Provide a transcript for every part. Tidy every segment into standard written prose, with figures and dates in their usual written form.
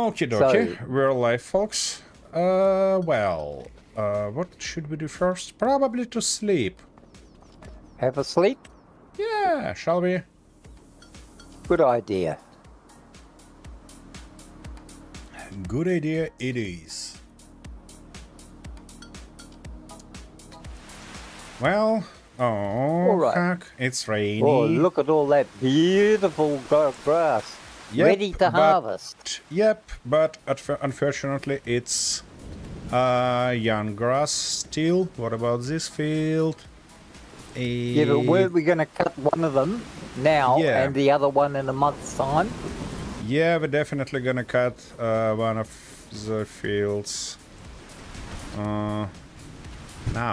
Okie dokie, we're live, folks. What should we do first? Probably to sleep. Have a sleep? Yeah, shall we? Good idea. Good idea it is. Well, right. heck, it's rainy. Oh, look at all that beautiful grass. Yep, ready to harvest. Yep, but unfortunately it's young grass still. What about this field? Yeah, but weren't we going to cut one of them now and the other one in a month's time? Yeah, we're definitely gonna cut one of the fields now.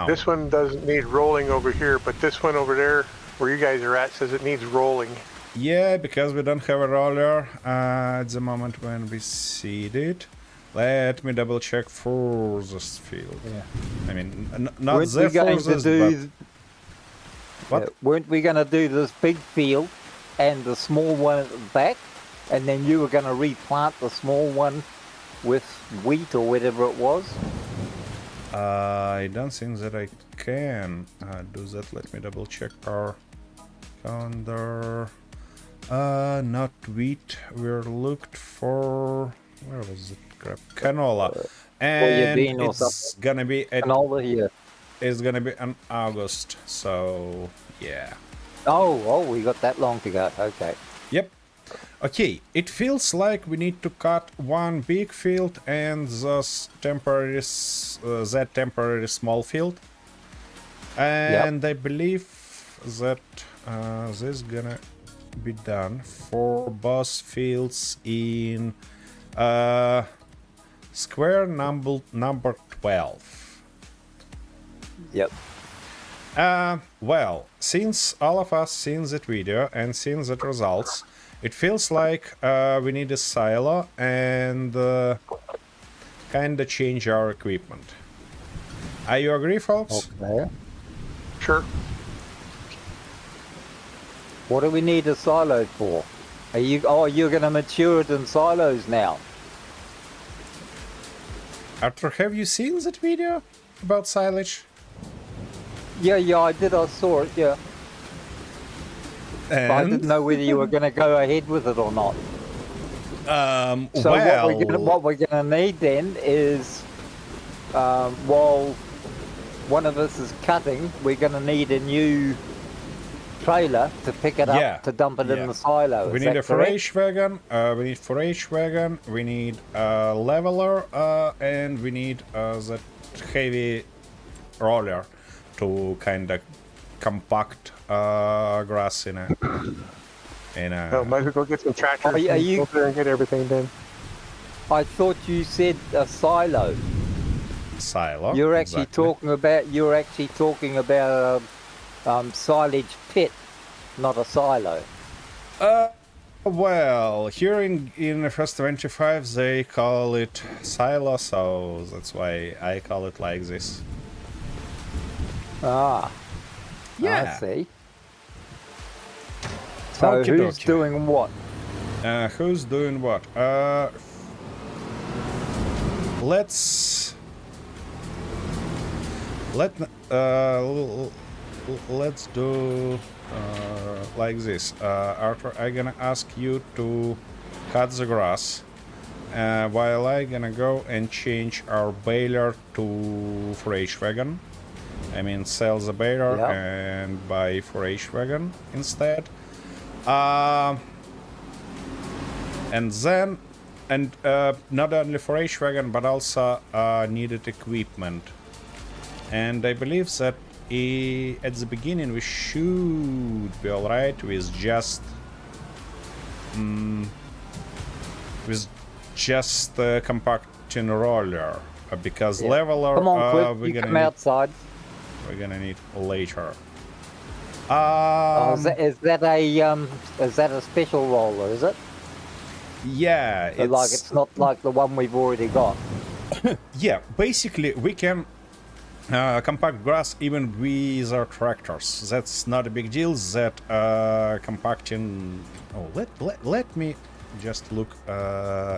This one doesn't need rolling over here, but this one over there, where you guys are at, says it needs rolling. Yeah, because we don't have a roller at the moment when we seed it. Let me double check for this field. Yeah. I mean, not the furthest, but... What? Yeah, weren't we going to do this big field and the small one at the back? And then you were going to replant the small one with wheat or whatever it was? I don't think that I can do that. Let me double check our calendar. Not wheat. We're looked for... Where was it? Crap. Canola. And it's gonna be at... Canola here. It's gonna be in August, so yeah. Oh, we got that long to go. Okay. Yep. Okay, it feels like we need to cut one big field and that temporary small field. And I believe that this is gonna be done for both fields in square number 12. Yep. Well, since all of us seen that video and seen the results, it feels like we need a silo and kinda change our equipment. Are you agree, folks? Okay. Sure. What do we need a silo for? Are you? Oh, you're going to mature it in silos now. Arthur, have you seen that video about silage? Yeah, I did. I saw it, yeah. And? But I didn't know whether you were going to go ahead with it or not. So what we're going to need then is, while one of us is cutting, we're going to need a new trailer to pick it up to dump it in the silo. We need a forage wagon. We need forage wagon. We need a leveler, and we need that heavy roller to kind of compact grass in a. Oh, might as well go get some tractors. Are you go there and get everything done? I thought you said a silo. Silo. You're actually talking about. You're actually talking about a silage pit, not a silo. Well, here in FS25 they call it silo, so that's why I call it like this. Ah, yeah. I see. So who's doing what? Who's doing what? Let's do like this. Arthur, I'm gonna ask you to cut the grass, while I'm gonna go and change our baler to forage wagon. I mean, sell the baler and buy forage wagon instead. And then, not only forage wagon, but also needed equipment. And I believe that at the beginning we should be alright with just compacting roller, because leveler come on, Cliff, you come outside. We're gonna need later. Is that a special roller? Is it? Yeah, it's not like the one we've already got. Yeah, basically we can compact grass even with our tractors. That's not a big deal. That compacting. Oh, let me just look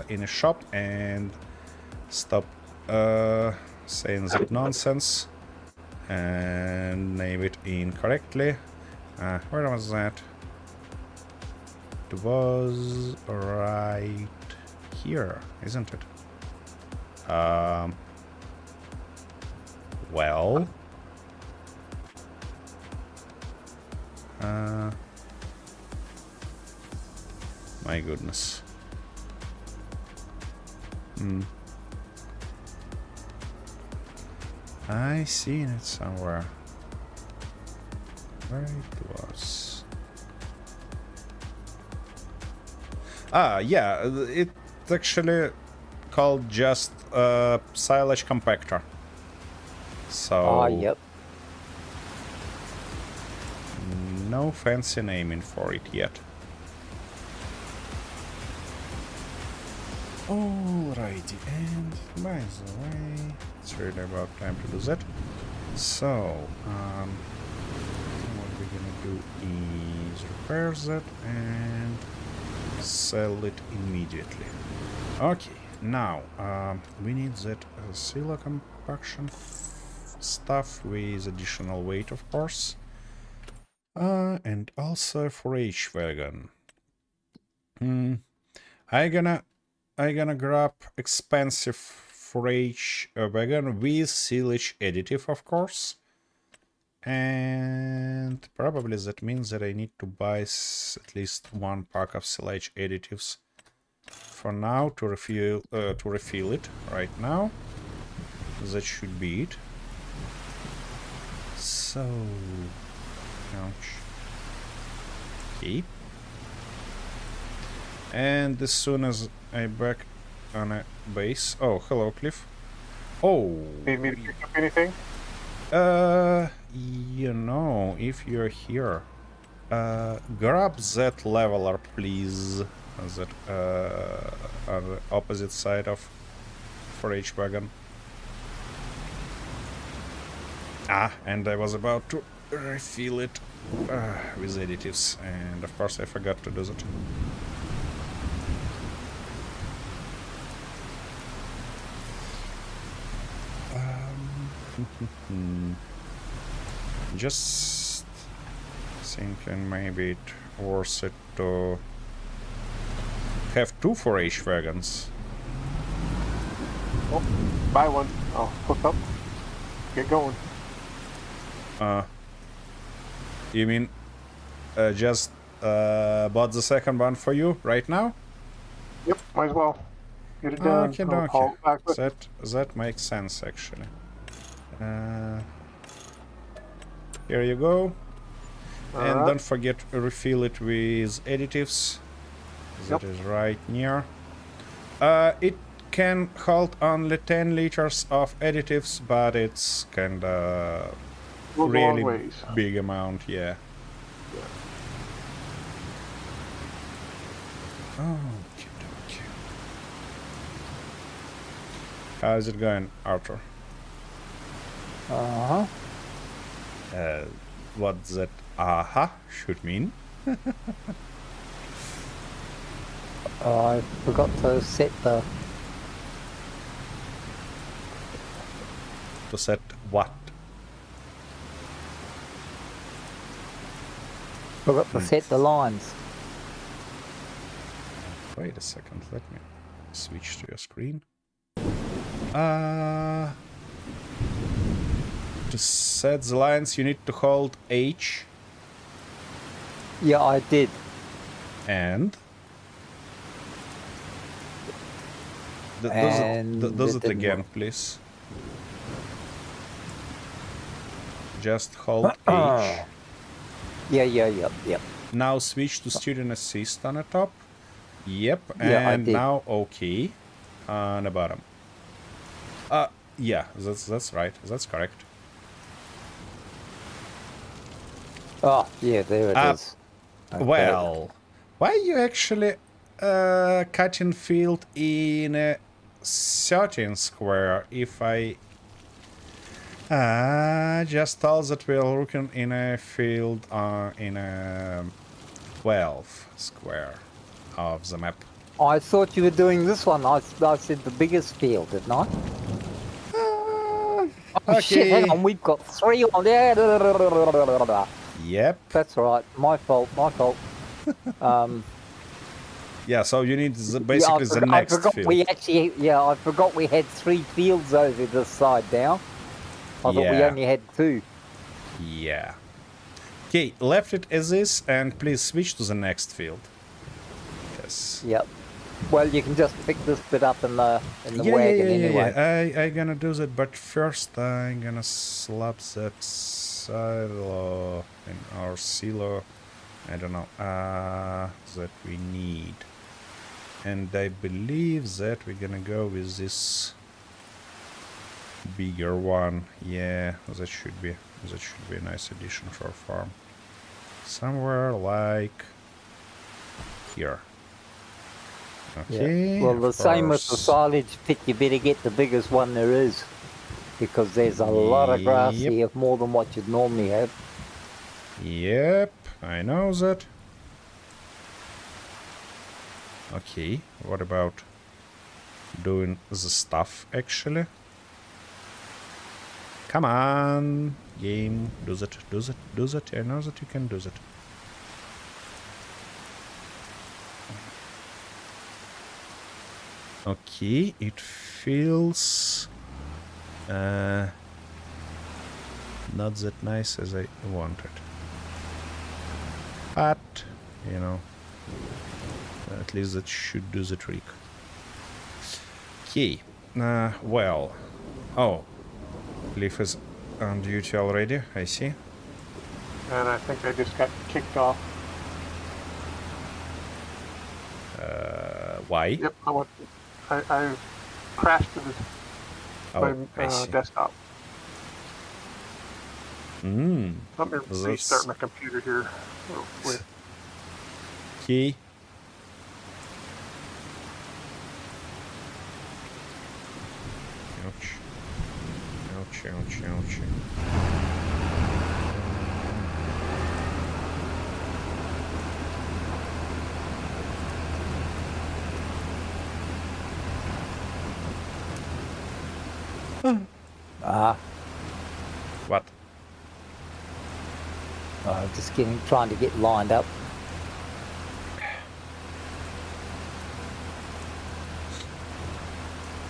in a shop and stop saying that nonsense and name it incorrectly. Where was that? It was right here, isn't it? Well, my goodness. I seen it somewhere. Where it was? Yeah, it's actually called just silage compactor. So yep. no fancy naming for it yet. Alrighty, and by the way, it's really about time to do that. So, what we're gonna do is repair that and sell it immediately. Okay, now we need that silo compaction stuff with additional weight, of course, and also for H-Wagon. I gonna grab expensive forage wagon with silage additive, of course. And probably that means that I need to buy at least one pack of silage additives for now to refill it right now. That should be it. So, ouch. Okay. And as soon as I back on a base... Oh, hello, Cliff. Oh. Need me to pick up anything? You know, if you're here, grab that leveler, please. That, on the opposite side of forage wagon. And I was about to refill it with additives, and of course I forgot to do that. Just thinking maybe it worth it to have 2 forage wagons. Oh, buy one. I'll hook up. Get going. You mean just bought the second one for you right now? Yep, might as well. Get it done. Okay, I'll call it back with- that makes sense actually. Here you go. And don't forget to refill it with additives. That is right near. It can hold only 10 liters of additives, but it's kinda Goes a long really ways. big amount, yeah. Okay. How's it going, Arthur? What that should mean? I forgot to set the... To set what? Forgot to set the lines. Wait a second, let me switch to your screen. To set the lines, you need to hold H. Yeah, I did. And? And Does it it didn't again, work. please. Just hold H. Yep. Now switch to student assist on the top. Yep, Yeah, I and did. now OK on the bottom. Yeah, that's right. That's correct. Oh, yeah, there it is. Okay. Well, why you actually cutting field in a 13 square if I just thought that we're looking in a field in a 12 square of the map. I thought you were doing this one. I said the biggest field, didn't I? Oh, shit, hang on. We've got 3 on there. Yep. That's all right. My fault. Yeah, so you need basically the next I forgot field. I forgot we had 3 fields over this side now. I thought we Yeah. only had 2. Yeah. Okay, left it as is, and please switch to the next field. Yes. Yep. Well, you can just pick this bit up in the wagon anyway. Yeah. I gonna do that, but first I'm gonna slap that silo in our silo. I don't know. That we need. And I believe that we're gonna go with this bigger one. Yeah, that should be a nice addition for our farm. Somewhere like here. Okay. Well, the of same with the course. silage pit. You better get the biggest one there is, because there's a lot of grass Yep. here, more than what you'd normally have. Yep, I know that. Okay, what about doing the stuff actually? Come on, game, do that. I know that you can do that. Okay, it feels not that nice as I wanted. But, you know, at least that should do the trick. Okay, well, oh, Leaf is on duty already, I see. And I think I just got kicked off. Why? Yep, I crashed to Oh, my I see. desktop. Let me That's- restart my computer here real quick. Okay. Ouch. Ouch, ouch, ouch. What? Just trying to get lined up.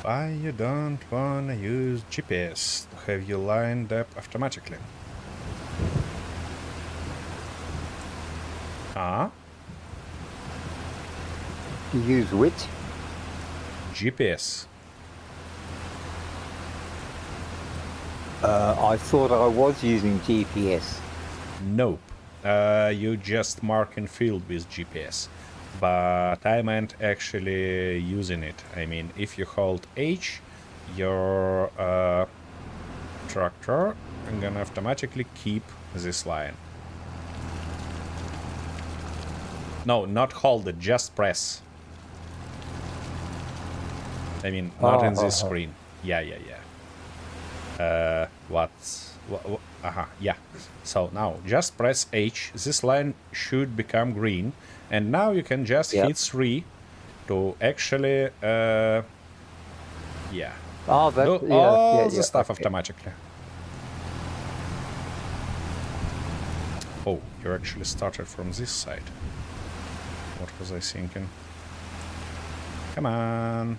Why you don't wanna use GPS to have you lined up automatically? Huh? You use which? GPS. I thought I was using GPS. Nope. You just mark in field with GPS. But I meant actually using it. I mean, if you hold H, your tractor is gonna automatically keep this line. No, not hold it, just press. I mean, not in this screen. Yeah. Yeah. So now just press H. This line should become green, and now you can just hit 3 to actually, yeah, Oh, that, do all the stuff automatically. Oh, you actually started from this side. What was I thinking? Come on.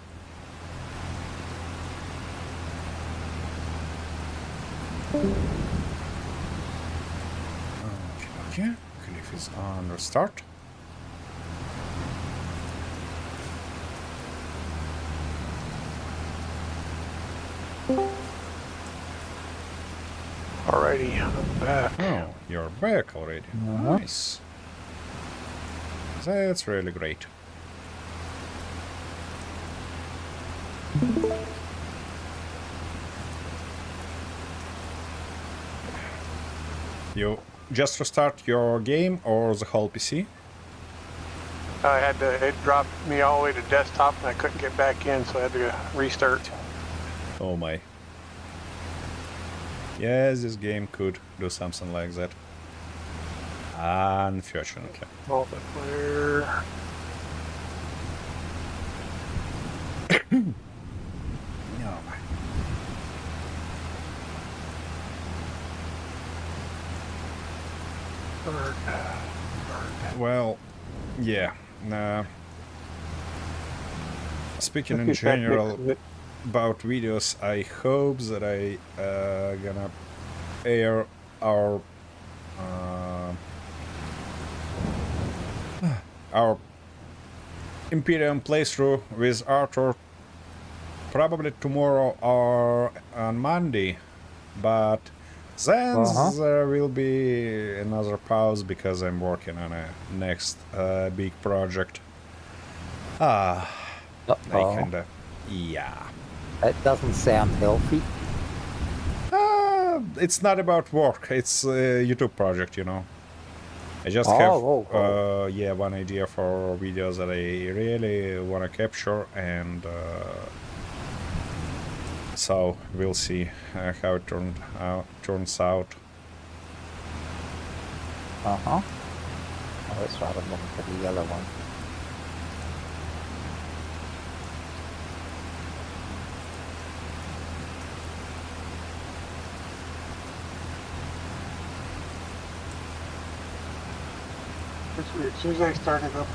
Okay. Cliff is on restart. Alrighty, I'm back. Oh, you're back already. Nice. That's really great. You just restart your game or the whole PC? I had to, it dropped me all the way to desktop and I couldn't get back in, so I had to restart. Oh my. Yes, this game could do something like that. Unfortunately. Multiplayer. No. Well, yeah. Speaking in general about videos, I hope that I gonna air our Imperium playthrough with Arthur probably tomorrow or on Monday, but then there will be another pause because I'm working on a next big project. I kinda, yeah. That doesn't sound healthy. It's not about work. It's a YouTube project, you know. I just have, yeah, one idea for videos that I really want to capture, and so we'll see how it turns out. Oh, that's right. I'm looking for the yellow one. As soon as I started up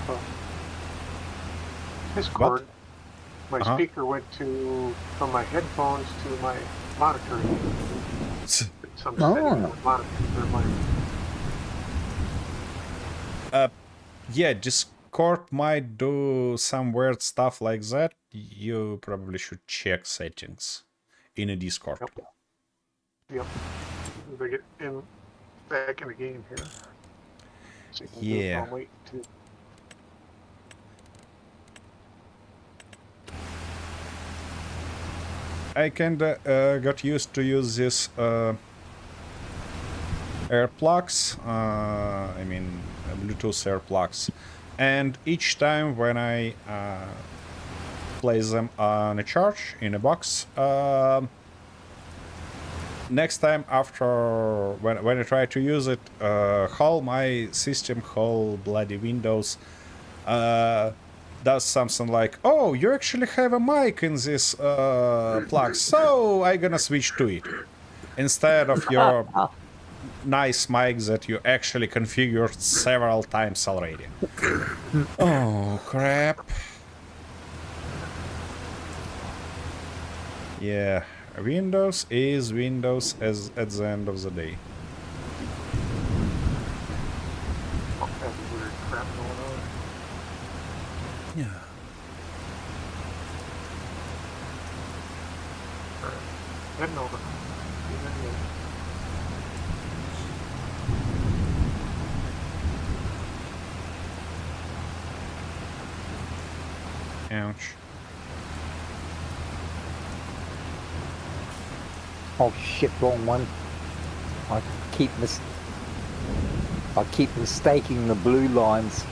Discord, my speaker went from my headphones to my monitor. Some setting on monitor. Yeah, Discord might do some weird stuff like that. You probably should check settings in a Discord. Yep. As I get back in the game here. Yeah. I'll wait to... I kinda got used to use this air plugs, I mean Bluetooth air plugs, and each time when I place them on a charge in a box, next time after when I try to use it, whole my system, whole bloody Windows does something like, oh, you actually have a mic in this plug, so I'm gonna switch to it instead of your nice mic that you actually configured several times already. Oh crap. Yeah, Windows is Windows as at the end of the day. Yeah. Heading over. Ouch. Oh shit, wrong one. I keep mistaking the blue lines.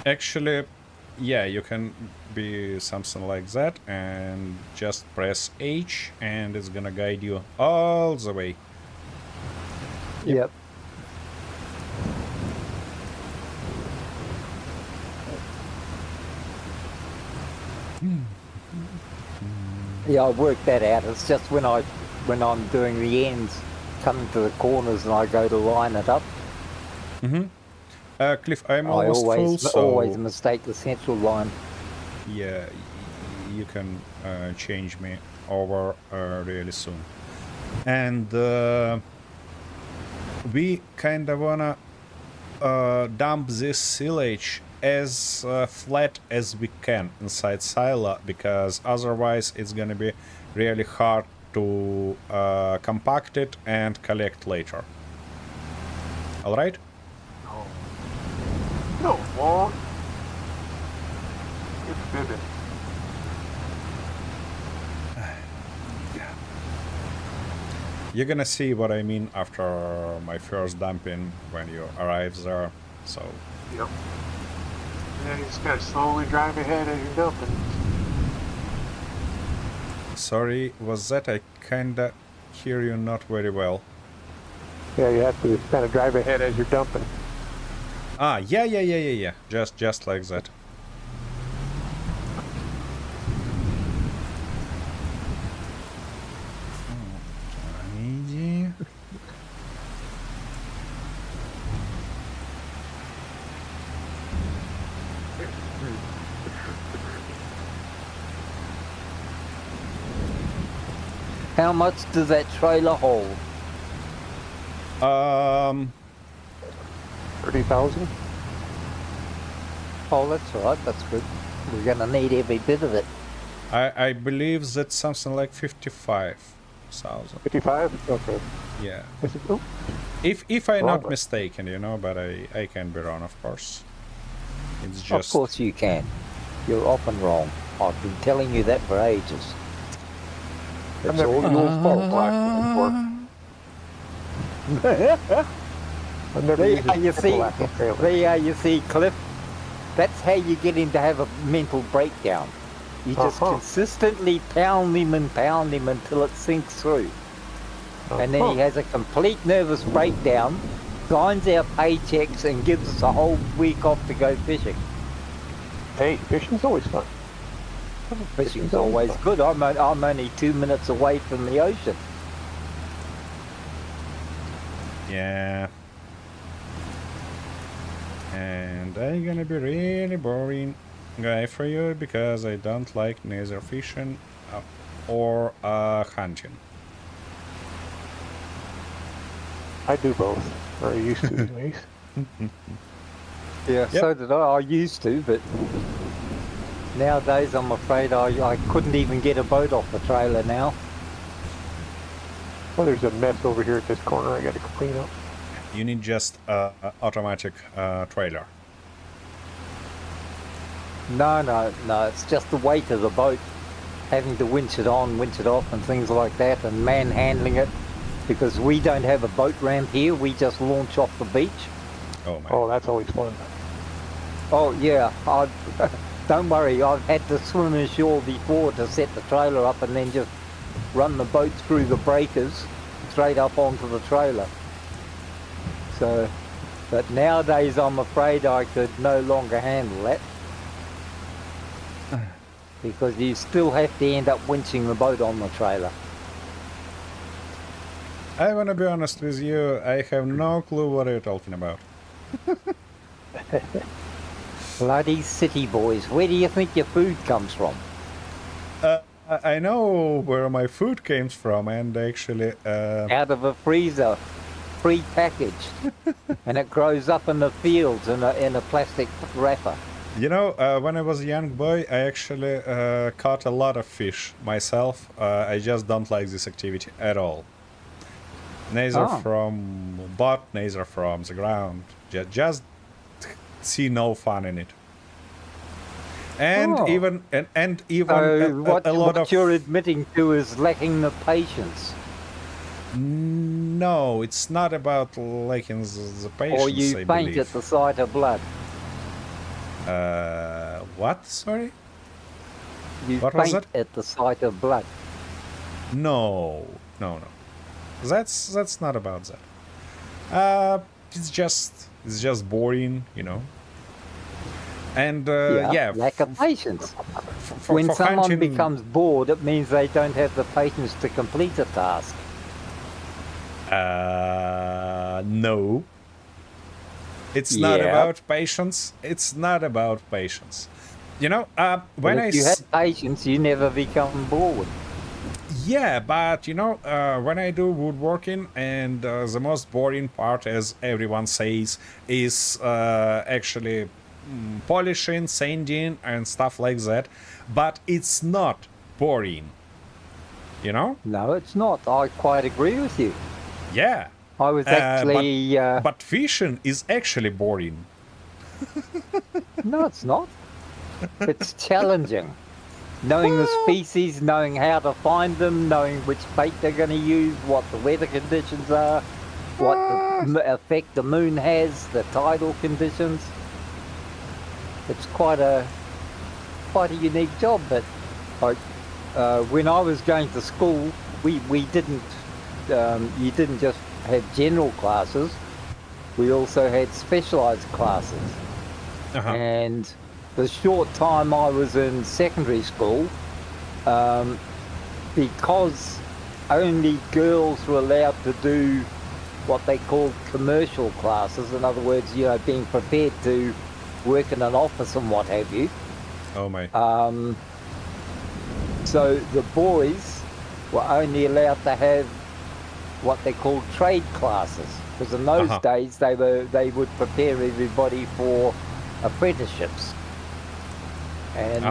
Actually, yeah, you can be something like that and just press H and it's gonna guide you all the way. Yep. Yeah, I worked that out. It's just when I'm doing the ends, coming to the corners, and I go to line it up. Mm-hmm. Cliff, I'm I almost full, so always mistake the central line. yeah, you can change me over really soon. And we kind of wanna dump this silage as flat as we can inside silo, because otherwise it's gonna be really hard to compact it and collect later. All right? No, it won't. It's vivid. You're gonna see what I mean after my first dumping when you arrive there. So. Yep. And you just gotta slowly drive ahead as you're dumping. Sorry, was that I kinda hear you not very well? Yeah, you have to kind of drive ahead as you're dumping. Ah, yeah. Just like that. How much does that trailer hold? 30,000. Oh, that's all right. That's good. We're going to need every bit of it. I believe that's something like 55,000. 55. Okay. Yeah. Is it, oh, If I'm not Wrong. mistaken, you know, but I can be wrong, of course. It's Of just course you can. You're often wrong. I've been telling you that for ages. I've It's never all used your a fault. black before. I've never There used a you see. black trailer. There you see, Cliff. That's how you get him to have a mental breakdown. You just consistently pound him until it sinks through. And then he has a complete nervous breakdown, signs our paychecks and gives us a whole week off to go fishing. Hey, fishing's always fun. Fishing's always good. I'm only 2 minutes away from the ocean. yeah. And I'm gonna be really boring guy for you because I don't like neither fishing or hunting. I do both, or I used to anyways. Yeah, Yep. so did I. I used to, but nowadays I'm afraid I couldn't even get a boat off the trailer now. Well, there's a mess over here at this corner I gotta clean up. You need just automatic trailer. No, it's just the weight of the boat. Having to winch it on, winch it off and things like that, and manhandling it. Because we don't have a boat ramp here, we just launch off the beach. Oh my. Oh, that's always fun. Oh yeah, don't worry, I've had to swim ashore before to set the trailer up and then just run the boat through the breakers straight up onto the trailer. So, but nowadays I'm afraid I could no longer handle that. Because you still have to end up winching the boat on the trailer. I wanna be honest with you, I have no clue what you're talking about. Bloody city boys, where do you think your food comes from? I know where my food came from, and actually, Out of a freezer, pre-packaged. And it grows up in the fields in a plastic wrapper. you know, when I was a young boy, I actually caught a lot of fish myself. I just don't like this activity at all. Neither from boat, neither from the ground. Just see no fun in it. And even what a lot of you're admitting to is lacking the patience. No, it's not about lacking the patience. Or you I faint believe. at the sight of blood. What? Sorry? You What was faint at the sight of blood. No. That's not about that. It's just boring, you know. And yeah, lack of patience. for When someone hunting, becomes bored, it means they don't have the patience to complete a task. no. It's not Yeah. about patience. It's not about patience. You know, when But if you had patience, you never become bored. Yeah, but you know, when I do woodworking, and the most boring part, as everyone says, is actually polishing, sanding, and stuff like that. But it's not boring. You know? No, it's not. I quite agree with you. Yeah. I was actually... But fishing is actually boring. No, it's not. It's challenging. Knowing the species, knowing how to find them, knowing which bait they're going to use, what the weather conditions are, what the effect the moon has, the tidal conditions. It's quite a unique job. But when I was going to school, we didn't. You didn't just have general classes. We also had specialised classes. And the short time I was in secondary school, because only girls were allowed to do what they called commercial classes, in other words, you know, being prepared to work in an office and what have you, Oh my. So the boys were only allowed to have what they called trade classes, because in those days they would prepare everybody for apprenticeships, and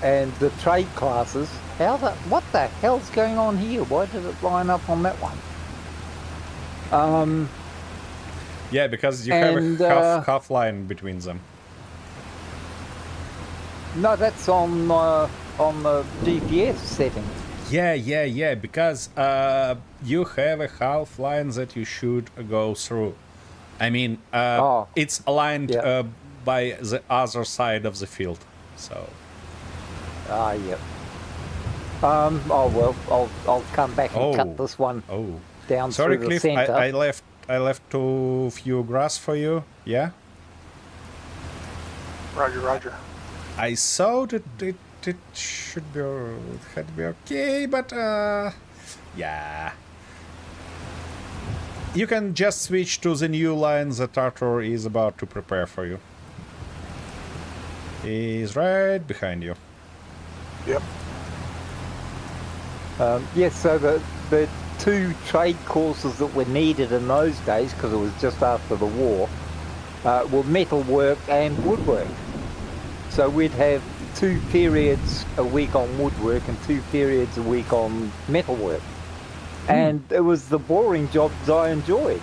and the trade classes. What the hell's going on here? Why did it line up on that one? Yeah, because you have a half line between them. No, that's on the GPS setting. Yeah, because you have a half line that you should go through. I mean, it's aligned by the other side of the field, so. Yep. Oh well, I'll come back and cut this one down Sorry, through Cliff, the center. I left too few grass for you. Yeah. Roger. I thought it should be, it had to be okay, but yeah. You can just switch to the new line that Arthur is about to prepare for you. He's right behind you. Yep. Yes, so the two trade courses that were needed in those days, because it was just after the war, were metalwork and woodwork. So we'd have 2 periods a week on woodwork and 2 periods a week on metalwork. And it was the boring jobs I enjoyed,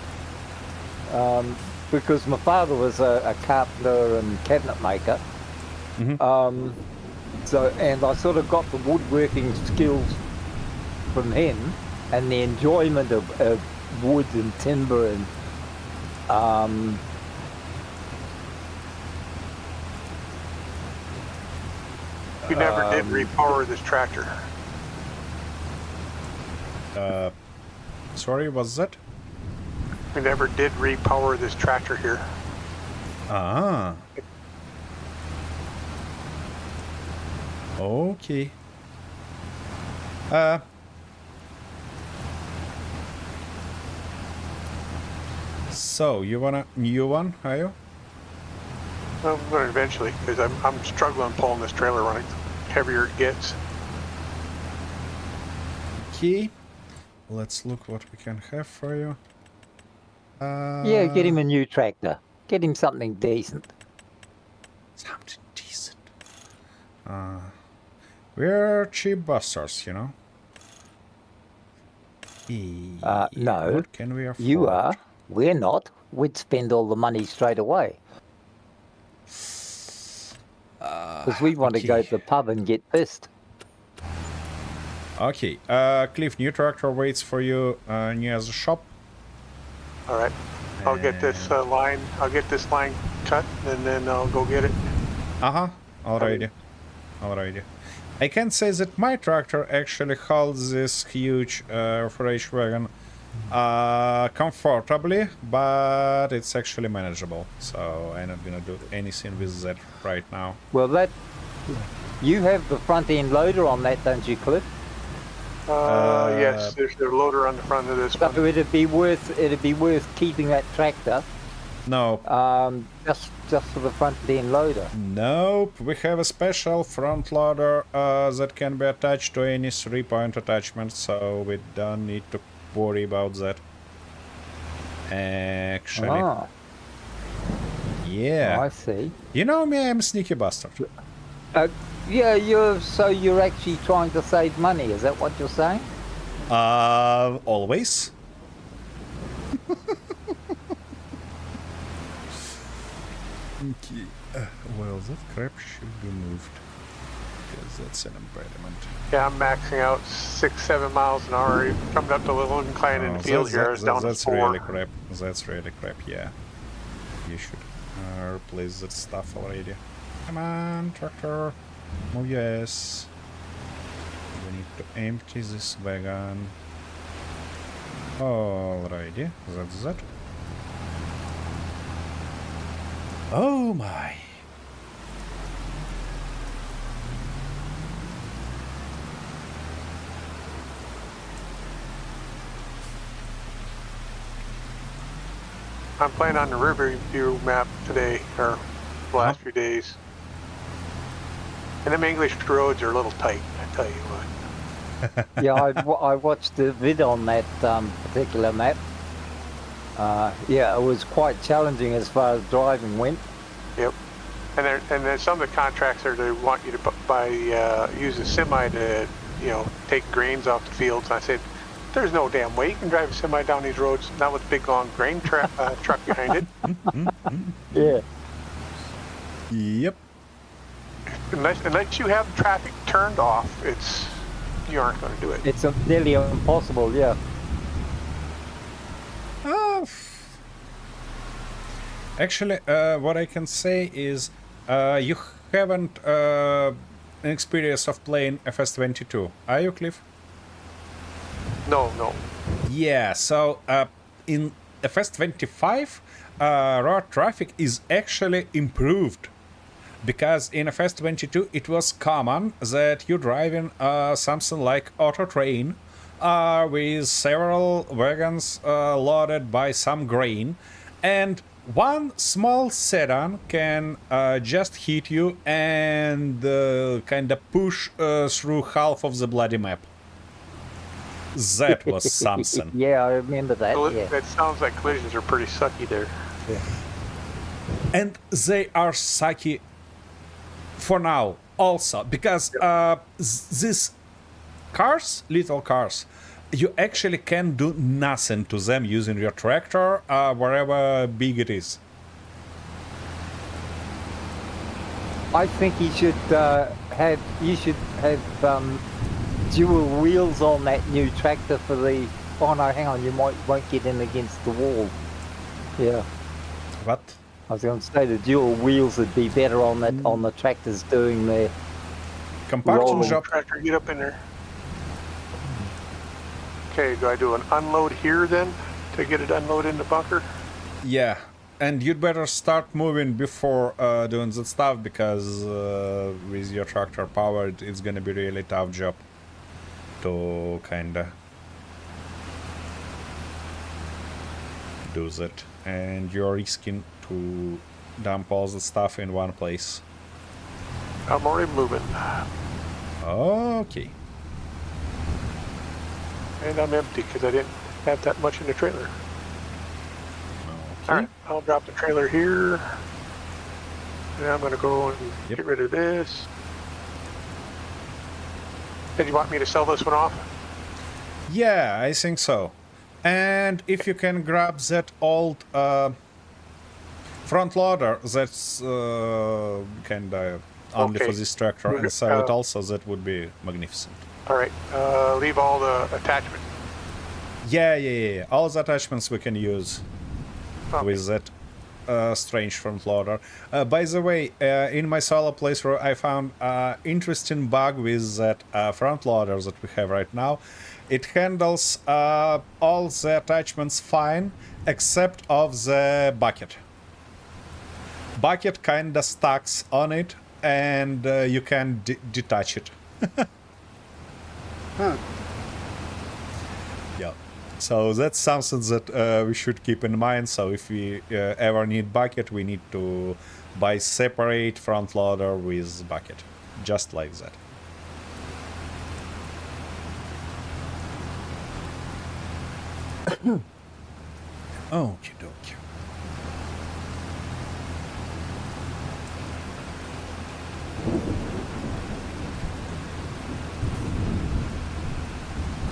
because my father was a carpenter and cabinet maker. So, and I sort of got the woodworking skills from him, and the enjoyment of wood and timber and You never did repower this tractor. Sorry, what's that? We never did repower this tractor here. Okay. So you want a new one, are you? I'm going to eventually, because I'm struggling pulling this trailer running. Heavier it gets. Okay. Let's look what we can have for you. yeah, get him a new tractor. Get him something decent. Something decent. We're cheap bastards, you know. No. What can we afford? You are. We're not. We'd spend all the money straight away. Because we want to go to the pub and get pissed. Okay. Cliff, new tractor waits for you near the shop. All right. I'll get this line. I'll get this line cut, and then I'll go get it. Alrighty. I can say that my tractor actually holds this huge forage wagon comfortably, but it's actually manageable. So I'm not gonna do anything with that right now. Well, you have the front end loader on that, don't you, Cliff? Yes, there's the loader on the front of this one. So it'd be worth keeping that tractor. No. Just for the front end loader. Nope. We have a special front loader that can be attached to any 3-point attachment, so we don't need to worry about that. Actually. Yeah. Oh, I see. You know me, I'm a sneaky bastard. Yeah, you're actually trying to save money, is that what you're saying? Always. Okay. Well, that crap should be moved, because that's an impediment. Yeah, I'm maxing out 6-7 miles an hour. Coming up the little incline in the field here. It's down to 4. That's really crap. That's really crap. Yeah. You should replace that stuff already. Come on, tractor. Move your ass. We need to empty this wagon. Alrighty. That's that. Oh my. I'm playing on the Riverview map today, or the last few days. And them English roads are a little tight, I tell you what. Yeah, I watched the vid on that particular map. Yeah, it was quite challenging as far as driving went. Yep. And there's some of the contracts are they want you to use a semi to, take grains off the fields. And I said, there's no damn way you can drive a semi down these roads, not with a big long grain truck behind it. Yeah. Yep. Unless you have traffic turned off, you aren't going to do it. It's nearly impossible, yeah. Actually, what I can say is you haven't an experience of playing FS22, are you, Cliff? No. Yeah, so in FS25, road traffic is actually improved. Because in FS22 it was common that you're driving something like auto train with several wagons loaded by some grain, and one small sedan can just hit you and kind of push through half of the bloody map. That was something. Yeah, I remember that. Yeah. That sounds like collisions are pretty sucky there. Yeah. And they are sucky for now also, because these cars, little cars, you actually can do nothing to them using your tractor, wherever big it is. I think you should have dual wheels on that new tractor for the. Oh no, hang on, you won't get in against the wall. Yeah. What? I was going to say the dual wheels would be better on that on the tractors doing their Compaction job. Tractor, get up in there. Okay, do I do an unload here then to get it unloaded in the bunker? Yeah, and you'd better start moving before doing that stuff, because with your tractor powered, it's gonna be really tough job to kinda do that, and you're risking to dump all the stuff in one place. I'm already moving. Okay. And I'm empty because I didn't have that much in the trailer. Okay. Alright, I'll drop the trailer here. And I'm going to go and get rid of this. Did you want me to sell this one off? Yeah, I think so. And if you can grab that old front loader that's kinda only for this tractor and sell it also, that would be magnificent. Alright, leave all the attachments. Yeah. All the attachments we can use with that strange front loader. By the way, in my solo playthrough I found an interesting bug with that front loader that we have right now. It handles all the attachments fine, except of the bucket. Bucket kinda stacks on it, and you can detach it. Yeah, so that's something that we should keep in mind. So if we ever need bucket, we need to buy separate front loader with bucket, just like that. Okie dokie.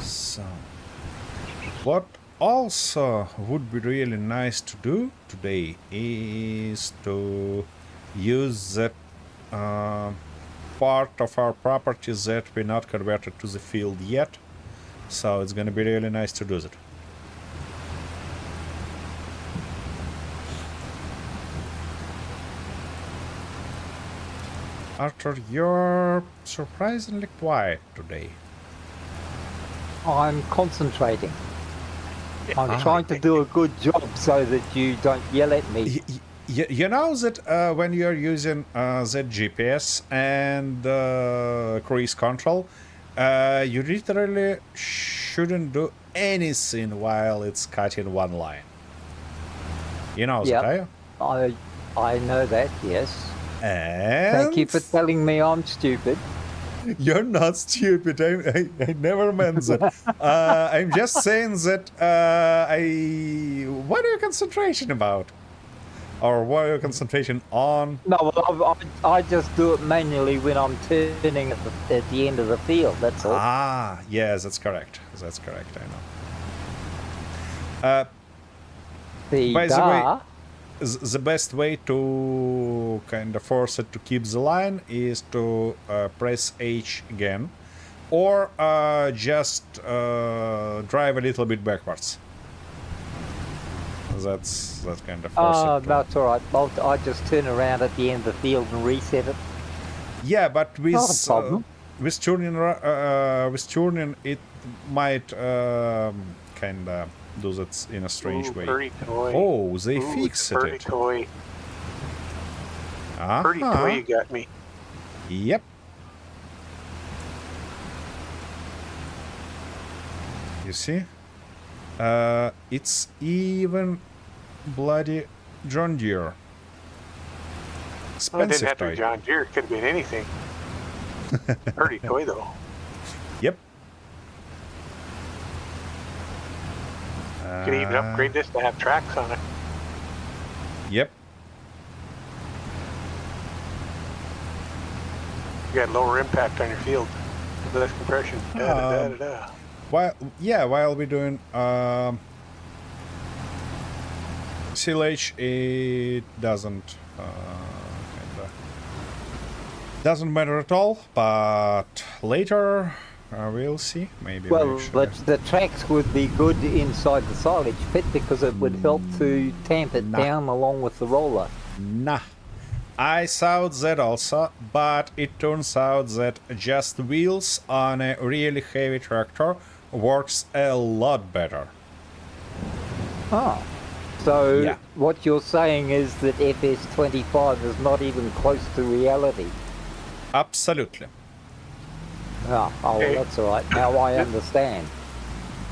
So, what also would be really nice to do today is to use that part of our property that we not converted to the field yet. So it's gonna be really nice to do that. Arthur, you're surprisingly quiet today. I'm concentrating. I'm trying to do a good job so that you don't yell at me. You know that when you're using the GPS and cruise control, you literally shouldn't do anything while it's cutting one line. You know Yep. that, I know that, yes. and Thank you for telling me I'm stupid. You're not stupid. I never meant that. I'm just saying that what are your concentration about? Or what are your concentration on? No, well, I just do it manually when I'm turning at the end of the field, that's all. Ah, yes, that's correct. That's correct, I know. By the way, the best way to kind of force it to keep the line is to press H again, or just drive a little bit backwards. That's kind of force it to... That's all right. I just turn around at the end of the field and reset it. Yeah, but with Not a problem. with turning it might kind of do that in a strange way. Pretty toy. Oh, they Ooh, fixed pretty it. toy. Pretty toy, you got me. Yep. You see? It's even bloody John Deere. Well, it didn't Expensive have to be toy. John Deere. It could have been anything. Pretty toy, though. Yep. You could even upgrade this to have tracks on it. Yep. You got lower impact on your field. Less compression. Da-da-da-da-da. While we're doing silage, it doesn't doesn't matter at all. But later we'll see. Maybe. Well, we should- but the tracks would be good inside the silage pit because it would help to tamp it Nah. down along with the roller. Nah. I thought that also, but it turns out that just wheels on a really heavy tractor works a lot better. Oh. So Yeah. what you're saying is that FS25 is not even close to reality. Absolutely. Oh, well, Okay. that's all right. Now I understand.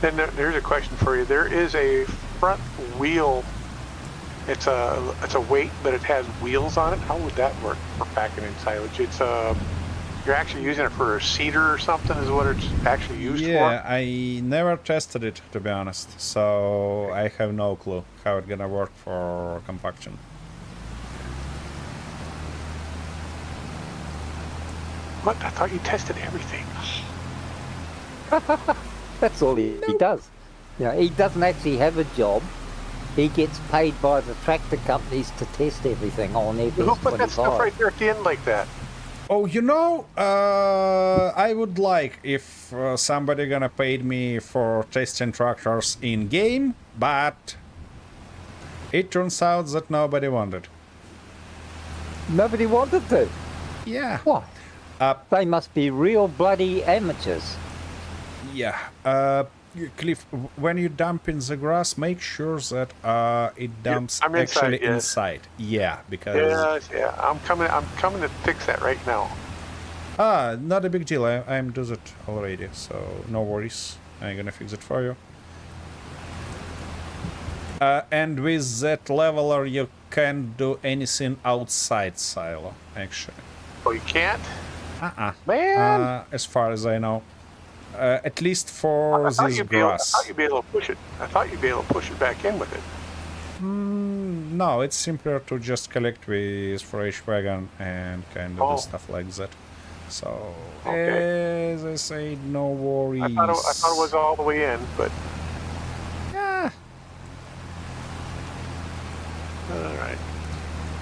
Then there's a question for you. There is a front wheel. It's a weight, but it has wheels on it. How would that work for packing in silage? It's you're actually using it for a seeder or something. Is what it's actually used Yeah, for. I never tested it, to be honest, so I have no clue how it's gonna work for compaction. What? I thought you tested everything. That's all he does. You know, he doesn't actually have a job. He gets paid by the tractor companies to test everything on Who put that stuff FS25. right there at the end like that? Oh, you know, I would like if somebody gonna pay me for testing tractors in game, but it turns out that nobody wanted. Nobody wanted to. Yeah. Why? They must be real bloody amateurs. Yeah. Cliff, when you dump in the grass, make sure that it dumps I'm inside, actually yes. inside. Yeah, because Yeah. I'm coming to fix that right now. not a big deal. I'm doing it already, so no worries. I'm gonna fix it for you. And with that leveler, you can't do anything outside silo, actually. Oh, you can't? Man. As far as I know. At least for I thought this you'd grass. be able to push it. I thought you'd be able to push it back in with it. No, it's simpler to just collect with forage wagon and kind of do stuff like that. So, Okay. as I said, no worries. I thought it was all the way in, but Yeah. all right.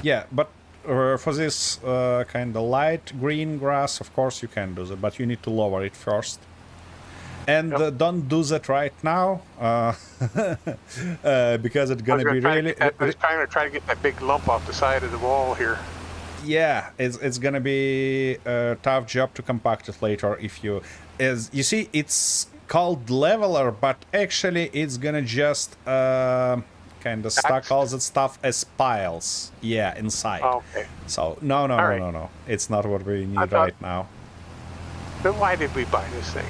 Yeah, but for this kind of light green grass, of course you can do that, but you need to lower it first. And Yep. don't do that right now, because it's gonna be really. I was trying to try to get that big lump off the side of the wall here. Yeah, it's gonna be a tough job to compact it later if you, as you see, it's called leveler, but actually it's gonna just kind of stack all that stuff as piles. Yeah, inside. Oh, okay. So no, right. it's not what we need thought- right now. Then why did we buy this thing?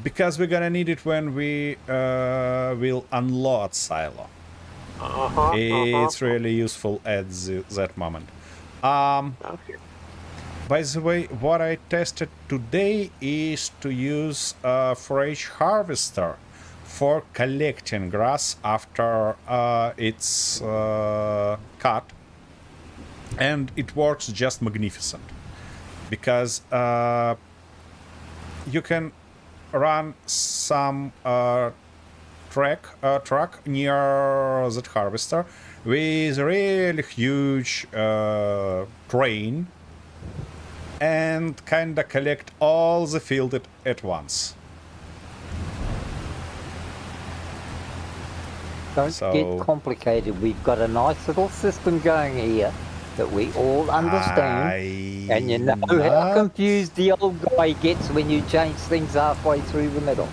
Because we're gonna need it when we will unload silo. It's really useful at that moment. Okay. By the way, what I tested today is to use a forage harvester for collecting grass after it's cut, and it works just magnificent because you can run some truck near that harvester with really huge crane and kinda collect all the field at once. Don't So- get complicated. We've got a nice little system going here that we all understand. And you know how confused the old guy gets when you change things halfway through the middle.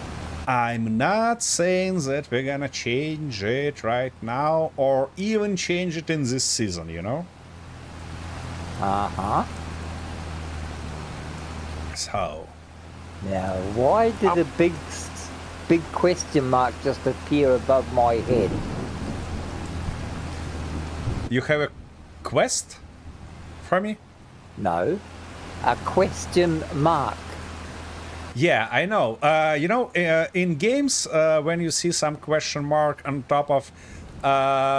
I'm not saying that we're gonna change it right now or even change it in this season, you know? Uh-huh. So, Now, why did a big question mark just appear above my head? you have a quest for me? No, a question mark. Yeah, I know. In games, when you see some question mark on top of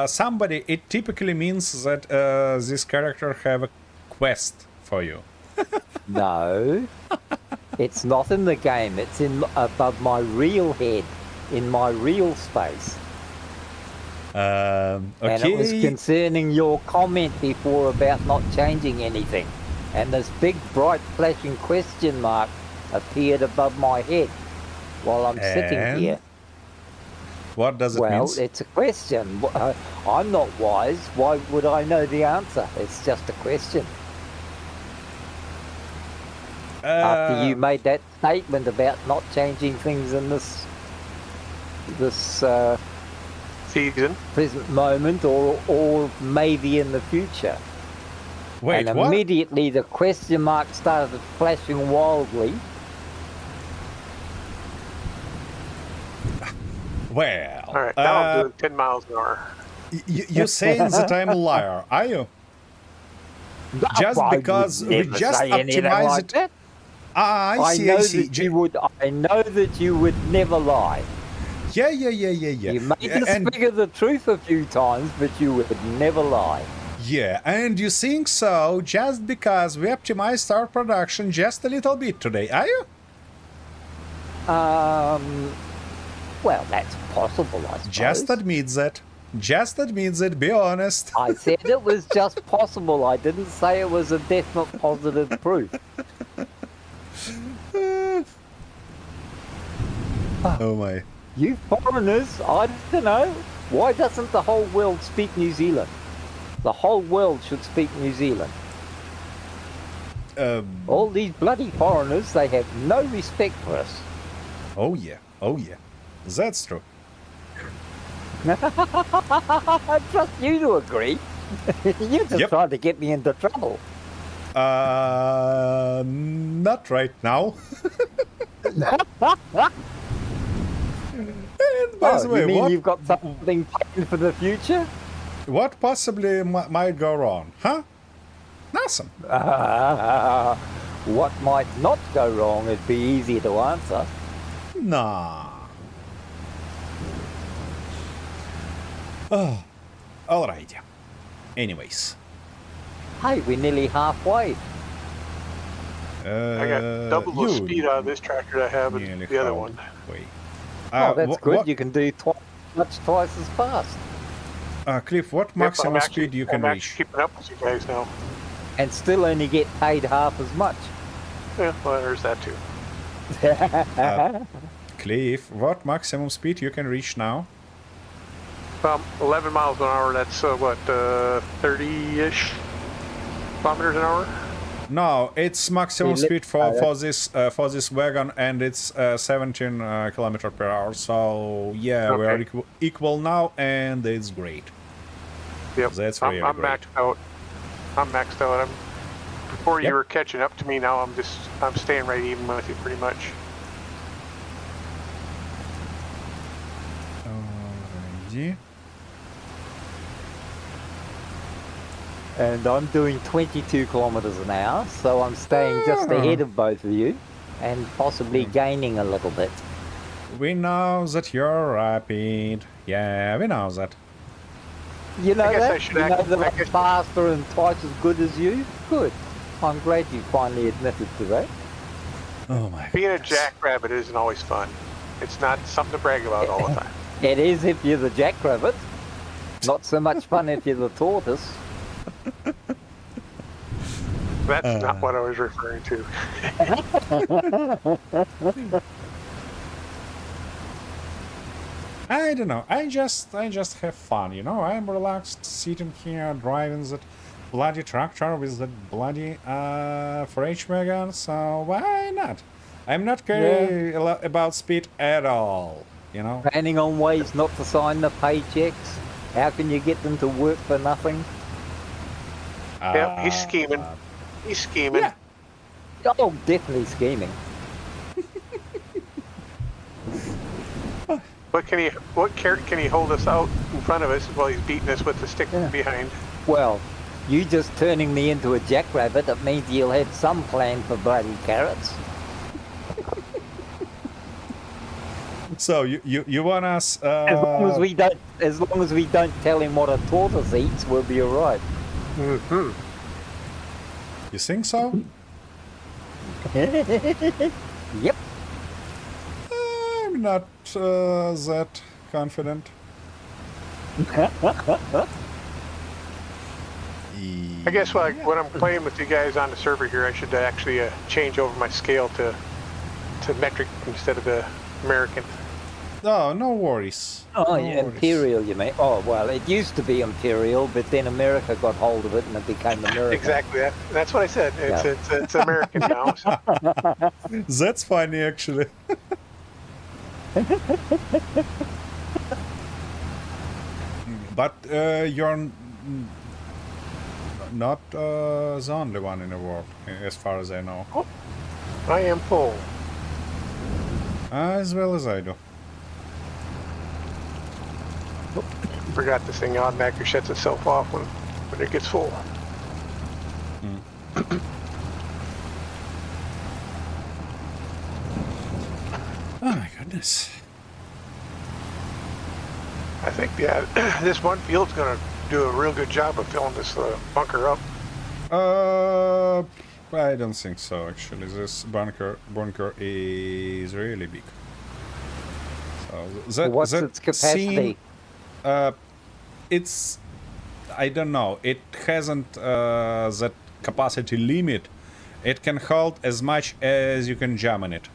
somebody, it typically means that this character have a quest for you. No, it's not in the game. It's in above my real head, in my real space. Okay. And it was concerning your comment before about not changing anything. And this big, bright, flashing question mark appeared above my head while I'm sitting And? here. What does it mean? Well, it's a question. I'm not wise. Why would I know the answer? It's just a question. After you made that statement about not changing things in this Season. present moment or maybe in the future. Wait, and what? immediately the question mark started flashing wildly. Well, All right, now I'm doing 10 miles an hour. you're saying that I'm a liar, are you? Just I would because we never just say anything optimize like it. that. Ah, I see, know I see. that you would. I know that you would never lie. Yeah. You may Yeah, just figure the truth a few times, but you would never lie. yeah, and you think so just because we optimized our production just a little bit today, are you? Well, that's possible, I suppose. Just admit that. Just admit that, be honest. I said it was just possible. I didn't say it was a definite positive proof. Oh my. You foreigners, I don't know. Why doesn't the whole world speak New Zealand? The whole world should speak New Zealand. All these bloody foreigners, they have no respect for us. Oh yeah, that's true. I trust you to agree. You're just Yep. trying to get me into trouble. Not right now. And by the way, you mean what, you've got something planned for the future? what possibly might go wrong, huh? Nothing. What might not go wrong? It'd be easier to answer. Nah. Oh, alrighty. Anyways. Hey, we're nearly halfway. I got double the speed out of this tractor I have nearly as the other one. halfway. Oh, that's good. What, You can do twice as fast. Cliff, what Yep, maximum I'm actually- speed you can I'm reach? actually keeping up with you guys now. And still only get paid half as much. Yeah, well, there's that too. Cliff, what maximum speed you can reach now? 11 miles an hour, that's 30-ish kilometers an hour? No, it's maximum speed for this wagon, and it's 17 kilometer per hour. So yeah, we are Okay. equal now, and it's great. Yep. That's I'm, really I'm great. maxed out. Before Yep. you were catching up to me, now I'm staying right even with you pretty much. Yeah. And I'm doing 22 kilometers an hour, so I'm staying just ahead of both of you and possibly gaining a little bit. We know that you're rapid. Yeah, we know that. You know I guess that? I should You know act- that I I'm guess- faster and twice as good as you? Good. I'm glad you finally admitted to that. Oh my Being a goodness. jackrabbit isn't always fun. It's not something to brag about all the time. It is if you're the jackrabbit. Not so much fun if you're the tortoise. That's not what I was referring to. I don't know. I just have fun, you know. I'm relaxed sitting here driving that bloody tractor with that bloody freight wagon. So why not? I'm not caring about speed at all, you know. Planning on ways not to sign the paychecks. How can you get them to work for nothing? Yeah, he's scheming. He's scheming. Yeah. Oh, definitely scheming. What carrot can he hold us out in front of us while he's beating us with the stick behind? Well, you just turning me into a jackrabbit, that means you'll have some plan for bloody carrots. So you want us? As long as we don't tell him what a tortoise eats, we'll be all right. Mm-hmm. You think so? Yep. I'm not that confident. I guess when I'm playing with you guys on the server here, I should actually change over my scale to metric instead of the American. Oh, no worries. Oh, No yeah, worries. Imperial, you mean? Oh, well, it used to be Imperial, but then America got hold of it and it became American. Exactly. That's what I said. Yeah. It's American now. So. That's funny, actually. But you're not the only one in the world, as far as I know. I am full. As well as I do. Forgot this thing automatically shuts itself off when it gets full. Oh my goodness. I think this one field's going to do a real good job of filling this bunker up. I don't think so, actually. This bunker is really big. So What's its capacity? It's, I don't know. It hasn't that capacity limit. It can hold as much as you can jam in it.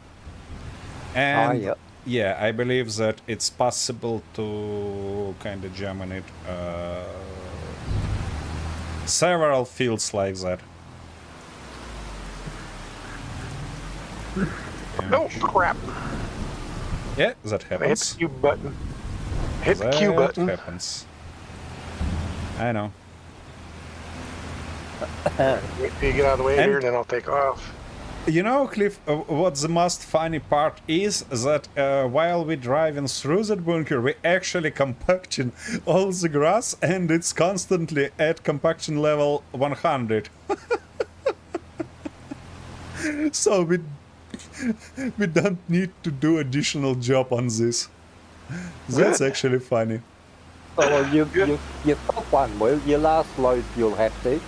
And yep. yeah, I believe that it's possible to kind of jam in it several fields like that. Oh, crap. Yeah, that I hit happens. the Q button. Hit the That Q button. happens. I know. Wait till you get out of the way And- here, then I'll take off. You know, Cliff, what the most funny part is that while we're driving through that bunker, we're actually compacting all the grass, and it's constantly at compaction level 100. So we don't need to do additional job on this. That's actually funny. Oh, well, you top one will. Your last load you'll have to.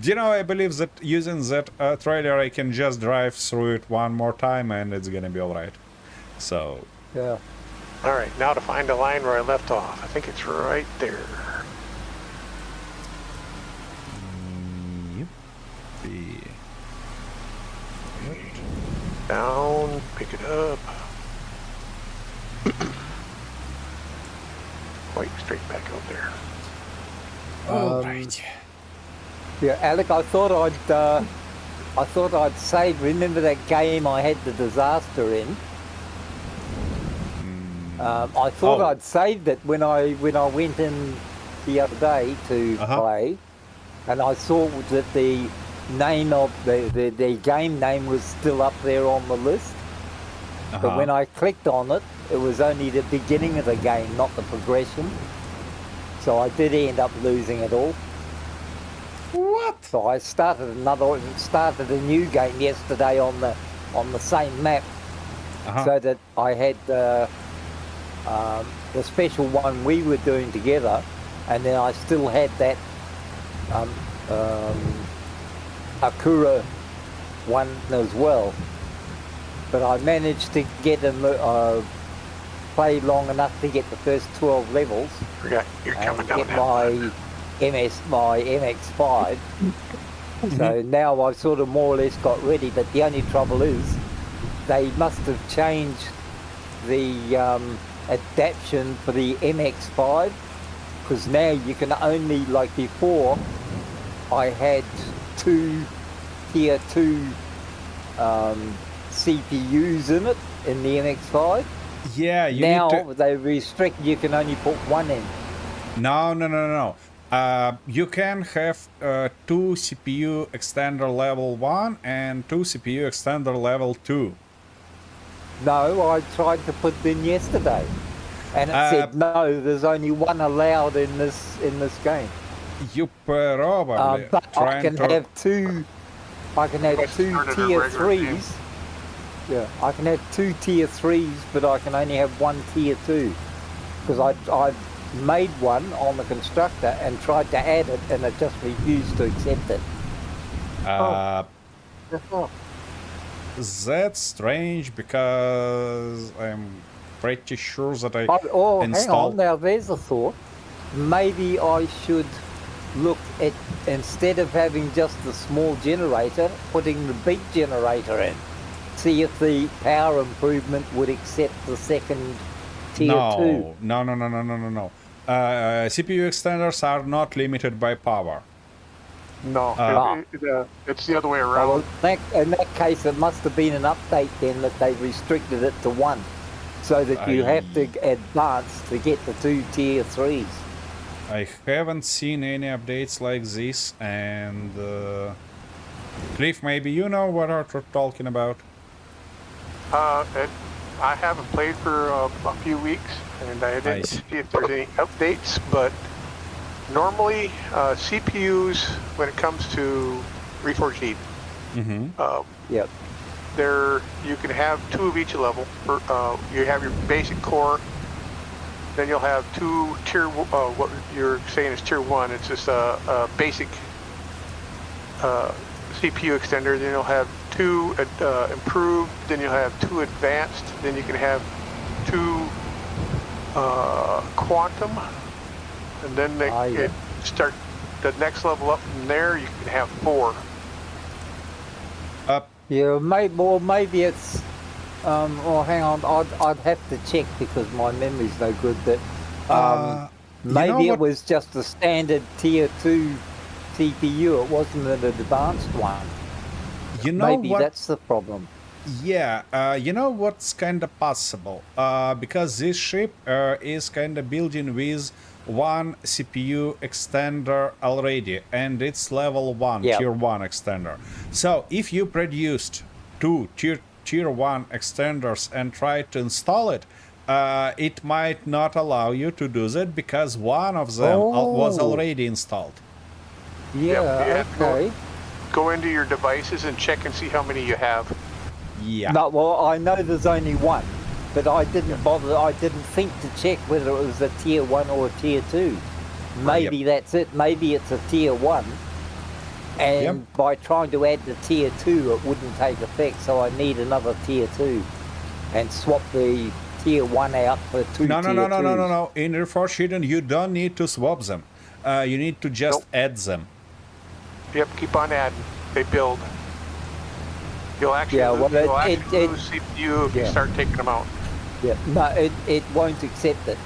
You know, I believe that using that trailer, I can just drive through it one more time, and it's gonna be all right. So, Yeah. All right, now to find the line where I left off. I think it's right there. Down, pick it up. Wait, straight back out there. all right. Yeah, Alec, I thought I'd save. Remember that game I had the disaster in? I thought Oh. I'd saved it when I went in the other day to play, and I saw that the name of the game name was still up there on the list. But when I clicked on it, it was only the beginning of the game, not the progression. So I did end up losing it all. What? So I started a new game yesterday on the same map, so that I had the special one we were doing together, and then I still had that Akura one as well. But I managed to get play long enough to get the first 12 levels. Forgot you're coming and down get now. my MX-5. So now I've sort of more or less got ready, but the only trouble is they must have changed the adaptation for the MX-5, because now you can only, like before, I had two tier 2 CPUs in it, in the MX-5. Yeah, you now need to... they restrict, you can only put one in. No. You can have 2 CPU extender level 1 and 2 CPU extender level 2. No, I tried to put it in yesterday, and it said no. There's only one allowed in this game. You probably but I can have two. I can have two started a tier regular game. 3s. Yeah, I can have 2 tier 3s, but I can only have 1 tier 2 because I made one on the constructor and tried to add it, and it just refused to accept it. That's strange because I'm pretty sure that I Hang on, installed... now there's a thought. Maybe I should look at, instead of having just the small generator, putting the big generator in. See if the power improvement would accept the second tier 2. No. CPU extenders are not limited by power. No, it's the other way around. Well, in that case, it must have been an update then that they restricted it to 1, so that you have to advance to get the 2 tier 3s. I haven't seen any updates like this, and Cliff, maybe you know what we're talking about. I haven't played for a few weeks, and I didn't see if there's any updates, but normally CPUs, when it comes to Reforged Eden, Yep. you can have 2 of each level. You have your basic core, then you'll have 2 tier, what you're saying is tier 1, it's just a basic CPU extender, then you'll have 2 improved, then you'll have 2 advanced, then you can have 2 quantum, and then it start the next level up from there, you can have 4. Yeah, maybe it's. Hang on, I'd have to check because my memory's no good. But maybe it was just a standard tier 2 CPU. It wasn't an advanced one. You know maybe what? That's the problem. Yeah, you know what's kind of possible? Because this ship is kind of building with 1 CPU extender already, and it's level 1, tier 1 extender. So if you produced 2 tier 1 extenders and tried to install it, it might not allow you to do that because one of them was already installed. Yeah, okay. Go into your devices and check and see how many you have. Yeah. No, well, I know there's only 1, but I didn't bother. I didn't think to check whether it was a tier 1 or a tier 2. Maybe that's it. Maybe it's a tier 1, and by trying to add the tier 2, it wouldn't take effect. So I need another tier 2, and swap the tier 1 out for 2 tier 2s. No. In Reforged Eden, you don't need to swap them. You need to just add them. Yep, keep on adding. They build. You'll actually lose CPU if you start taking them out. Yeah, no, it won't accept it.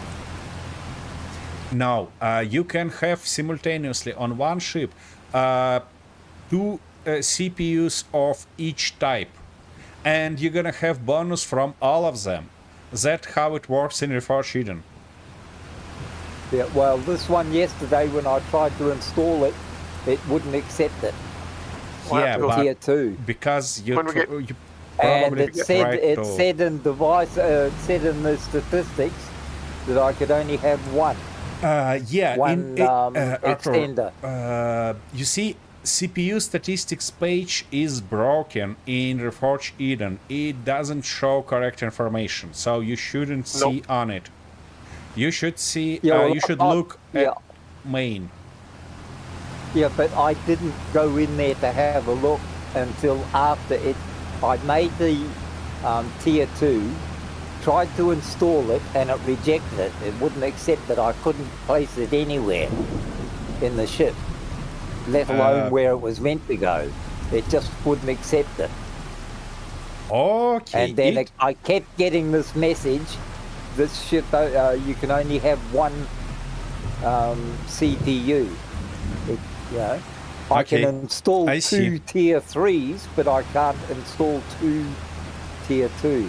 No, you can have simultaneously on one ship 2 CPUs of each type, and you're gonna have bonus from all of them. That's how it works in Reforged Eden. Yeah, well, this one yesterday when I tried to install it, it wouldn't accept it. Yeah, but tier 2. because And probably it said right it to- said in device it said in the statistics that I could only have one. yeah, One, Arthur, extender. You see, CPU statistics page is broken in Reforged Eden. It doesn't show correct information, so you shouldn't see Nope. on it. You should see. Yeah, well, you should I- look yeah. at main. Yeah, but I didn't go in there to have a look until after it. I made the tier 2, tried to install it, and it rejected it. It wouldn't accept that I couldn't place it anywhere in the ship, let alone where it was meant to go. It just wouldn't accept it. Okay. And then I kept getting this message: this ship, you can only have one CPU. You know, I Okay, can install I see. 2 tier 3s, but I can't install 2 tier 2s.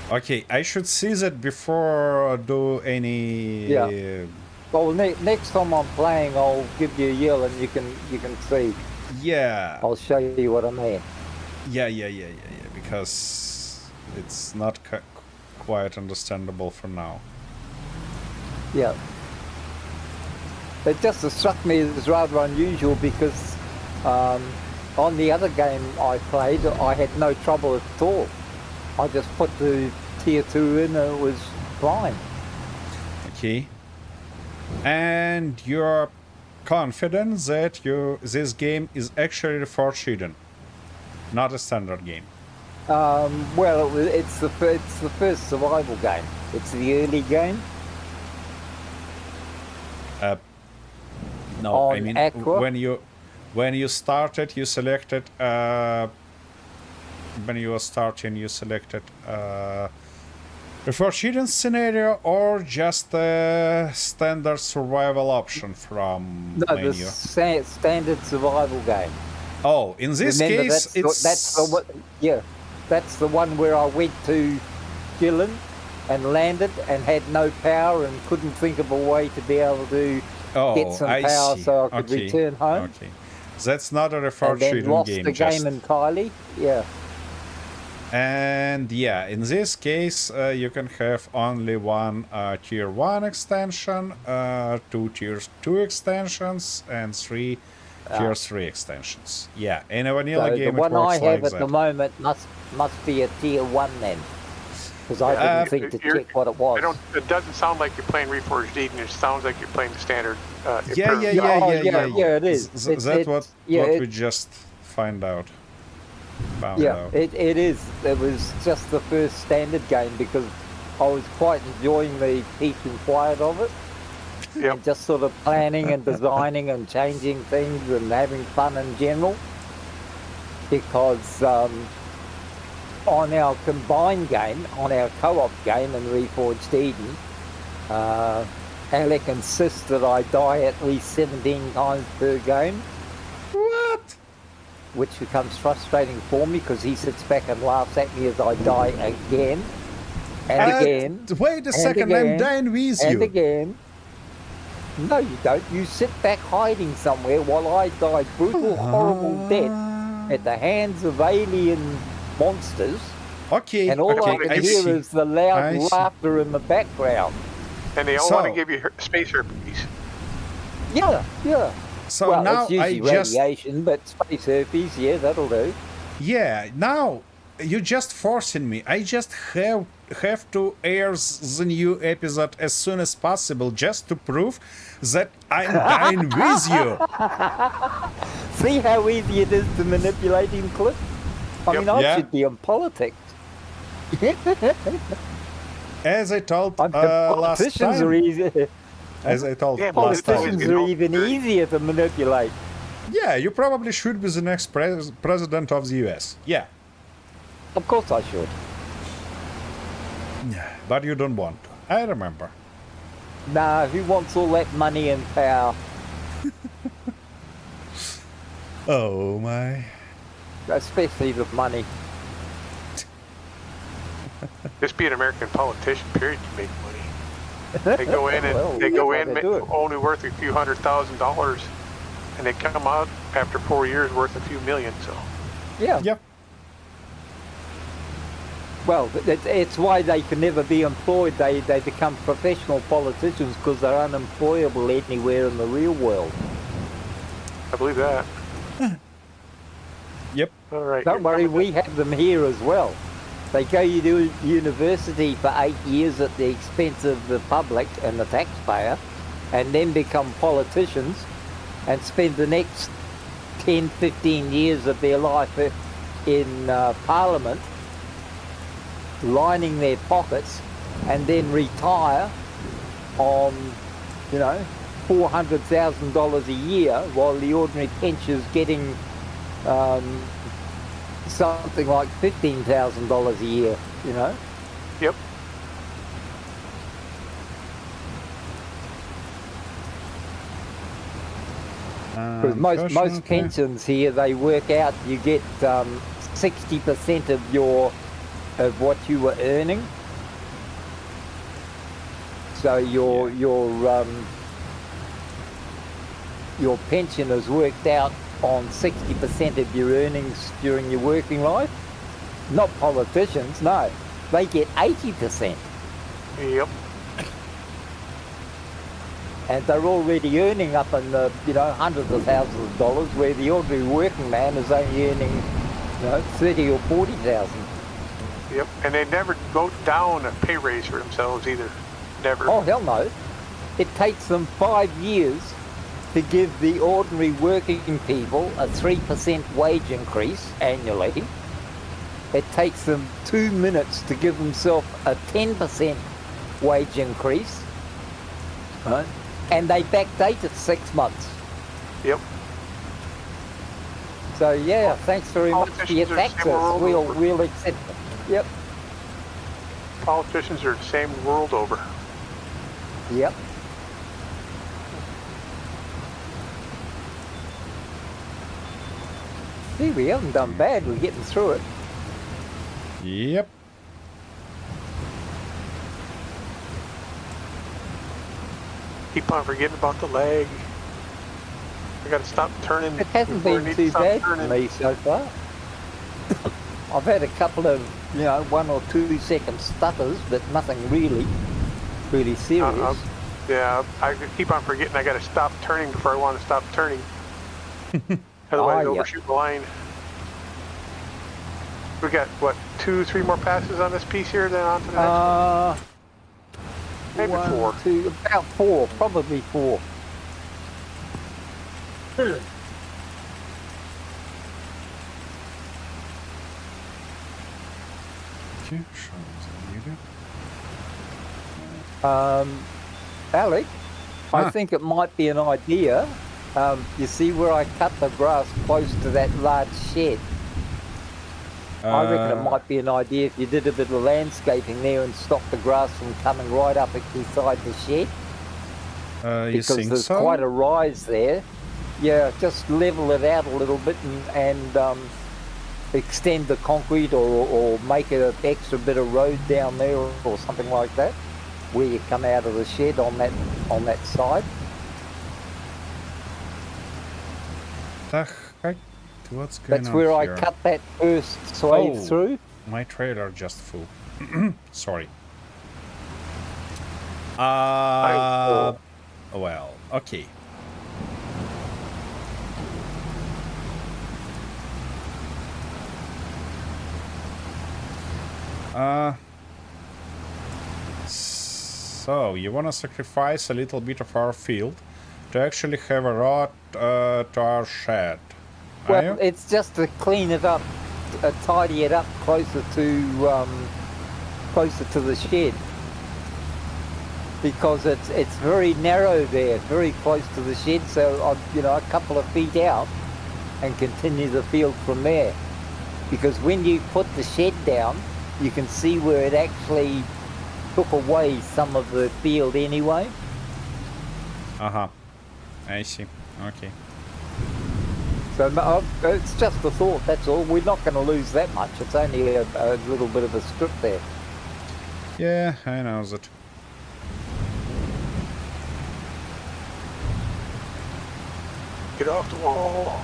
Okay, I should see that before do any. Yeah. Well, next time I'm playing, I'll give you a yell and you can see. Yeah. I'll show you what I mean. Yeah. Because it's not quite understandable for now. Yeah. It just struck me as rather unusual because on the other game I played, I had no trouble at all. I just put the tier 2 in and it was fine. Okay. And you're confident that this game is actually Reforged Eden, not a standard game. Well, it's the first survival game. It's the early game. No, I On mean Aqua? when you started, you selected when you were starting, you selected Reforged Eden scenario or just a standard survival option from No, menu. the standard survival game. Oh, in this Remember, case, that's the one where I went to Gillen and landed and had no power and couldn't think of a way to be able to get some I power see. so I could Okay, return home. Okay, that's not a And Reforged then Eden lost game. the just... game entirely. Yeah. And yeah, in this case, you can have only one tier 1 extension, 2 tier 2 extensions, and 3 tier 3 extensions. Yeah, in a vanilla So game, the one it works I have like at that. the moment must be a tier 1 then. Because I didn't think to You're- check what it was. It doesn't sound like you're playing Reforged Eden. It sounds like you're playing the standard. Yeah, it is. That's what yeah, we just found out. Yeah, it is. It was just the first standard game because I was quite enjoying the peace and quiet of it. Yep. And just sort of planning and designing and changing things and having fun in general. Because on our combined game, on our co-op game in Reforged Eden, Alec insists that I die at least 17 times per game. What? Which becomes frustrating for me because he sits back and laughs at me as I die again and again. Wait a second, again, I'm dying with and you. again. No, you don't. You sit back hiding somewhere while I die brutal, horrible death at the hands of alien monsters. Okay, And all okay, I can I hear see. is the loud I see. laughter in the background. And they all So- want to give you space herpes. Yeah. So well, now it's usually I just radiation, but space herpes, yeah, that'll do. yeah. Now you're just forcing me. I just have to air the new episode as soon as possible just to prove that I'm dying with you. See how easy it is to manipulate him, Cliff? I mean, I Yeah. should be in politics. As I told I mean, last politicians are time. easy. As I told Yeah, but last time. Politicians are even easier to manipulate. Yeah, you probably should be the next president of the US. Yeah, Of course I should. but you don't want to. I remember. Nah, who wants all that money and power? Oh my. Especially the money. Just be an American politician, period, you make money. They go in and Well, they go that's in how they do it. only worth a few $100,000 and they come out after 4 years worth a few million, so. Yeah. Yeah. Well, it's why they can never be employed. They become professional politicians because they're unemployable anywhere in the real world. I believe that. Yep. All right. Don't worry, we have them here as well. They go to university for 8 years at the expense of the public and the taxpayer, and then become politicians and spend the next 10, 15 years of their life in Parliament lining their pockets, and then retire on, you know, $400,000 a year, while the ordinary pensioner's getting something like $15,000 a year, you know. Yep. Because most Unfortunately- pensions here, they work out you get 60% of what you were earning. So your pension is worked out on 60% of your earnings during your working life. Not politicians, no. They get 80%. Yep. And they're already earning up in the, you know, hundreds of thousands of dollars, where the ordinary working man is only earning, you know, 30 or 40,000. Yep. And they never go down a pay raise for themselves either. Never. Oh, hell no. It takes them 5 years to give the ordinary working people a 3% wage increase annually. It takes them 2 minutes to give themselves a 10% wage increase. Right? And they backdate it 6 months. Yep. So yeah, thanks very much for your Politicians are the taxes. same world over. We'll accept them. Yep. Politicians are the same world over. Yep. See, we haven't done bad. We're getting through it. Yep. Keep on forgetting about the lag. I gotta stop turning. It hasn't before I been need too to stop bad for turning. me so far. I've had a couple of, you know, 1 or 2 second stutters, but nothing really serious. Yeah, I keep on forgetting I gotta stop turning before I want to stop turning. Otherwise, I yeah. overshoot the line. We got, what, 2, 3 more passes on this piece here, then on to the next one? Maybe 1, 4. 2, about 4, probably 4. Okay, show the video. Alec, I Huh. think it might be an idea. You see where I cut the grass close to that large shed? I reckon it might be an idea if you did a bit of landscaping there and stopped the grass from coming right up inside the shed. You Because think there's so? quite a rise there. Yeah, just level it out a little bit and extend the concrete or make an extra bit of road down there or something like that, where you come out of the shed on that side. The heck? What's going That's on where here? I cut that first swathe Oh. through. My trailer just full. Sorry. Well, okay. So you want to sacrifice a little bit of our field to actually have a road to our shed, are Well, you? it's just to clean it up, tidy it up closer to the shed, because it's very narrow there, very close to the shed. So I'd, you know, a couple of feet out and continue the field from there. Because when you put the shed down, you can see where it actually took away some of the field anyway. Uh-huh. I see. Okay. So it's just a thought, that's all. We're not going to lose that much. It's only a little bit of a strip there. Yeah, I know that. Get off the wall.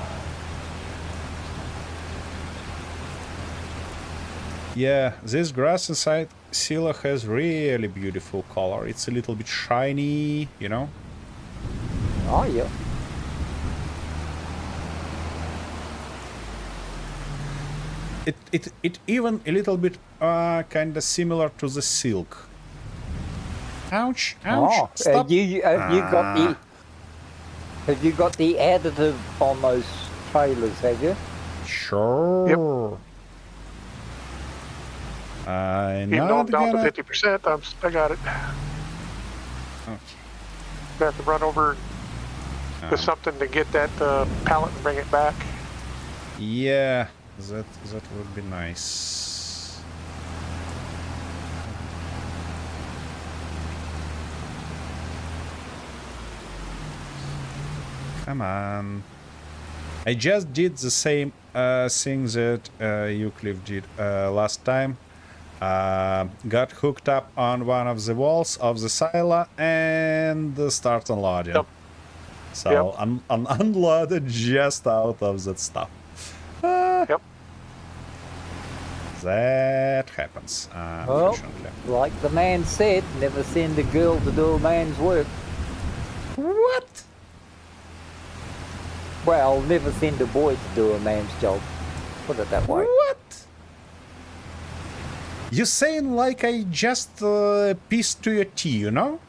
Yeah, this grass inside Scylla has really beautiful color. It's a little bit shiny, you know? Oh, yeah. It even a little bit kind of similar to the silk. Ouch! Ouch! Oh, Stop! have you got the additive on those trailers, have you? Sure. I'm Even though I'm not down gonna. to 50%, I got it. Okay. I have to run over to something to get that pallet and bring it back. Yeah, that would be nice. Come on. I just did the same thing that Euclid did last time. Got hooked up on one of the walls of the silo and start unloading. Yep. So unloaded just out of that stuff. Yep. That happens, Well, unfortunately. like the man said, never send a girl to do a man's work. What? Well, never send a boy to do a man's job. Put it that way. What? You saying like I just pissed to your tea, you know?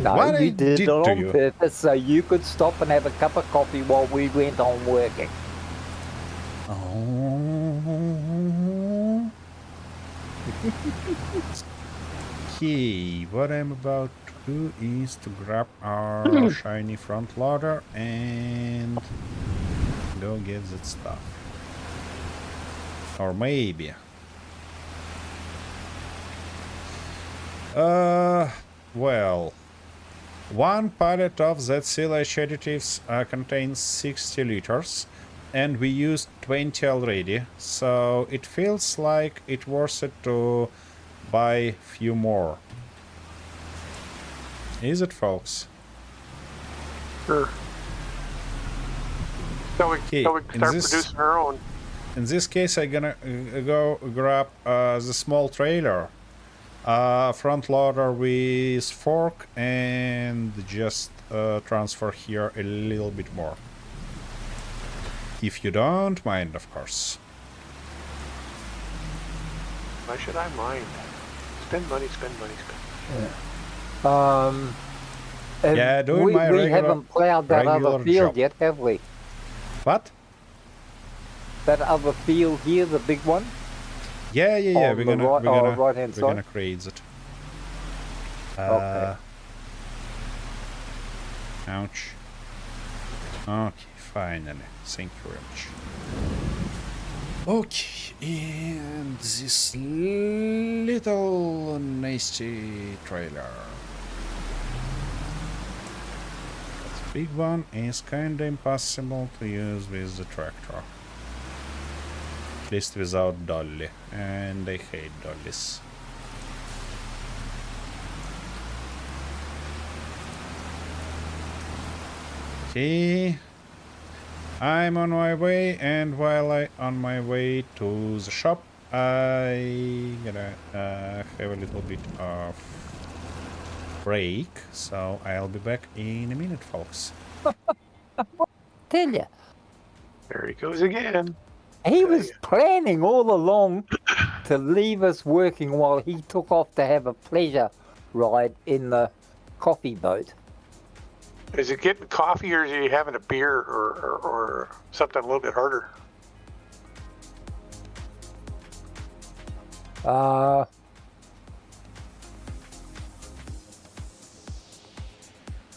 No, What I you did did it to on you? purpose so you could stop and have a cup of coffee while we went on working. Oh. Okay, what I'm about to do is to grab our shiny front loader and go get that stuff. Or maybe. Well, one pallet of that silage additives contains 60 liters, and we used 20 already, so it feels like it worth it to buy few more. Is it, folks? Sure. So we Okay, can in start this- producing our own. In this case, I'm gonna go grab the small trailer, front loader with fork, and just transfer here a little bit more. If you don't mind, of course. Why should I mind? Spend money, spend money, spend money. Yeah, doing my we regular- haven't plowed that regular other field job. yet, have we? What? That other field here, the big one? Yeah. On We're the gonna right-hand we're gonna side? create it. Okay. Ouch. Okay, finally. Thank you very much. Okay, and this little nasty trailer. That big one is kinda impossible to use with the tractor. At least without dolly, and I hate dollies. Okay, I'm on my way, and while I on my way to the shop, I gonna have a little bit of break, so I'll be back in a minute, folks. Tell you, There he goes again. he was planning all along to leave us working while he took off to have a pleasure ride in the coffee boat. Is it getting coffee or is he having a beer or something a little bit harder?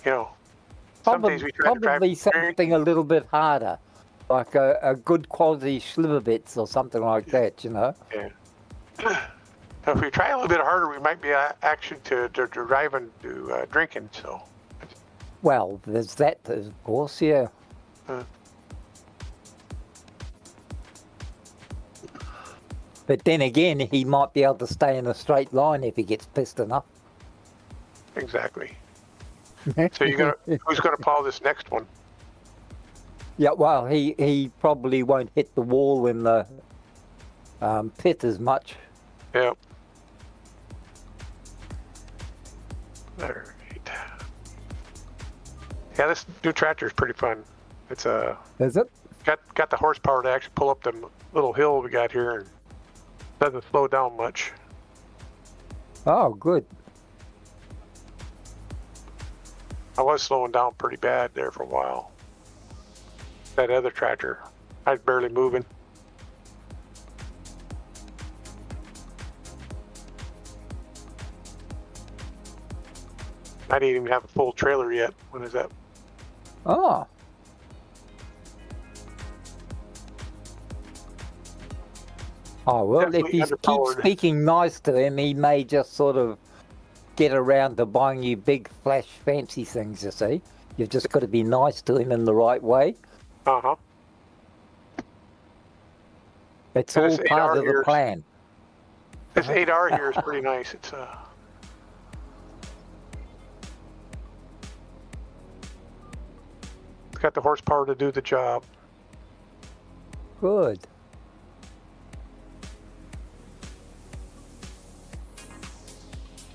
You know, some days we try to drive. Probably something a little bit harder, like a good quality Slivovitz or something like that, you know? Yeah. So if we try a little bit harder, we might be actually to driving to drinking. So. Well, there's that, of course, yeah. But then again, he might be able to stay in a straight line if he gets pissed enough. Exactly. So who's gonna plow this next one? Yeah, well, he probably won't hit the wall in the pit as much. Yep. All right. Yeah, this new tractor is pretty fun. It's Is it? got the horsepower to actually pull up the little hill we got here, and doesn't slow down much. Oh, good. I was slowing down pretty bad there for a while. That other tractor, I was barely moving. I didn't even have a full trailer yet. When is that? Oh. Oh, well, if Definitely you keep underpowered. speaking nice to him, he may just sort of get around to buying you big, flash, fancy things, you see. You've just got to be nice to him in the right way. Uh-huh. It's And all this part 8R of the here- plan. This 8R here is pretty nice. It's got the horsepower to do the job. Good.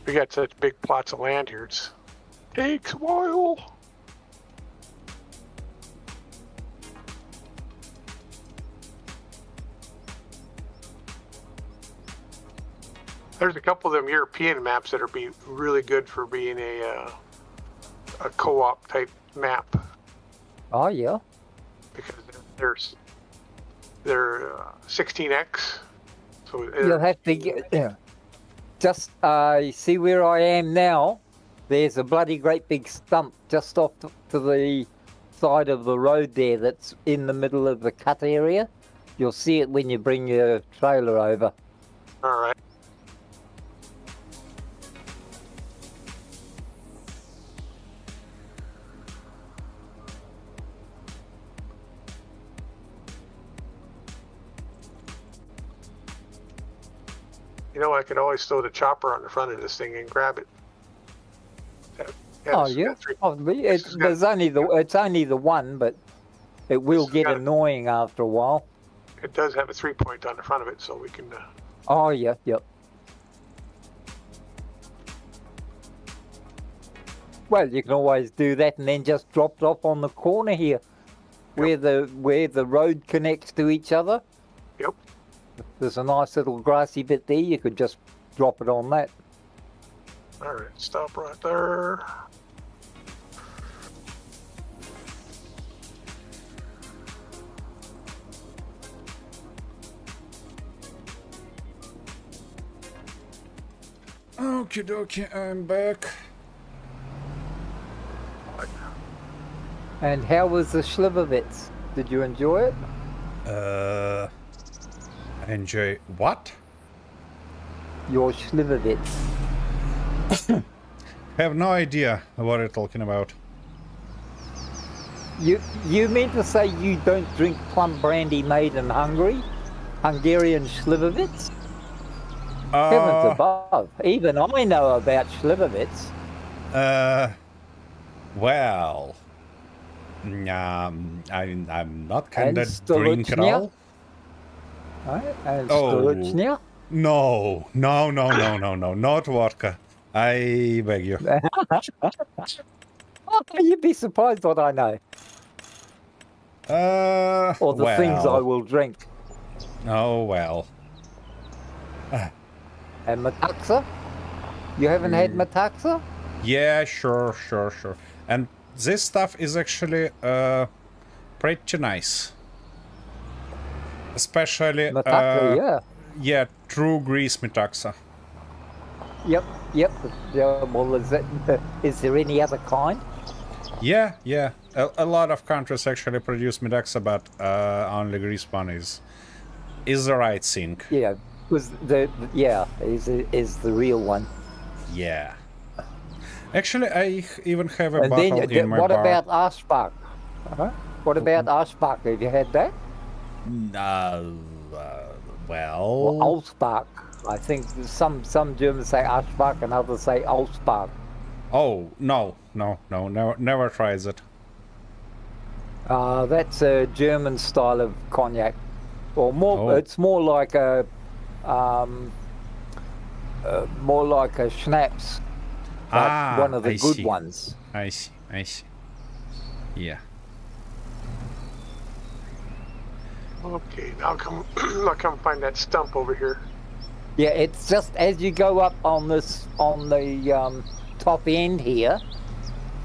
We got such big plots of land here. It takes a while. There's a couple of them European maps that are be really good for being a co-op type map, Oh, yeah. because they're 16x. So You'll have to get... Yeah. Just see where I am now? There's a bloody great big stump just off to the side of the road there that's in the middle of the cut area. You'll see it when you bring your trailer over. all right. You know, I could always throw the chopper on the front of this thing and grab it. Oh, it's yeah. got three- Probably. this has got- It's only the one, but it will This has get got a- annoying after a while. It does have a 3-point on the front of it, so we can. Oh, yeah, yep. Well, you can always do that and then just drop it off on the corner here, where the road connects to each other. Yep. There's a nice little grassy bit there. You could just drop it on that. All right, stop right there. Okie dokie, I'm back. And how was the Slivovitz? Did you enjoy it? Enjoy what? Your Slivovitz. Have no idea what you're talking about. You meant to say you don't drink plum brandy made in Hungary? Hungarian Slivovitz? Heavens above. Even I know about Slivovitz. Well, I'm not kind And of drink at Stolichnia? all. Right? And Oh. Stolichnia? No, not vodka. I beg you. Oh, you'd be surprised what I know. Or the things I will drink. Oh well. And Metaxa? You haven't had Metaxa? Yeah, sure. And this stuff is actually pretty nice. Especially Metaxa, yeah. yeah, true grease Metaxa. Yep. Yeah, well, is there any other kind? Yeah. A lot of countries actually produce Metaxa, but only grease one is the right thing. Yeah, was is the real one. Yeah. Actually, I even have a And bottle then in my what bar. about Aschbach? What about Aschbach? Have you had that? Well, Or Aussbach. I think some Germans say Aschbach and others say Aussbach. oh no, never tried it. That's a German style of cognac. Or more, Oh. it's more like a schnapps, but one of the I good see. ones. I see. I see. Yeah. Okay, now I'll come find that stump over here. Yeah, it's just as you go up on the top end here,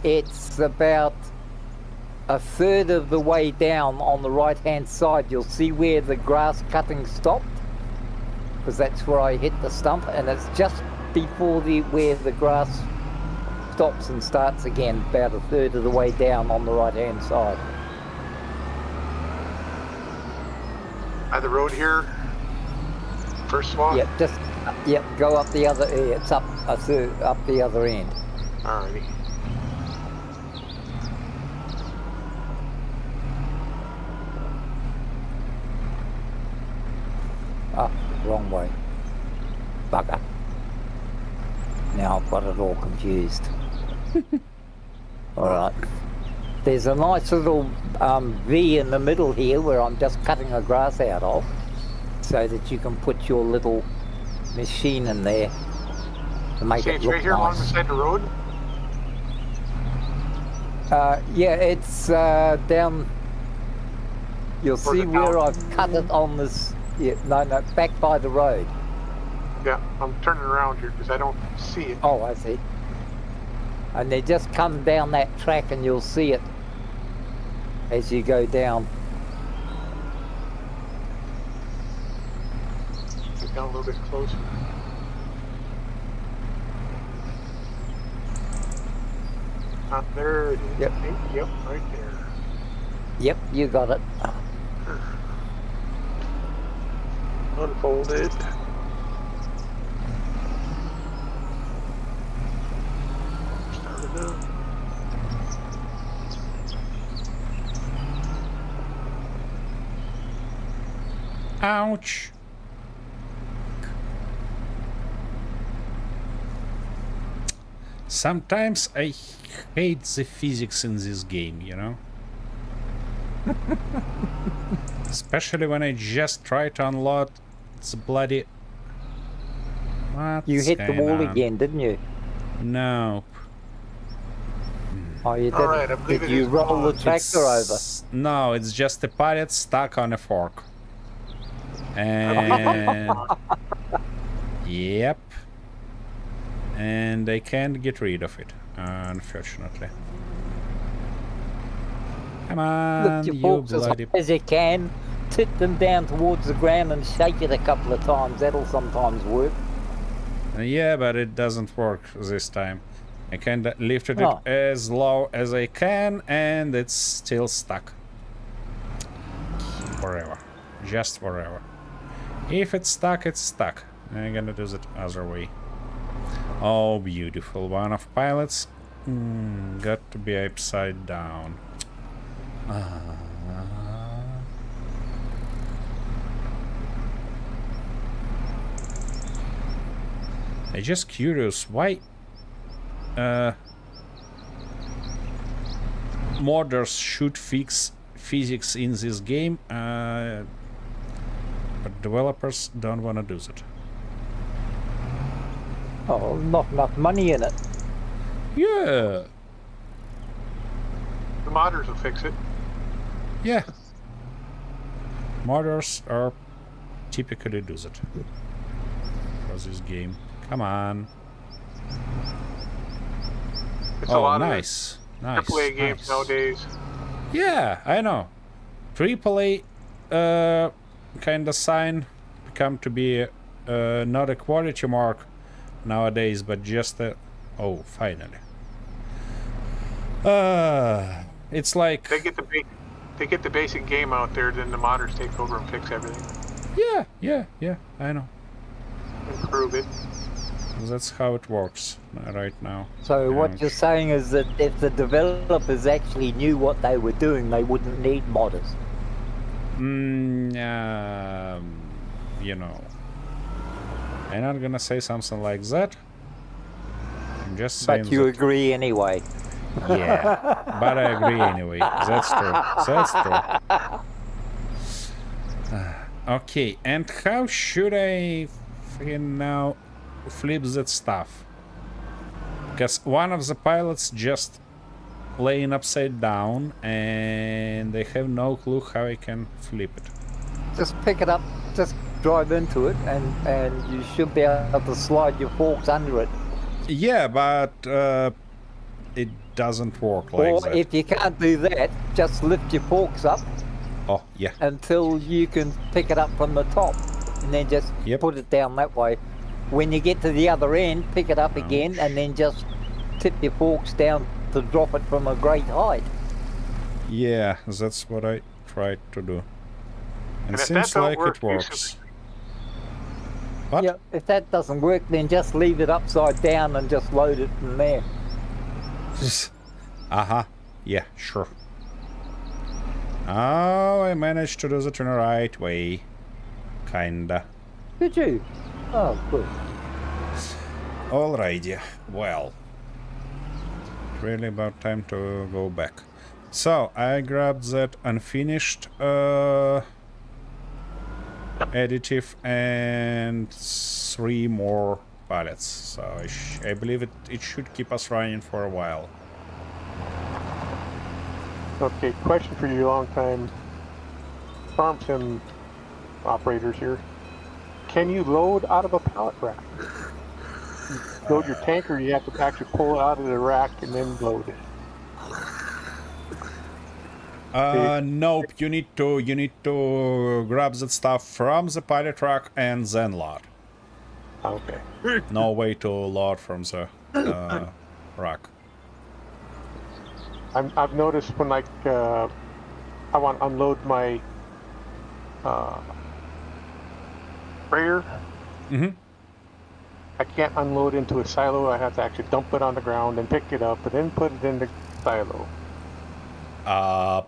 it's about a third of the way down on the right-hand side. You'll see where the grass cutting stopped, because that's where I hit the stump, and it's just before where the grass stops and starts again, about a third of the way down on the right-hand side. By the road here, first swath? Yep, just go up the other. It's up a third, up the other end. Alrighty. Ah, wrong way. Bugger. Now I've got it all confused. Alright. There's a nice little V in the middle here where I'm just cutting the grass out of, so that you can put your little machine in there to make See, it it's look right here along the nice. side of the road? Yeah, it's down. You'll see it where down? I've cut it on this. Yeah, no, back by the road. Yeah, I'm turning around here because I don't see it. Oh, I see. And they just come down that track and you'll see it as you go down. Get down a little bit closer. There it is. Yep. Yep, right there. Yep, you got it. Unfolded. Started up. Ouch. Sometimes I hate the physics in this game, you know? Especially when I just try to unload the bloody... What's You hit the going wall on? again, didn't you? No. Oh, you didn't. Alright, I believe Did it you is roll the gone. tractor over? No, it's just a pallet stuck on a fork. And... Yep. And I can't get rid of it, unfortunately. Come on, Lift your you forks as high bloody... as you can, tip them down towards the ground and shake it a couple of times. That'll sometimes work. Yeah, but it doesn't work this time. I kind of lifted Oh. it as low as I can, and it's still stuck. Forever. Just forever. If it's stuck, it's stuck. I'm gonna do it other way. Oh, beautiful. One of pilots. Got to be upside down. I'm just curious, why modders should fix physics in this game, but developers don't want to do that. Oh, not enough money in it. Yeah, The modders will fix it. yeah. Modders are typically do that for this game. Come on. It's a Oh, lot nice. Nice. AAA games nice. nowadays. Yeah, I know. AAA kind of sign become to be not a quality mark nowadays, but just a... Oh, finally. It's like... They get the basic game out there, then the modders take over and fix everything. Yeah, I know. Improve it. That's how it works right now. So what Ouch. you're saying is that if the developers actually knew what they were doing, they wouldn't need modders. You know, I'm not gonna say something like that. I'm just saying But you that, agree anyway. yeah, but I agree anyway. That's true. That's true. Okay, and how should I freaking now flip that stuff? Because one of the pilots just laying upside down and I have no clue how I can flip it. Just pick it up, just drive into it, and you should be able to slide your forks under it. Yeah, but it doesn't work like Or that. if you can't do that, just lift your forks up Oh, yeah. until you can pick it up from the top, and then just Yep. put it down that way. When you get to the other end, pick it up again, and then just tip your forks down to drop it from a great height. Yeah, that's what I tried to do. And if that seems don't like work, it works. What? Yeah, if that doesn't work, then just leave it upside down and just load it from there. Uh-huh. Yeah, sure. Oh, I managed to do it in the right way. Kinda. Did you? Oh, good. Alrighty. Well. Really about time to go back. So, I grabbed that unfinished additive and 3 more pallets. So, I believe it should keep us running for a while. Okay, question for you, long-time farm sim operators here. Can you load out of a pallet rack? Load your tanker, you have to actually pull it out of the rack and then load it. Nope. You need to grab that stuff from the pallet rack and then load. Okay. No way to load from the rack. I've noticed when I want to unload my sprayer, I can't unload into a silo. I have to actually dump it on the ground and pick it up and then put it in the silo. That's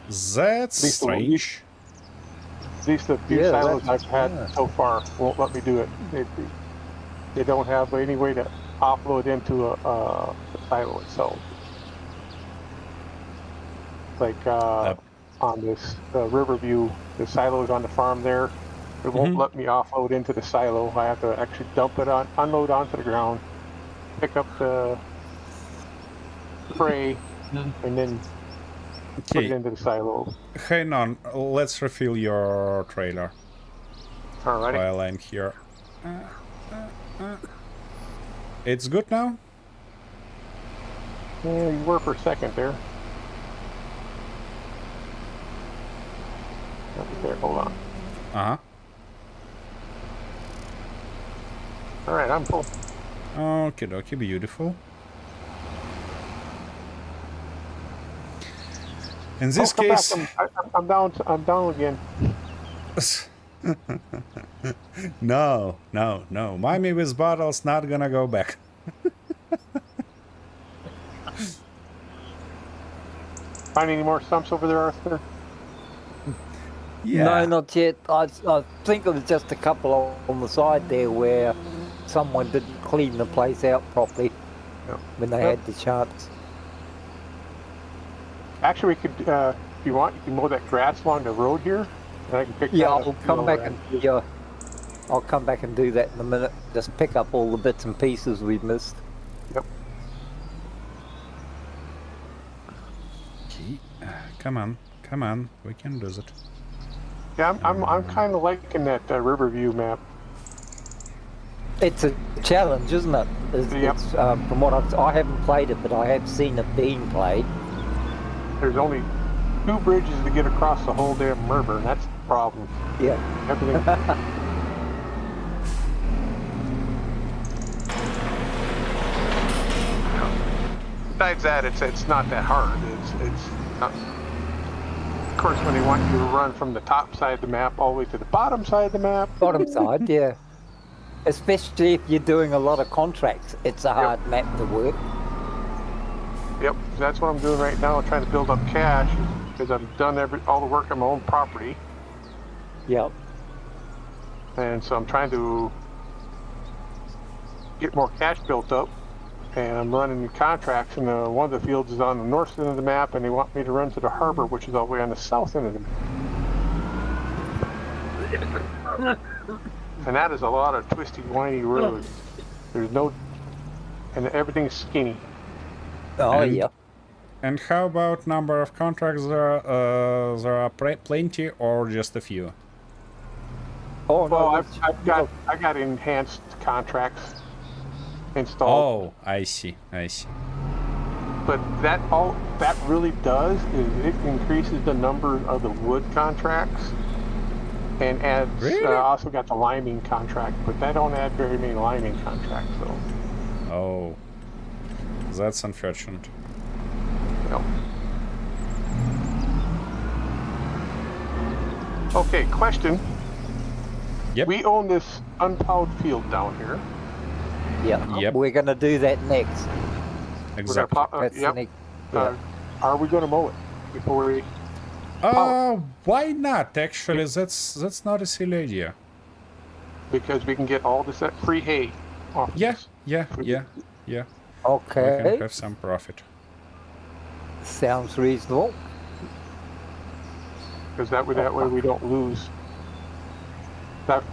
Least the- strange. At least the few Yeah, silos that's- I've had yeah. so far won't let me do it. They don't have any way to offload into a silo itself. Like on this Riverview, the silos on the farm there, it won't let me offload into the silo. I have to actually dump it on, unload onto the ground, pick up the spray, and then put it Okay, into the silo. hang on. Let's refill your trailer Alrighty. while I'm here. It's good now? Yeah, you were for a second there. There, hold on. Uh-huh. Alright, I'm full. Okay, dokie, beautiful. In this come back. case... I'm down. I'm down again. No. Mommy with bottles not gonna go back. Find any more stumps over there, Arthur? Yeah. No, not yet. I think it was just a couple on the side there where someone didn't clean the place out properly when they had the chance. Actually, we could, if you want, you can mow that grass along the road here, and I can pick Yeah, that up. I'll come back and I'll come back and do that in a minute. Just pick up all the bits and pieces we've missed. Yep. Okay. Come on. We can do it. Yeah, I'm kind of liking that Riverview map. It's a challenge, isn't it? Yep. It's, from what I haven't played it, but I have seen it being played. There's only 2 bridges to get across the whole damn river, and that's the problem. Yeah. Everything. Besides that, it's not that hard. It's not. Of course, when they want you to run from the top side of the map all the way to the bottom side of the map, Bottom side, yeah. Especially if you're doing a lot of contracts, it's a hard map to work. yep, that's what I'm doing right now, trying to build up cash because I've done all the work on my own property, Yep. and so I'm trying to get more cash built up. And I'm running contracts, and one of the fields is on the north end of the map, and they want me to run to the harbor, which is all the way on the south end of the map. And that is a lot of twisty, windy roads. There's no, and everything's skinny. Oh, And- yeah. And how about number of contracts? There are plenty or just a few? Oh, no. Well, that's- I got enhanced contracts installed. Oh, I see. I see. But that really does is it increases the number of the wood contracts and adds. Really? I also got the liming contract, but that don't add very many liming contracts though. Oh, that's unfortunate. Yep. Okay, question. Yep. We own this unplowed field down here. Yeah. Yep. We're going to do that next. Exactly. That's Yep. the next. Uh, are we going to mow it before we? Why not? Actually, that's not a silly idea. Because we can get all this free hay off. Yeah, This. yeah. We Okay. can have some profit. Sounds reasonable. Because that way we don't lose.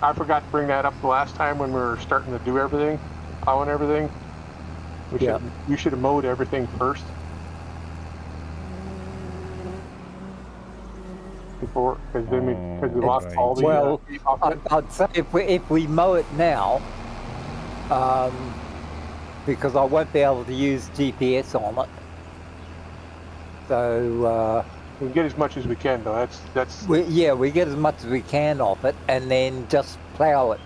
I forgot to bring that up the last time when we were starting to do everything, plowing everything. Yeah. You should have mowed everything first. Before, because then we lost right. all the. Well, off it. I'd say if we mow it now, because I won't be able to use GPS on it. So We can get as much as we can, though. That's. we get as much as we can off it, and then just plough it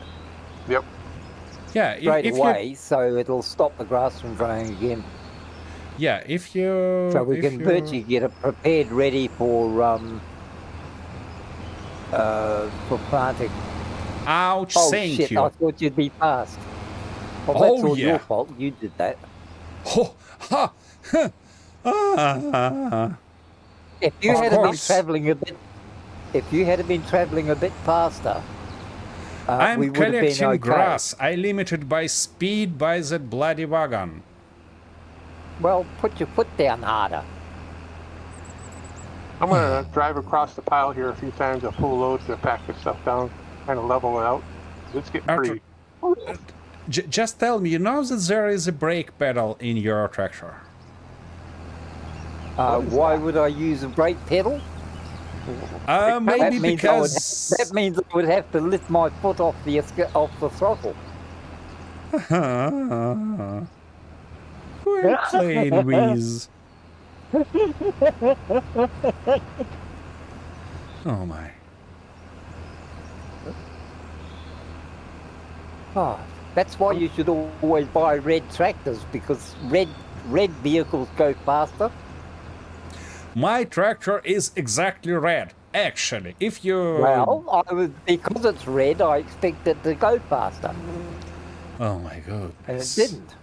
Yep. Yeah, straight if away, so it'll stop the grass from growing again. Yeah, if you. So we if can you- virtually get it prepared, ready for planting. Ouch! Oh Thank shit! you. I thought you'd be past. Well, Oh, that's all yeah. your fault. You did that. Oh, ha, huh. If you Of had been course. traveling a bit, faster, I'm we would have been collecting okay. grass. I limited by speed by that bloody wagon. Well, put your foot down harder. I'm gonna drive across the pile here a few times at full load to pack this stuff down, kind of level it out. It's getting Arthur- pretty. Just tell me, you know that there is a brake pedal in your tractor? Why would I use a brake pedal? Maybe because. that means I would have to lift my foot off the throttle. Who are you playing with? Oh my. Oh, that's why you should always buy red tractors, because red vehicles go faster. My tractor is exactly red. Actually, if you. Well, because it's red, I expect it to go faster, Oh my god. and it didn't.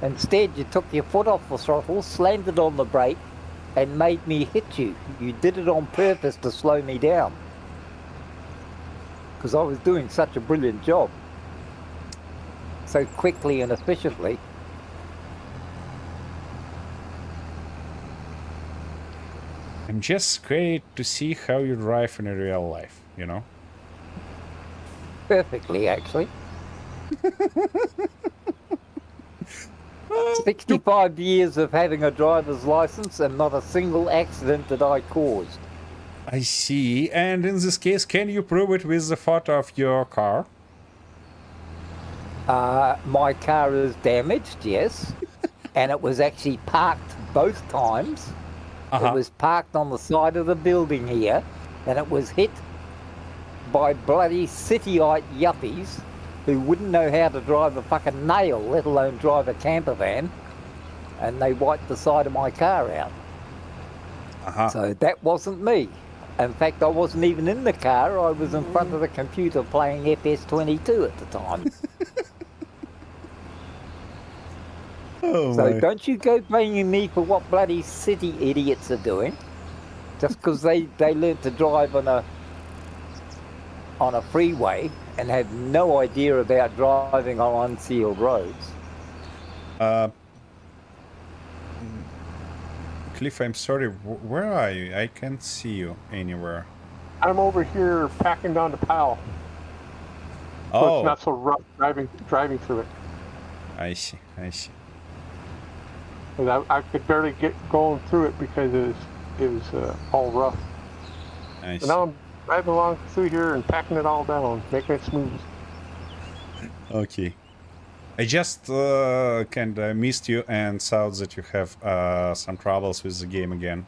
Instead, you took your foot off the throttle, slammed it on the brake, and made me hit you. You did it on purpose to slow me down, because I was doing such a brilliant job, so quickly and efficiently. I'm just scared to see how you drive in real life, you know? Perfectly, actually. 65 years of having a driver's license and not a single accident that I caused. I see. And in this case, can you prove it with the photo of your car? My car is damaged, yes, and it was actually parked both times. Uh-huh. It was parked on the side of the building here, and it was hit by bloody cityite yuppies who wouldn't know how to drive a fucking nail, let alone drive a camper van, and they wiped the side of my car out. Uh-huh. So that wasn't me. In fact, I wasn't even in the car. I was in front of the computer playing FS22 at the time. Oh So my. don't you go blaming me for what bloody city idiots are doing. Just because they learnt to drive on a freeway and have no idea about driving on unsealed roads. Cliff, I'm sorry. Where are you? I can't see you anywhere. I'm over here packing down the pile, so Oh, it's not so rough driving through it. I see. I see. 'Cause I could barely get going through it because it was all rough. I So see. now I'm driving along through here and packing it all down, making it smooth. Okay. I just kind of missed you and saw that you have some troubles with the game again.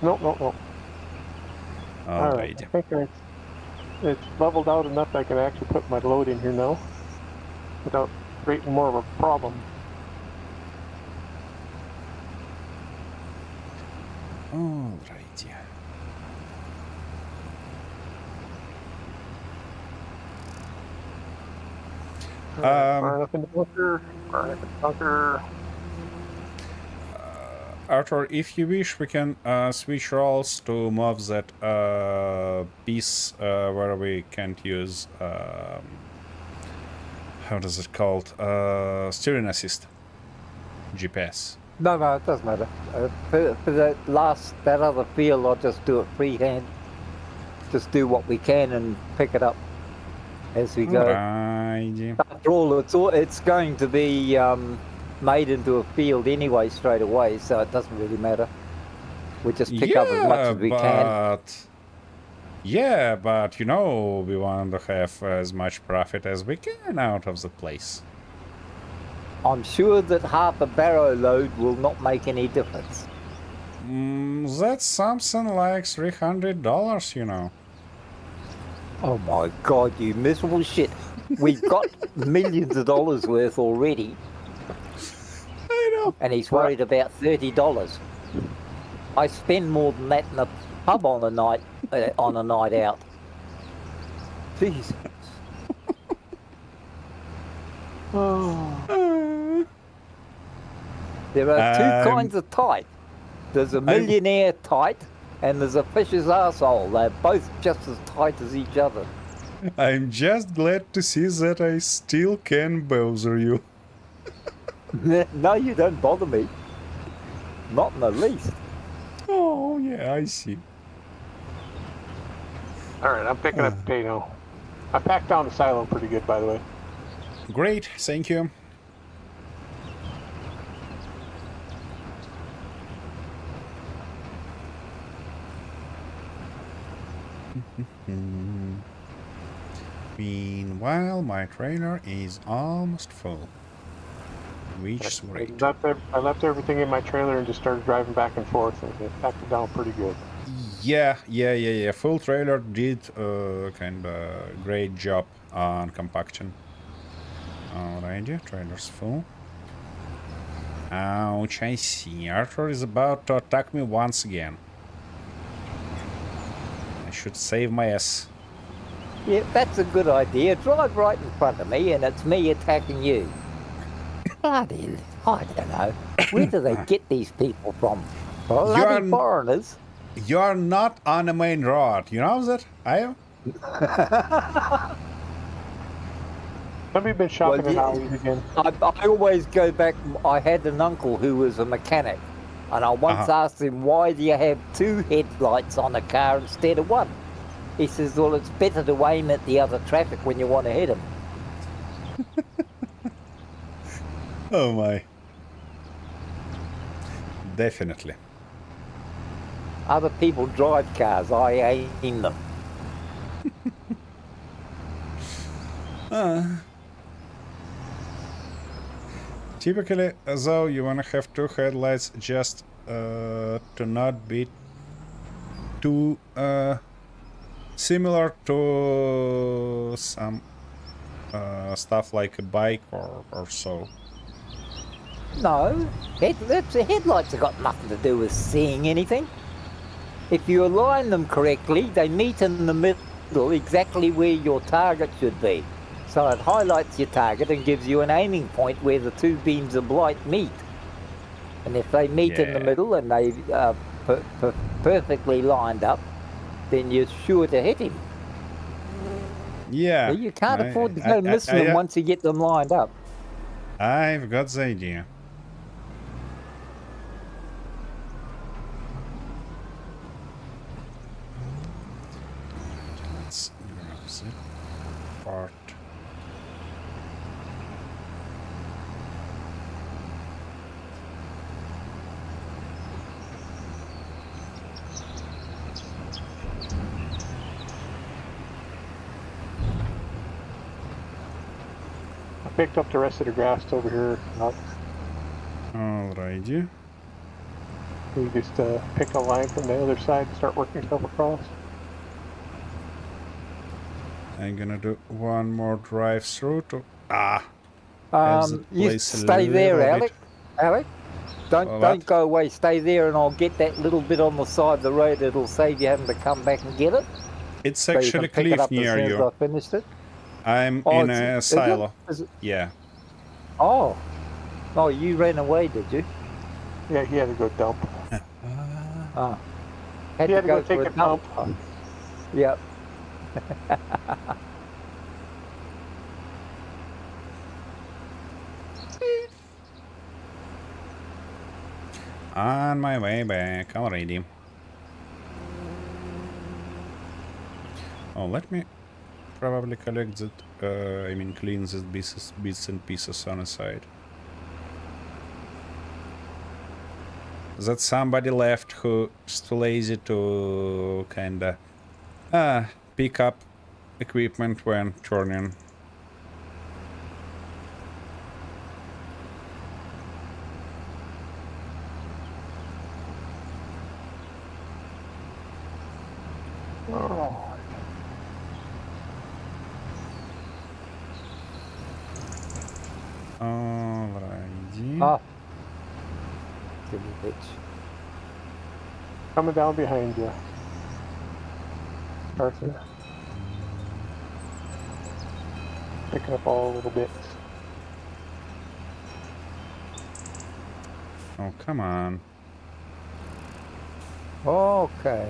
Nope. All right, Alrighty. I think it's leveled out enough I can actually put my load in here now without creating more of a problem. Alrighty. Fire up in the bunker. Fire up in the bunker. Arthur, if you wish, we can switch roles to move that piece where we can't use how does it called? Steering assist. GPS. No, it doesn't matter. For that other field, I'll just do it freehand. Just do what we can and pick it up as we go. Alrighty. After all, it's going to be made into a field anyway straight away, so it doesn't really matter. We just pick up as much as we can. Yeah, but you know, we want to have as much profit as we can out of the place. I'm sure that half a barrow load will not make any difference. That's something like $300, you know. Oh my God, you miserable shit. We've got millions of dollars worth already. I know. And he's worried about $30. I spend more than that in a pub on a night out. Jesus. There are two kinds of tight. There's a millionaire tight and there's a fish's arsehole. They're both just as tight as each other. I'm just glad to see that I still can bother you. No, you don't bother me. Not in the least. Oh, yeah, I see. All right, I'm picking up potato. I packed down the silo pretty good, by the way. Great, thank you. Meanwhile, my trailer is almost full, which is great. I left everything in my trailer and just started driving back and forth, and it packed it down pretty good. Yeah. Full trailer did kind of great job on compaction. Alrighty, trailer's full. Ouch, I see. Arthur is about to attack me once again. I should save my ass. Yeah, that's a good idea. Drive right in front of me and it's me attacking you. Bloody, I don't know. Where do they get these people from? Bloody foreigners. You're not on the main road, you know that? Are you? Have you been shopping in Howie's again? I always go back. I had an uncle who was a mechanic, and I once asked him, why do you have two headlights on a car instead of one? He says, well, it's better to aim at the other traffic when you want to hit him. Oh my. Definitely. Other people drive cars, I aim them. Typically, though, you want to have two headlights just to not be too similar to some stuff like a bike or so. No, headlights have got nothing to do with seeing anything. If you align them correctly, they meet in the middle exactly where your target should be. So it highlights your target and gives you an aiming point where the two beams of light meet. And if they meet in the middle and they are perfectly lined up, then you're sure to hit him. Yeah. But you can't afford to go missing them once you get them lined up. I've got the idea. zip part. I picked up the rest of the grass over here. Alrighty. We just pick a line from the other side and start working stuff across. I'm gonna do one more drive through to adds the You place a stay there, little Alec. bit. Alec, What? don't go away. Stay there, and I'll get that little bit on the side of the road. It'll save you having to come back and get it. It's So you actually can pick it cliff up as near soon as you. I finished it. I'm Oh, in is a it? silo. Is it? Yeah. Oh, oh, you ran away, did you? Yeah, he had to go dump. Oh, He had to go take for a dump. Oh. Yep. On my way back already. Oh, let me probably collect that, I mean clean these bits and pieces on the side. That somebody left who's too lazy to kinda pick up equipment when turning. Oh. Alrighty. Oh. Silly bitch. Coming down behind you. Arthur. Picking up all little bits. Oh, come on. Okay.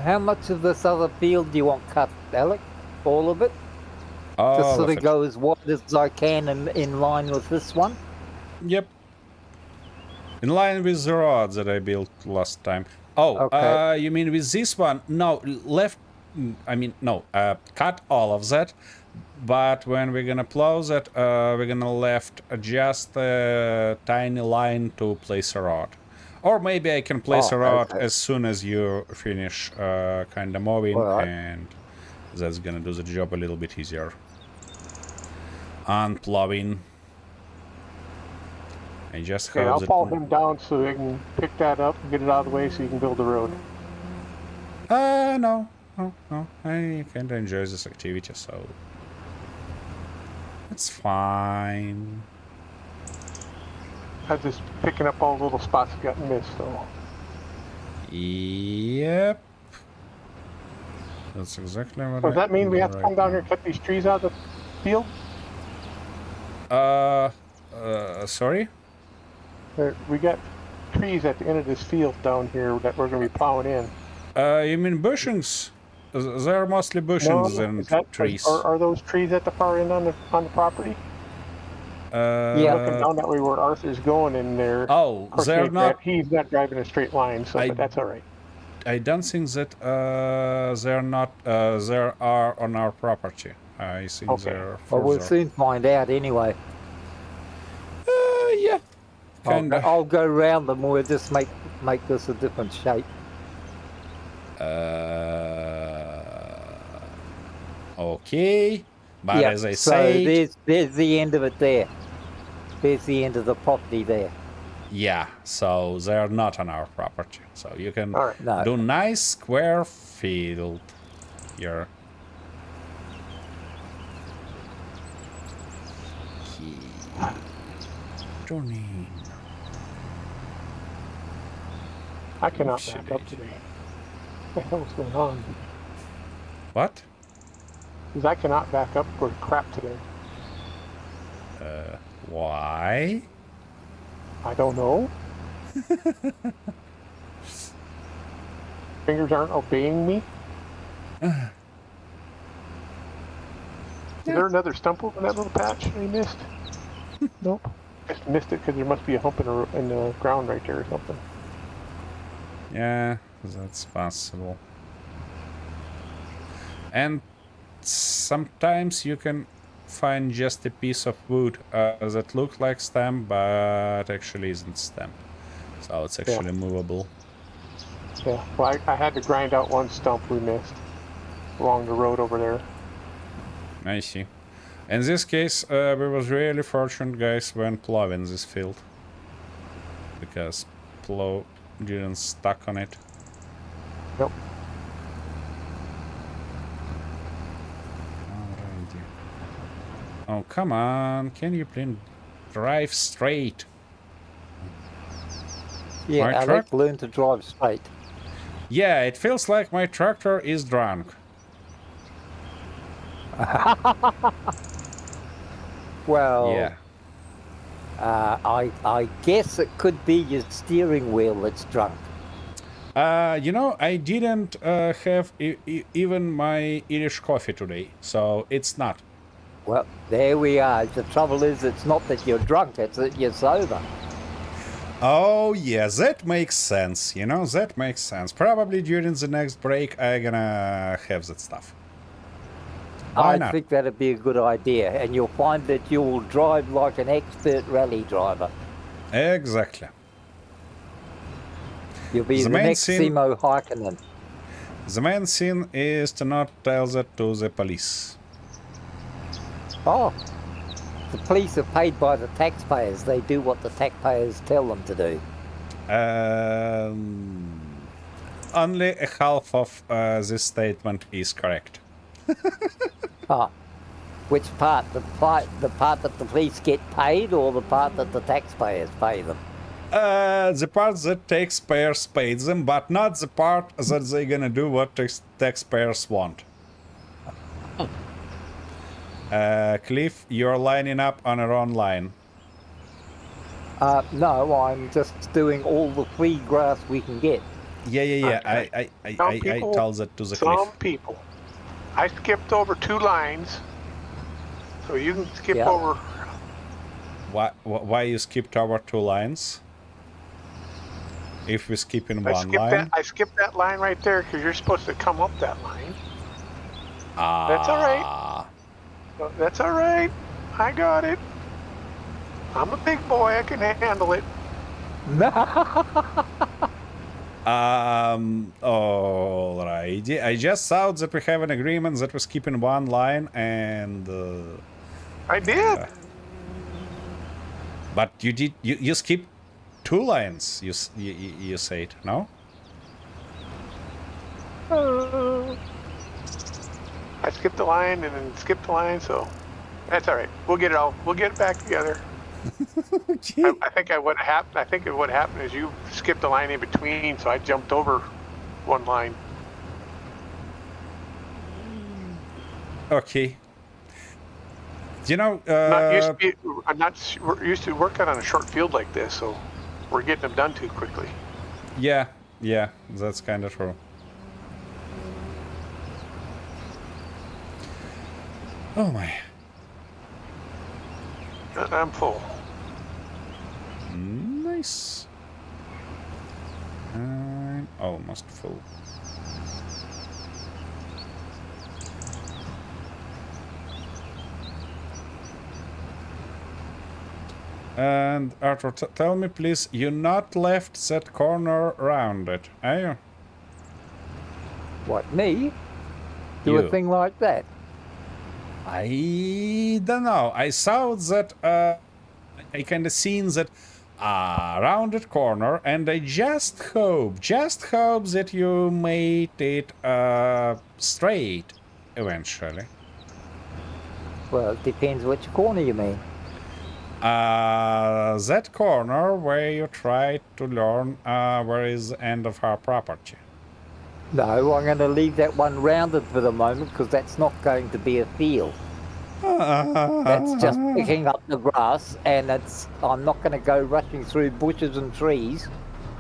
How much of this other field do you want cut, Alec? All of it? Just All sort of of it. go as wide as I can in line with this one? Yep. In line with the rod that I built last time. Oh, Okay. you mean with this one? No, left. I mean, no. Cut all of that. But when we're gonna plow that, we're gonna left just a tiny line to place a rod. Or maybe I can place a rod okay. as soon as you finish kind of mowing, Alright. and that's gonna do the job a little bit easier. On plowing. I just Okay, hope I'll that... fall him down so I can pick that up and get it out of the way so you can build the road. No. I kinda enjoy this activity, so... It's fine. I'm just picking up all the little spots that got missed, though. Yep. That's exactly what Does that mean we have to right come down here now. and cut these trees out of the field? Sorry? We got trees at the end of this field down here that we're going to be plowing in. You mean bushings? They're mostly bushings and trees. Are those trees at the far end on the property? Yeah. Looking down that way where Arthur's going in there. Oh, Of course, they're not... He's not driving a straight line, so but that's all right. I don't think that they're not... they are on our property. I think Okay. they're Well, we'll further. soon find out anyway. Yeah. Kinda. I'll go round them. We'll just make this a different shape. Okay. But Yeah, as I so say... there's the end of it there. There's the end of the property there. Yeah, so they're not on our property. So you can All right. No. do nice square field here. Turning. I cannot Oopsie back up daisy. today. What the hell's going on? What? Because I cannot back up for crap today. Why? I don't know. Fingers aren't obeying me. Is there another stump over in that little patch I missed? Nope. Just missed it because there must be a hump in the ground right there or something. Yeah, that's possible. And sometimes you can find just a piece of wood that looks like stamp, but actually isn't stamp. So it's actually movable. Yeah, well, I had to grind out one stump we missed along the road over there. I see. In this case, we was really fortunate, guys, when plowing this field. Because plow didn't stuck on it. Yep. Alrighty. Oh, come on. Can you please drive straight? Yeah, My Alec, truck? learn to drive straight. Yeah, it feels like my tractor is drunk. Well, Yeah. I guess it could be your steering wheel that's drunk. You know, I didn't have even my Irish coffee today, so it's not. Well, there we are. The trouble is, it's not that you're drunk, it's that you're sober. Oh, yeah, that makes sense. You know, that makes sense. Probably during the next break, I'm gonna have that stuff. Why I not? think that'd be a good idea, and you'll find that you'll drive like an expert rally driver. Exactly. You'll be The the main next scene- Simo Harkonnen. The main thing is to not tell that to the police. Oh, the police are paid by the taxpayers. They do what the taxpayers tell them to do. Only a half of this statement is correct. Ah, which part? The part that the police get paid, or the part that the taxpayers pay them? The part that taxpayers paid them, but not the part that they're gonna do what taxpayers want. Cliff, you're lining up on a wrong line. No, I'm just doing all the free grass we can get. Yeah. Okay. I Some told that to the Some Cliff. people. I skipped over 2 lines, so you can skip Yeah. over. Why you skipped over 2 lines? If we skip in one line? I skipped that line right there because you're supposed to come up that line. Ah. That's all right. That's all right. I got it. I'm a big boy. I can handle it. Alrighty. I just thought that we have an agreement that we're skipping one line and... I did. But you skipped 2 lines, you said, no? I skipped the line and then skipped the line, so that's all right. We'll get it back together. Okay. I think what happened is you skipped a line in between, so I jumped over one line. Okay. You know, We're used to working on a short field like this, so we're getting them done too quickly. yeah, that's kind of true. Oh my. I'm full. Nice. I'm almost full. And Arthur, tell me please, you not left that corner rounded, are you? What, me? Do You. a thing like that? I don't know. I saw that, I kind of seen that rounded corner, and I just hope that you made it straight eventually. Well, it depends which corner you mean. That corner where you try to learn where is the end of our property. No, I'm going to leave that one rounded for the moment because that's not going to be a field. That's just picking up the grass, and I'm not going to go rushing through bushes and trees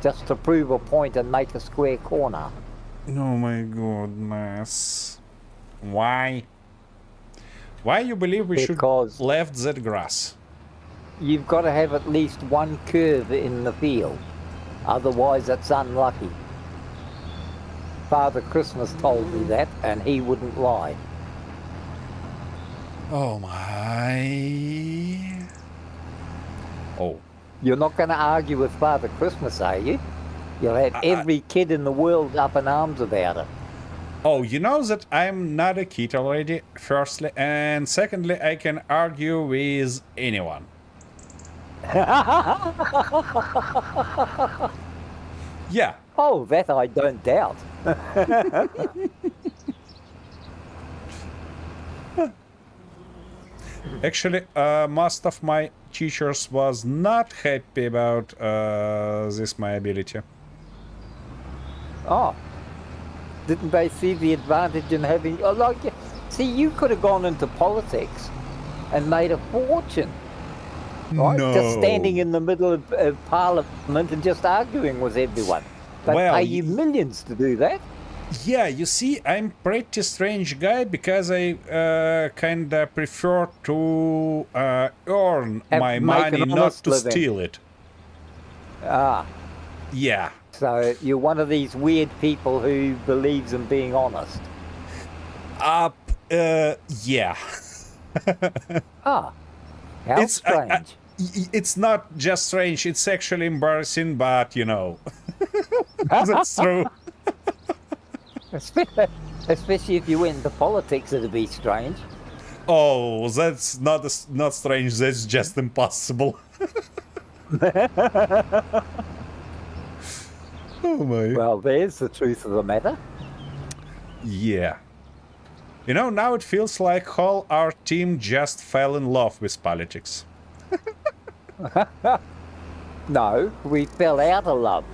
just to prove a point and make a square corner. Oh my goodness. Why? Why you believe we Because should left that grass? you've got to have at least one curve in the field. Otherwise, it's unlucky. Father Christmas told me that, and he wouldn't lie. Oh my. Oh. You're not going to argue with Father Christmas, are you? You'll have every kid in the world up in arms about it. Oh, you know that I'm not a kid already, firstly, and secondly, I can argue with anyone. Yeah. Oh, that I don't doubt. Actually, most of my teachers was not happy about this my ability. Oh, didn't they see the advantage in having... Oh, like, see, you could have gone into politics and made a fortune. Right? No. Just standing in the middle of Parliament and just arguing with everyone. They Well, pay you millions to do that. Yeah, you see, I'm pretty strange guy because I kinda prefer to earn my Make money, an not honest to living. steal it. Ah, Yeah. so you're one of these weird people who believes in being honest. Yeah. Ah, how It's strange. it's not just strange, it's actually embarrassing, but you know. That's true. Especially if you went into politics, it'd be strange. Oh, that's not strange, that's just impossible. Oh my. Well, there's the truth of the matter. Yeah. You know, now it feels like whole our team just fell in love with politics. No, we fell out of love.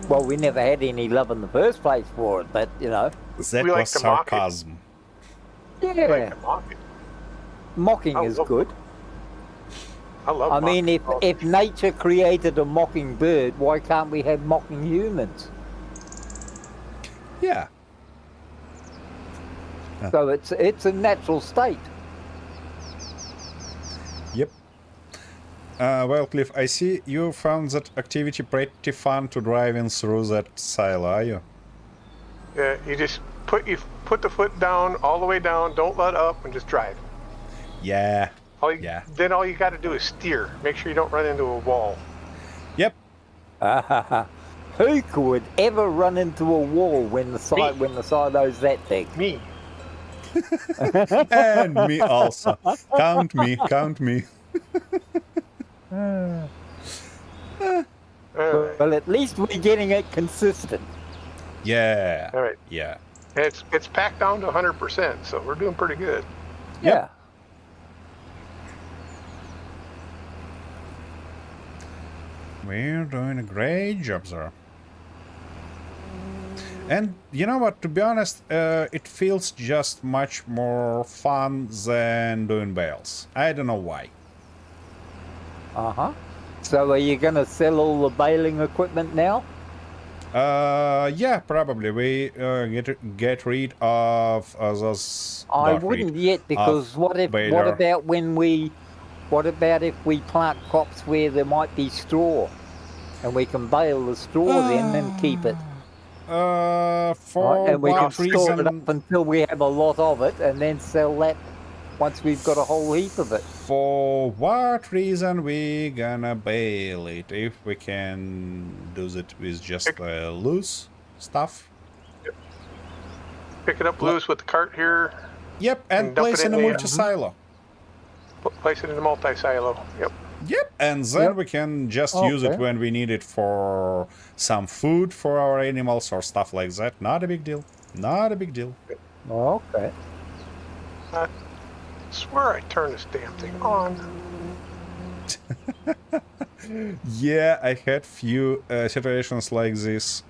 Well, we never had any love in the first place for it, but, you know. That We like was to mock it. sarcasm. I Yeah, like to mock it. mocking I is love good. I love I mean, mocking. if nature created a mocking bird, why can't we have mocking humans? Yeah. So it's a natural state. Yep. Well, Cliff, I see you found that activity pretty fun to driving through that silo, are you? You just put the foot down, all the way down. Don't let up, and just drive. Yeah. Yeah. Then all you got to do is steer. Make sure you don't run into a wall. Yep. Who could ever run into a wall when the silo's that big? Me. And me also. Count me, count me. All right. Well, at least we're getting it consistent. Yeah. All right. Yeah. And it's packed down to 100%, so we're doing pretty good. Yeah. We're doing a great job there. And you know what, to be honest, it feels just much more fun than doing bales. I don't know why. Uh-huh. So are you going to sell all the baling equipment now? Yeah, probably. We get rid of those. I not wouldn't rid yet, because of what baler. about if we plant crops where there might be straw, and we can bale the straw then and keep it, For and we can what store it reason? up until we have a lot of it, and then sell that once we've got a whole heap of it. For what reason we gonna bale it if we can do it with just loose stuff? Pick it up loose with the cart here. Yep, and dump place it in a in the- multi-silo. Place it in a multi-silo. Yep. Yep, and then Yep. we can just use it Okay. when we need it for some food for our animals or stuff like that. Not a big deal. Not a big deal. Okay. I swear I turned this damn thing on. Yeah, I had few situations like this.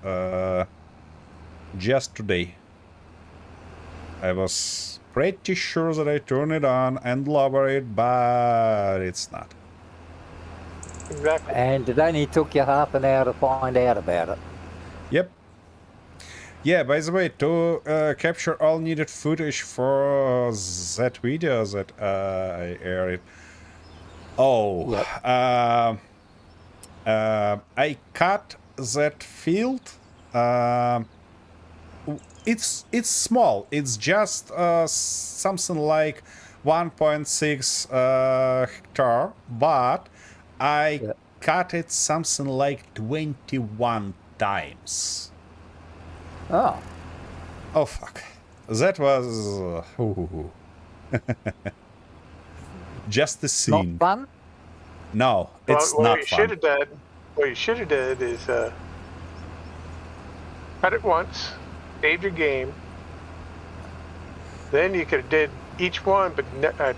just today. I was pretty sure that I turned it on and lower it, but it's not. Exactly. And it only took you half an hour to find out about it. Yep. Yeah, by the way, to capture all needed footage for that video that I aired. Oh, Yep. I cut that field. It's small. It's just something like 1.6 hectare, but I Yep. cut it something like 21 times. Oh, Oh fuck! That was just the not scene. fun? No, it's what not you fun. should have done, what you should have done is cut it once, save your game. Then you could have did each one, but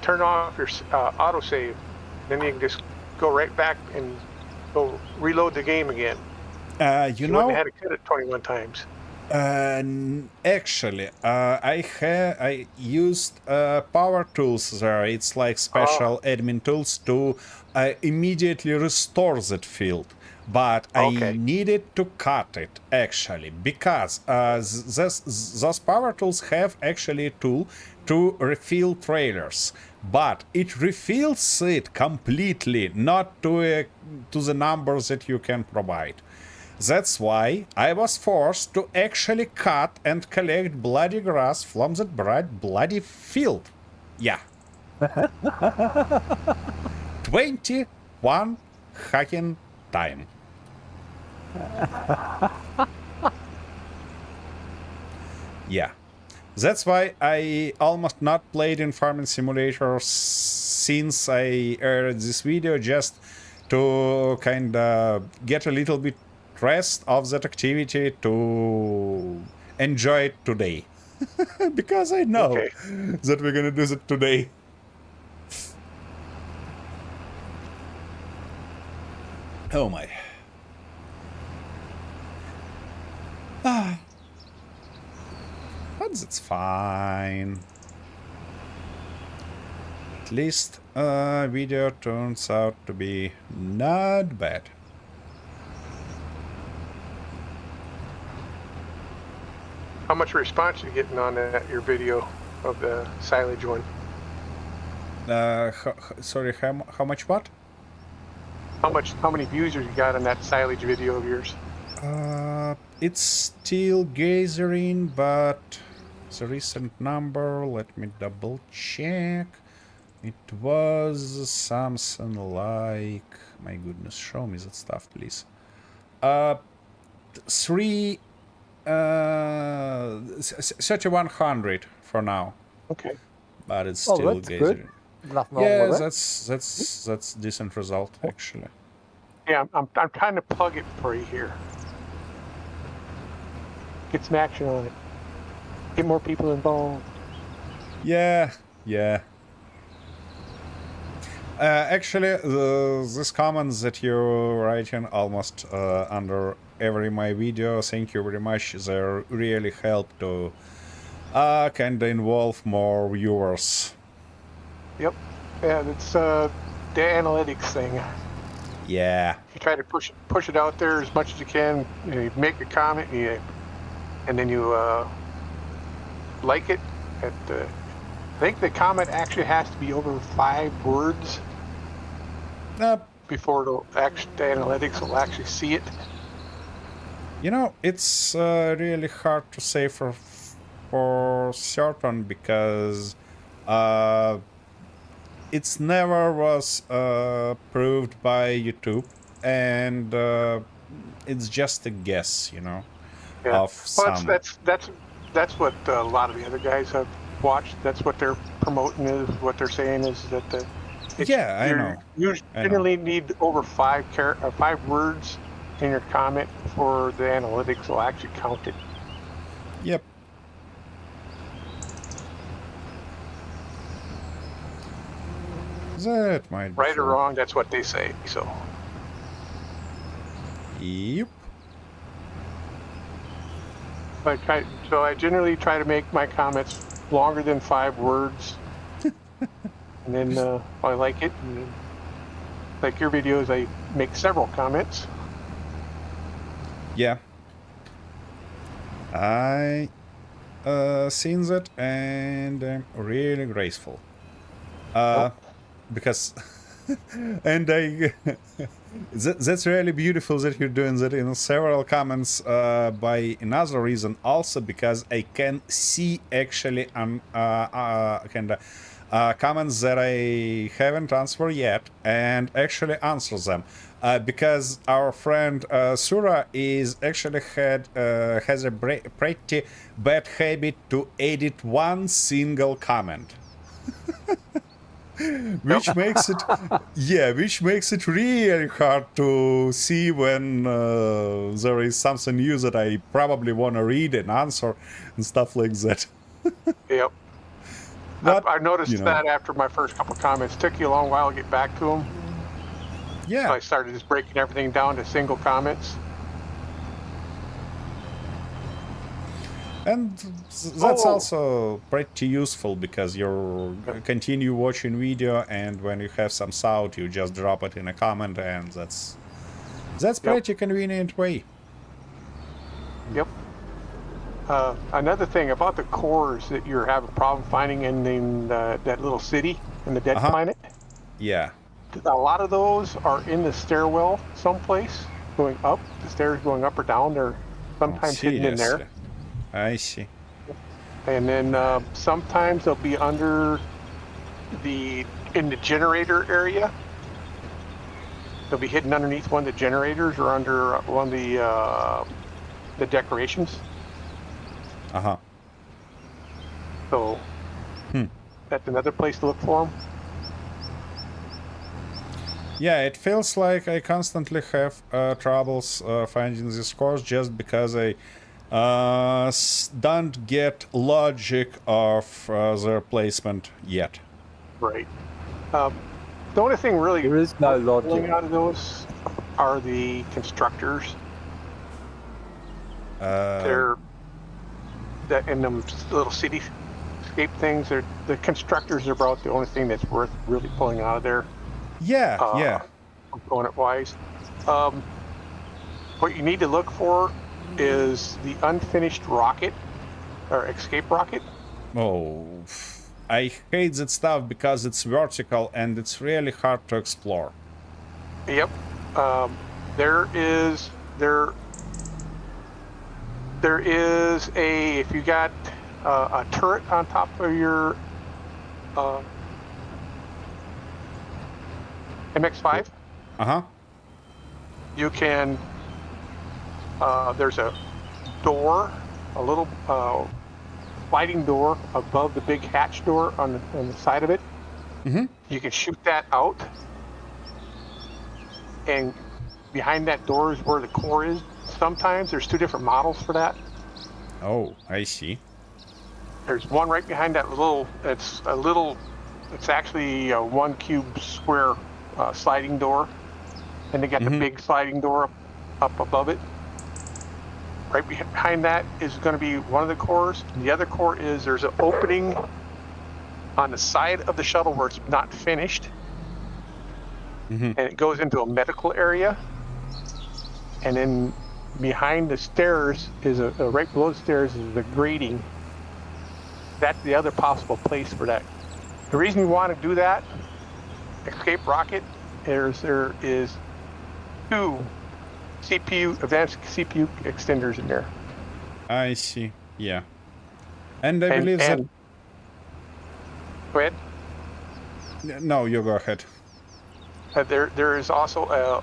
turn off your autosave. Then you can just go right back and go reload the game again. You You know, wouldn't have had to cut it 21 times. actually, I used power tools there. It's like special admin tools to immediately restore that field. But I Okay. needed to cut it actually because those power tools have actually a tool to refill trailers, but it refills it completely, not to the numbers that you can provide. That's why I was forced to actually cut and collect bloody grass from that bloody field. Yeah. 21 hacking time. Yeah. That's why I almost not played in Farming Simulator since I aired this video, just to kind of get a little bit rest of that activity to enjoy it today. Because I know Okay. that we're gonna do that today. Oh my. But it's fine. At least video turns out to be not bad. How much response you getting on that, your video of the silage one? Sorry, how much what? How many views you got on that silage video of yours? It's still gathering, but the recent number, let me double check. It was something like, my goodness, show me that stuff, please. 3,100 for now, Okay. but it's Oh, still that's gathering. good. Nothing wrong Yeah, with it. that's decent result actually. Yeah, I'm trying to plug it for you here. Get some action on it. Get more people involved. Yeah. Actually, these comments that you're writing almost under every my video, thank you very much. They really help to kind of involve more viewers. Yep. Yeah, it's the analytics thing. Yeah. You try to push it out there as much as you can. You make a comment, and then you like it. I think the comment actually has to be over 5 words before the analytics will actually see it. You know, it's really hard to say for certain because it's never was proved by YouTube, and it's just a guess, you know, Yeah. of some. That's what a lot of the other guys have watched. That's what they're promoting. Is what they're saying is that Yeah, I know. You generally need over 5 words in your comment before the analytics will actually count it. Yep. That might be Right or true. wrong, that's what they say. So Yep. I generally try to make my comments longer than 5 words. And then if I like it, and then, like your videos, I make several comments. Yeah. I seen that and I'm really grateful. Because and that's really beautiful that you're doing that in several comments by another reason also, because I can see actually comments that I haven't answered yet and actually answer them. Because our friend Sura is actually has a pretty bad habit to edit one single comment. which makes it really hard to see when there is something new that I probably want to read and answer and stuff like that. Yep. But, I noticed that after my first couple of comments. Took you a long while to get back to them. Yeah. So I started just breaking everything down to single comments. And that's also pretty useful because you continue watching video, and when you have some sound, you just drop it in a comment, and that's pretty convenient way. Yep. Another thing about the cores that you're having a problem finding in that little city in the dead planet. Yeah. A lot of those are in the stairwell someplace, going up. The stairs going up or down. They're sometimes hidden in there. I see. And then sometimes they'll be under in the generator area. They'll be hidden underneath one of the generators or under one of the decorations. So that's another place to look for them. Yeah, it feels like I constantly have troubles finding these cores just because I don't get logic of their placement yet. Right. The only thing really there is no logic out of those are the constructors. They're that in them little cityscape things. The constructors are about the only thing that's worth really pulling out of there. Yeah. Component wise, what you need to look for is the unfinished rocket or escape rocket. Oh, I hate that stuff because it's vertical and it's really hard to explore. Yep. There is if you got a turret on top of your MX-5. You can. There's a door, a little sliding door above the big hatch door on the side of it. You can shoot that out, and behind that door is where the core is. Sometimes there's 2 different models for that. Oh, I see. There's one right behind that little. It's actually a 1 cube square sliding door, and they got the big sliding door up above it. Right behind that is going to be one of the cores. The other core is there's an opening on the side of the shuttle where it's not finished, and it goes into a medical area. And then behind the stairs is right below the stairs is the grating. That's the other possible place for that. The reason you want to do that escape rocket is there is 2 advanced CPU extenders in there. I see. Yeah. And I believe that. Go ahead. No, you go ahead. There is also a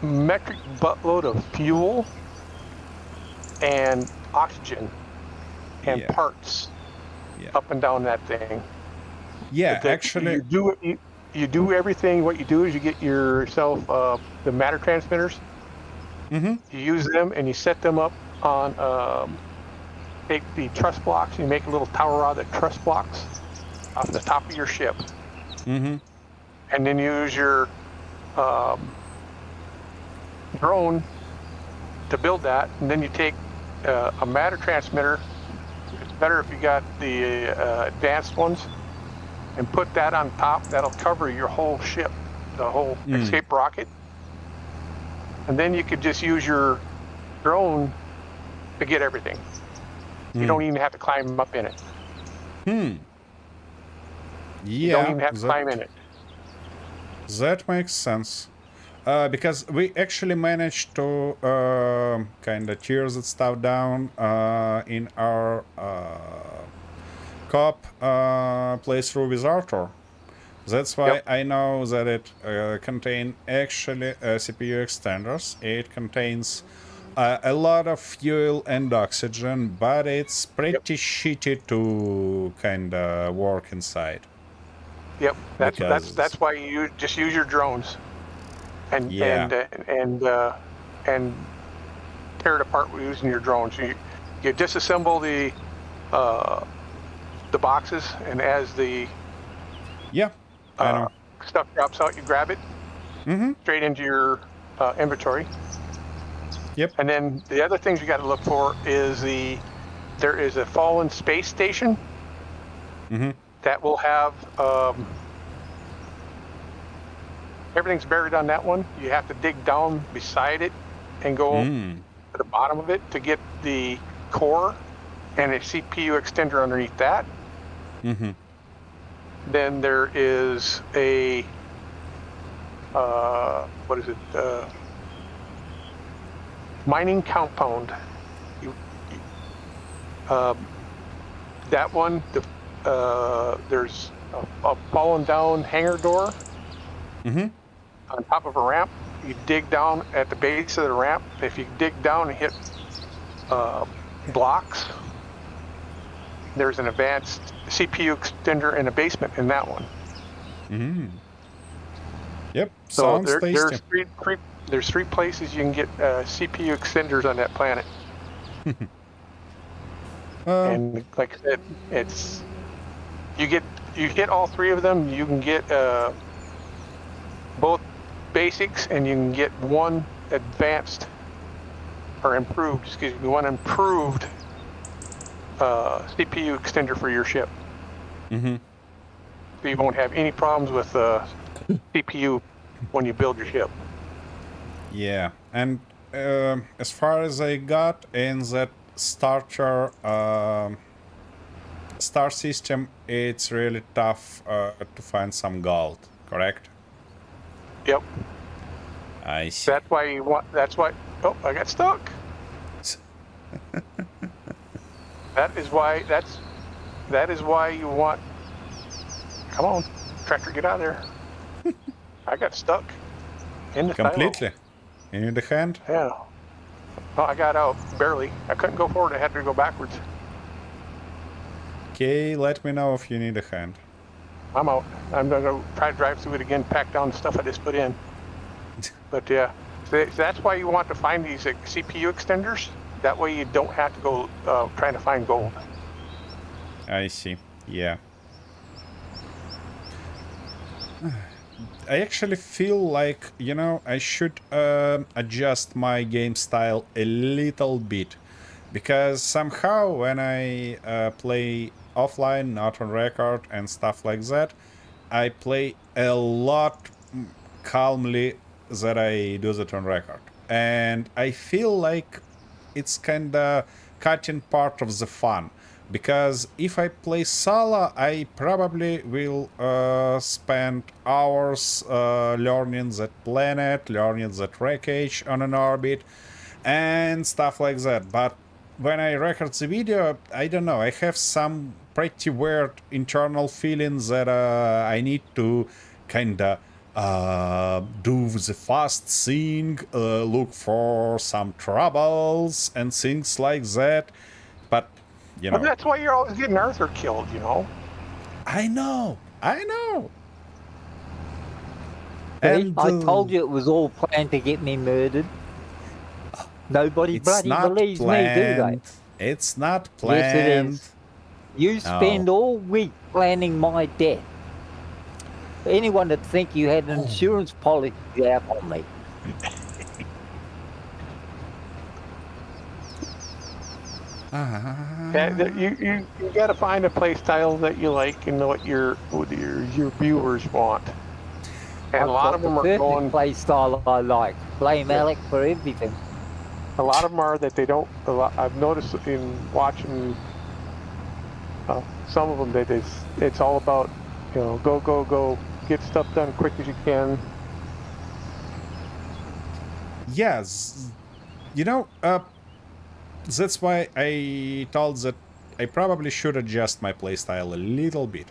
metric buttload of fuel and oxygen and parts up and down that thing. Yeah, actually, you do everything. What you do is you get yourself the matter transmitters. You use them and you set them up on take the truss blocks and you make a little tower out of the truss blocks off the top of your ship. And then you use your drone to build that, and then you take a matter transmitter. It's better if you got the advanced ones, and put that on top. That'll cover your whole ship, the whole escape rocket. And then you could just use your drone to get everything. You don't even have to climb up in it. Yeah. You don't even have to climb in it. That makes sense. Because we actually managed to kind of tear that stuff down in our co-op playthrough with Arthur. That's why I know that it contains actually CPU extenders. It contains a lot of fuel and oxygen, but it's pretty shitty to kind of work inside. Yep, that's why you just use your drones, and and tear it apart using your drones. You disassemble the boxes, and as the I know. stuff drops out, you grab it straight into your inventory. Yep. And then the other things you got to look for is there is a fallen space station that will have everything's buried on that one. You have to dig down beside it and go to the bottom of it to get the core and a CPU extender underneath that. Then there is a mining compound. That one, there's a fallen down hangar door on top of a ramp. You dig down at the base of the ramp. If you dig down and hit blocks, there's an advanced CPU extender in the basement in that one. Yep. So Sounds tasty. there's three places you can get CPU extenders on that planet. And like I said, it's you hit all three of them, you can get both basics, and you can get one improved CPU extender for your ship. So you won't have any problems with CPU when you build your ship. Yeah, and as far as I got in that starter star system, it's really tough to find some gold, correct? Yep. I see. That's why. Oh, I got stuck. That is why you want. Come on, tractor, get out of there. I got stuck in the Completely. silo. You need a hand? Yeah. Oh, I got out barely. I couldn't go forward. I had to go backwards. Okay, let me know if you need a hand. I'm out. I'm gonna try to drive through it again, pack down the stuff I just put in. But yeah, so that's why you want to find these CPU extenders. That way you don't have to go trying to find gold. I see. Yeah. I actually feel like, I should adjust my game style a little bit. Because somehow when I play offline, not on record and stuff like that, I play a lot calmly that I do that on record. And I feel like it's kind of cutting part of the fun. Because if I play solo, I probably will spend hours learning that planet, learning that wreckage on an orbit, and stuff like that. But when I record the video, I don't know, I have some pretty weird internal feelings that I need to kinda do the fast thing, look for some troubles and things like that. But Well, that's why you're always getting Arthur killed, I know. See, And I told you it was all planned to get me murdered. Nobody bloody believes me, do they? It's not planned. Yes, it is. You spend all week planning my death. Anyone that think you had an insurance policy out on me. You got to find a play style that you like and what your viewers want. And I've a lot got of them the are perfect going. play style I like. Blame Yeah. Alec for everything. A lot of them are that they don't. I've noticed in watching some of them that it's all about go go go, get stuff done quick as you can. Yes, that's why I thought that I probably should adjust my playstyle a little bit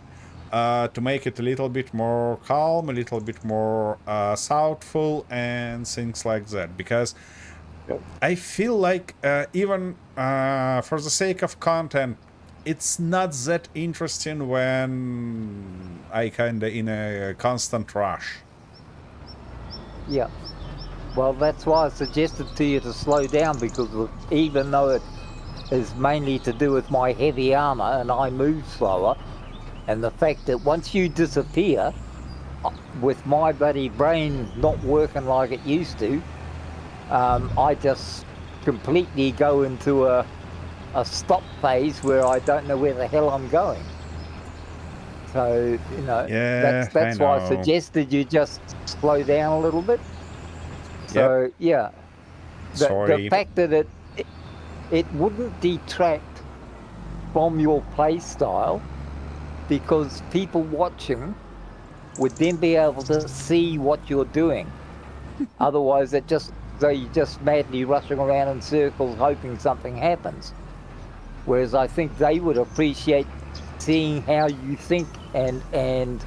to make it a little bit more calm, a little bit more thoughtful, and things like that. Because I feel like even for the sake of content, it's not that interesting when I kinda in a constant rush. Yeah. Well, that's why I suggested to you to slow down, because even though it is mainly to do with my heavy armor and I move slower, and the fact that once you disappear, with my bloody brain not working like it used to, I just completely go into a stop phase where I don't know where the hell I'm going. So, Yeah, that's I why I know. suggested you just slow down a little bit. So, yeah. Sorry. The fact that it wouldn't detract from your play style, because people watching would then be able to see what you're doing. Otherwise, you're just madly rushing around in circles hoping something happens. Whereas I think they would appreciate seeing how you think and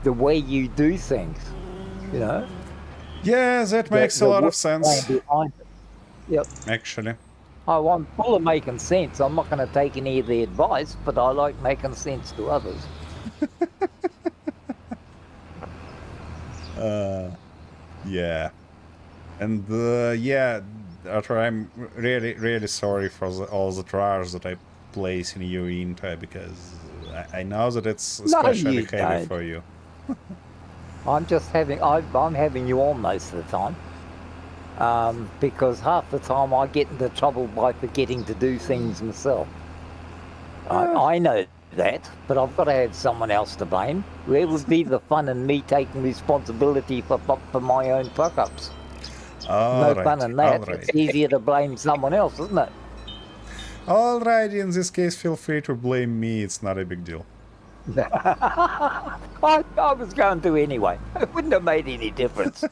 the way you do things. Yeah, that makes a lot of sense. Behind it. Yep. Actually. Oh, I'm full of making sense. I'm not going to take any of the advice, but I like making sense to others. Yeah. And Arthur, I'm really, really sorry for all the trash that I place in you into, because I know that it's especially heavy for you. I'm having you on most of the time, because half the time I get into trouble by forgetting to do things myself. I know that, but I've got to have someone else to blame. Where would be the fun in me taking responsibility for my own fuck-ups? No fun in that. It's easier to blame someone else, isn't it? Alright, in this case, feel free to blame me. It's not a big deal. I was going to anyway. It wouldn't have made any difference.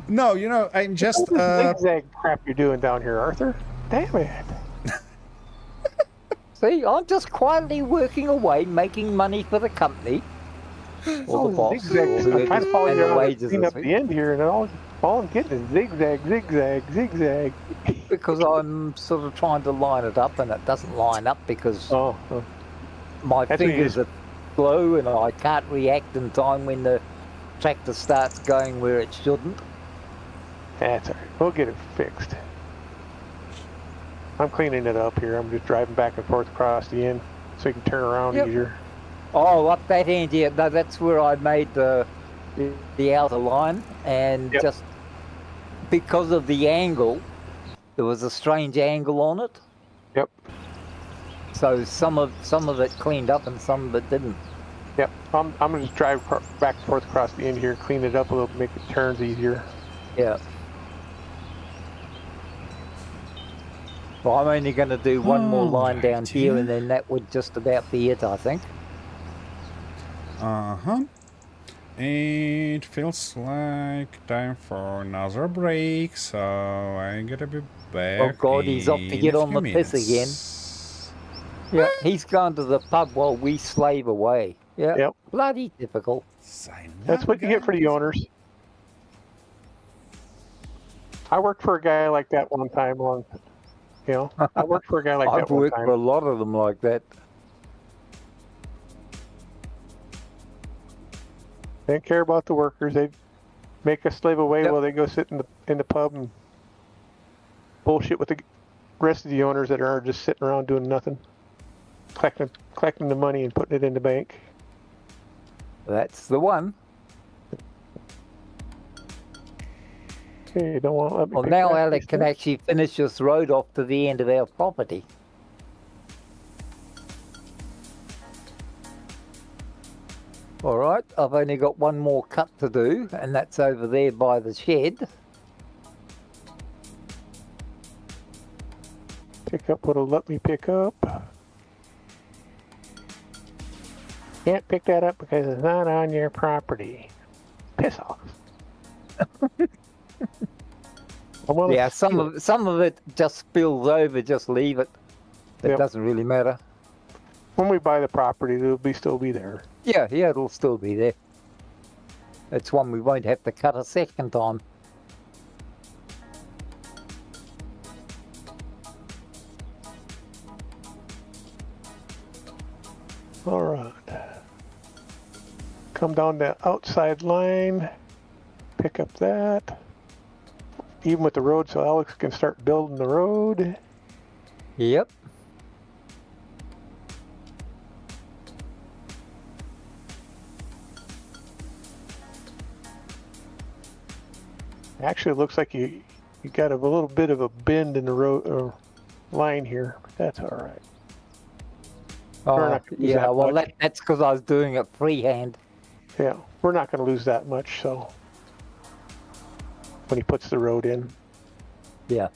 No, I'm just... zigzag crap you're doing down here, Arthur. Damn it. See, I'm just quietly working away, making money for the company. Or the boss. I'm trying to follow you around up the end here, and all I'm getting is zigzag, zigzag, zigzag. Because I'm sort of trying to line it up, and it doesn't line up because my fingers are slow, and I can't react in time when the tractor starts going where it shouldn't. That's all right. We'll get it fixed. I'm cleaning it up here. I'm just driving back and forth across the end so you can turn around easier. Oh, up that end, yeah. No, that's where I made the outer line, and just because of the angle, there was a strange angle on it. Yep. So some of it cleaned up and some of it didn't. Yep. I'm gonna just drive back and forth across the end here, clean it up a little, make the turns easier. Yeah. Well, I'm only going to do one more line down here, and then that would just about be it, I think. Uh-huh. It feels like time for another break, so I gotta be back. Oh God, he's off to get on the piss again. Yeah, he's gone to the pub while we slave away. Yeah, yep. Bloody typical. That's what you get for the owners. I worked for a guy like that one time. I worked for a guy like that one time. I've worked for a lot of them like that. They didn't care about the workers. They'd make us slave away while they go sit in the pub and bullshit with the rest of the owners that are just sitting around doing nothing, collecting the money and putting it in the bank. That's the one. Okay, you don't want to let me Well, pick now that Alec piece can up? actually finish this road off to the end of our property. All right, I've only got one more cut to do, and that's over there by the shed. Pick up what'll let me pick up. Can't pick that up because it's not on your property. Piss off. Yeah, some of it just spills over. Just leave it. It Yep. doesn't really matter. When we buy the property, it'll still be there. Yeah, it'll still be there. It's one we won't have to cut a second time. All right. Come down the outside line, pick up that. Even with the road, so Alex can start building the road. Yep. Actually, it looks like you got a little bit of a bend in the road line here, but that's all right. We're Oh, not gonna lose yeah. that Well, much. that's because I was doing it freehand. Yeah, we're not going to lose that much. So when he puts the road in, Yeah.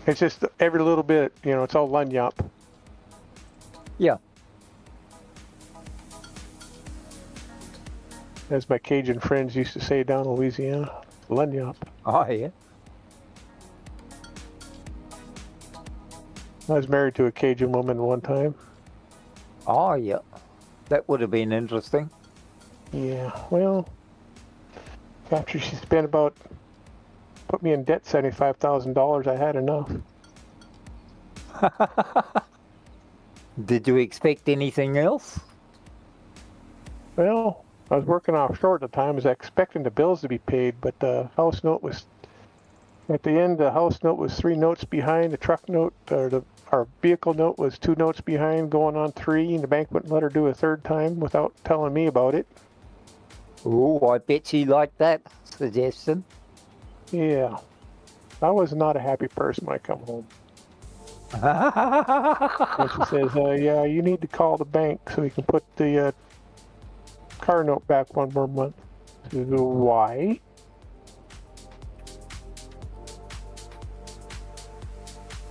it's just every little bit. It's all lanyap. Yeah. As my Cajun friends used to say down in Louisiana, lanyap. Oh, yeah. I was married to a Cajun woman one time. Oh, yeah. That would have been interesting. Yeah, well, after she put me in debt $75,000, I had enough. Did you expect anything else? Well, I was working offshore at the time. I was expecting the bills to be paid, but the house note was, at the end, the house note was 3 notes behind. The truck note, our vehicle note was 2 notes behind, going on 3, and the bank wouldn't let her do a third time without telling me about it. Oh, I bet she liked that suggestion. Yeah. I was not a happy person when I come home. And she says, yeah, you need to call the bank so we can put the car note back 1 more month. I said, why?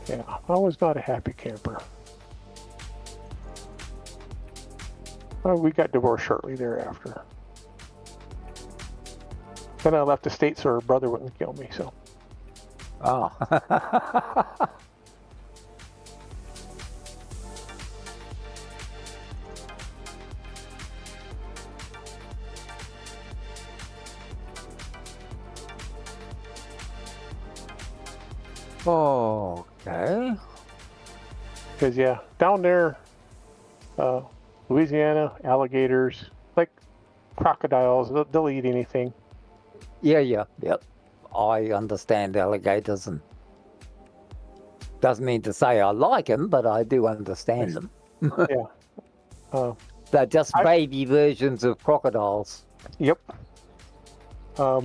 Yeah, I was not a happy camper. Well, we got divorced shortly thereafter. Then I left the state so her brother wouldn't kill me, so. Oh. Okay. Because, yeah, down there, Louisiana, alligators, like crocodiles, they'll eat anything. Yeah, yep. I understand alligators, and doesn't mean to say I like them, but I do understand them. Yeah. They're just baby versions of crocodiles. Yep. I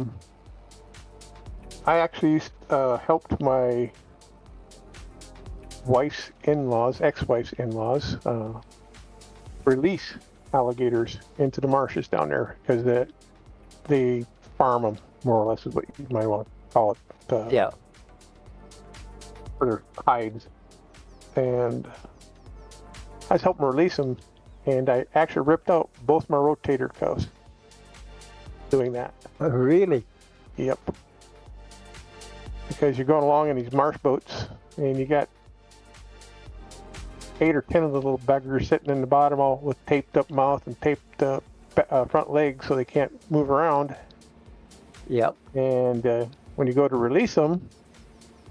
actually helped my wife's in-laws, ex-wife's in-laws, release alligators into the marshes down there because they farm them, more or less is what you might want to call it. Yeah. For their hides. And I was helping release them, and I actually ripped out both my rotator cuffs doing that. Really? Yep. Because you're going along in these marsh boats, and you got 8 or 10 of the little buggers sitting in the bottom, all with taped up mouth and taped front legs so they can't move around. Yep. And when you go to release them,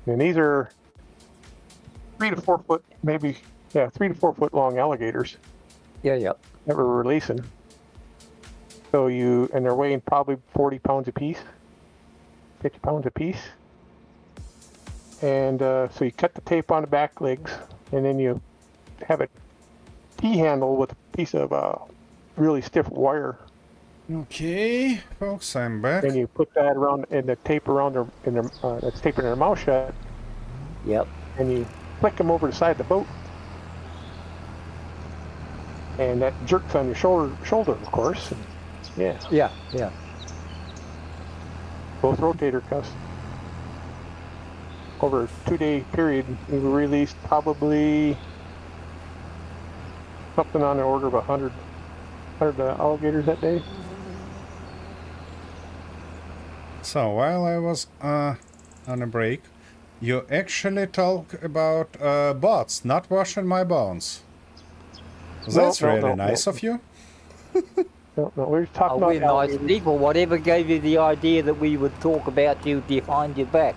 and these are 3 to 4 foot, maybe, 3 to 4 foot long alligators Yeah, yep. that we're releasing. So and they're weighing probably 40 pounds a piece, 50 pounds a piece. And so you cut the tape on the back legs, and then you have a T-handle with a piece of really stiff wire Okay, folks, I'm back. Then you put that around and the tape around their, that's taping their mouth shut, Yep. and you flick them over the side of the boat. And that jerks on your shoulder, of course. And, yeah, Yeah. Yeah. both rotator cuffs. Over a 2-day period, we released probably something on the order of 100 alligators that day. So while I was on a break, you actually talk about bots not washing my bones. That's really nice of you. No, we were talking We're about nice alligators. people. Whatever gave you the idea that we would talk about you behind your back?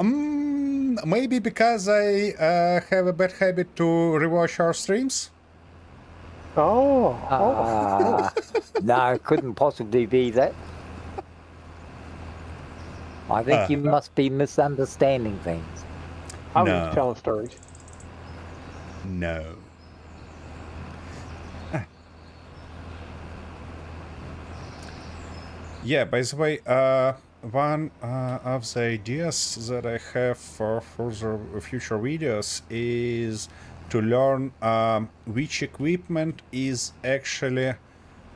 Maybe because I have a bad habit to rewatch our streams. Oh, No, it couldn't possibly be that. I think you must be misunderstanding things. I was No. just telling stories. No. Yeah, by the way, one of the ideas that I have for further future videos is to learn which equipment is actually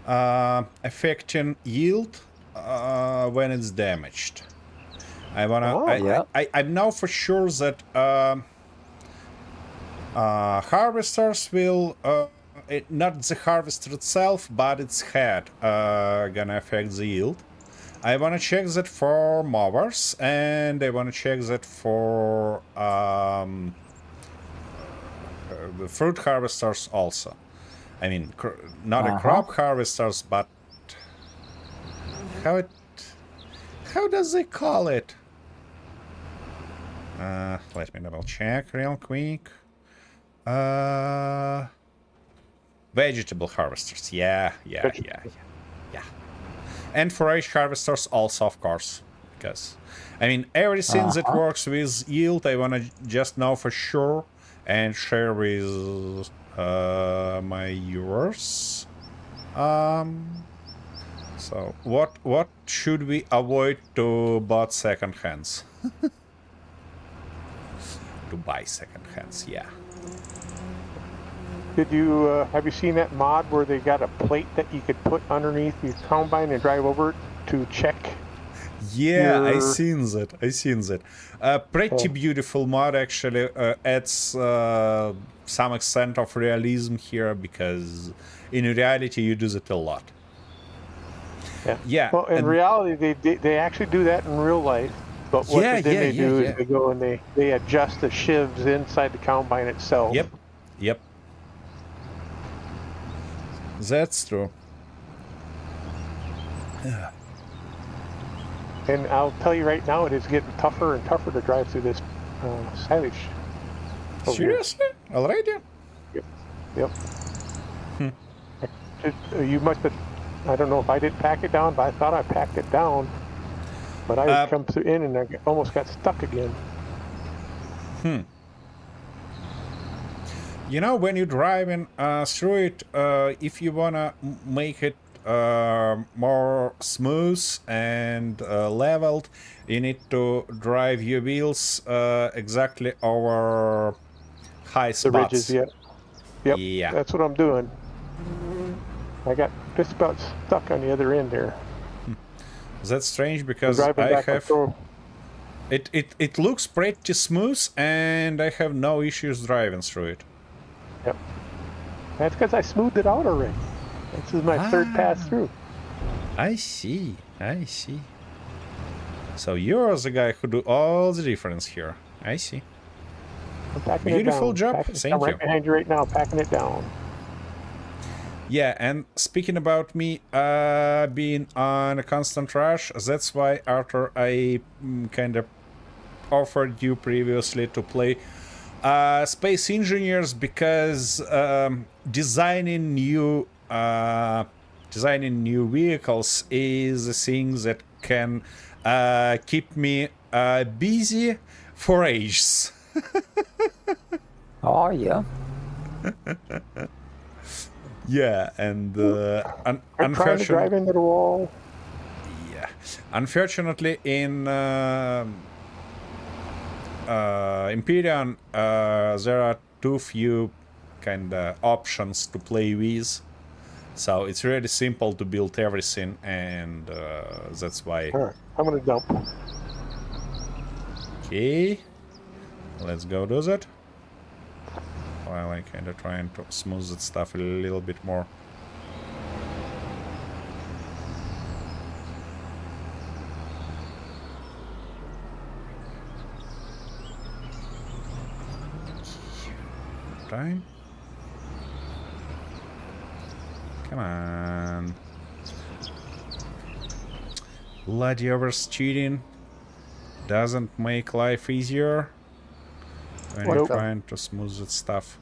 affecting yield when it's damaged. I wanna. I'm now for sure that harvesters will. Not the harvester itself, but its head gonna affect the yield. I wanna check that for mowers, and I wanna check that for the fruit harvesters also. I mean, not a crop harvesters, but how does they call it? Let me double check real quick. Vegetable harvesters, yeah. And forage harvesters also, of course, because I mean everything that works with yield, I wanna just know for sure and share with my viewers. So what should we avoid to buy second hands? To buy second hands, yeah. Did you have you seen that mod where they got a plate that you could put underneath your combine and drive over it to check? Yeah, I seen that. Pretty beautiful mod, actually. Adds some extent of realism here, because in reality you do that a lot. Yeah. Well, in reality, they actually do that in real life. But what they do is they go and they adjust the shivs inside the combine itself. Yep. That's true. And I'll tell you right now, it is getting tougher and tougher to drive through this silage. Seriously? Already? Yep. You must have. I don't know if I didn't pack it down, but I thought I packed it down. But I come in and I almost got stuck again. You know, when you're driving through it, if you wanna make it more smooth and leveled, you need to drive your wheels exactly over high spots. The ridges, Yep. Yeah. That's what I'm doing. I got just about stuck on the other end there. That's strange because I have. It looks pretty smooth, and I have no issues driving through it. Yep. That's because I smoothed it out already. This is my third pass through. I see. So you're the guy who do all the difference here. I see. I'm packing Beautiful it down. job. Thank I'm you. right behind you right now, packing it down. Yeah, and speaking about me being on a constant rush, that's why, Arthur, I kind of offered you previously to play Space Engineers, because designing new vehicles is a thing that can keep me busy for ages. Oh, yeah. Yeah, and I'm trying to drive into the wall. Yeah, unfortunately, in Empyrean, there are too few kind of options to play with, so it's really simple to build everything, and that's why. All right, I'm gonna dump. Okay, let's go do that. While I kind of trying to smooth that stuff a little bit more. Time. Come on. Bloody oversteering doesn't make life easier when you're trying to smooth that stuff.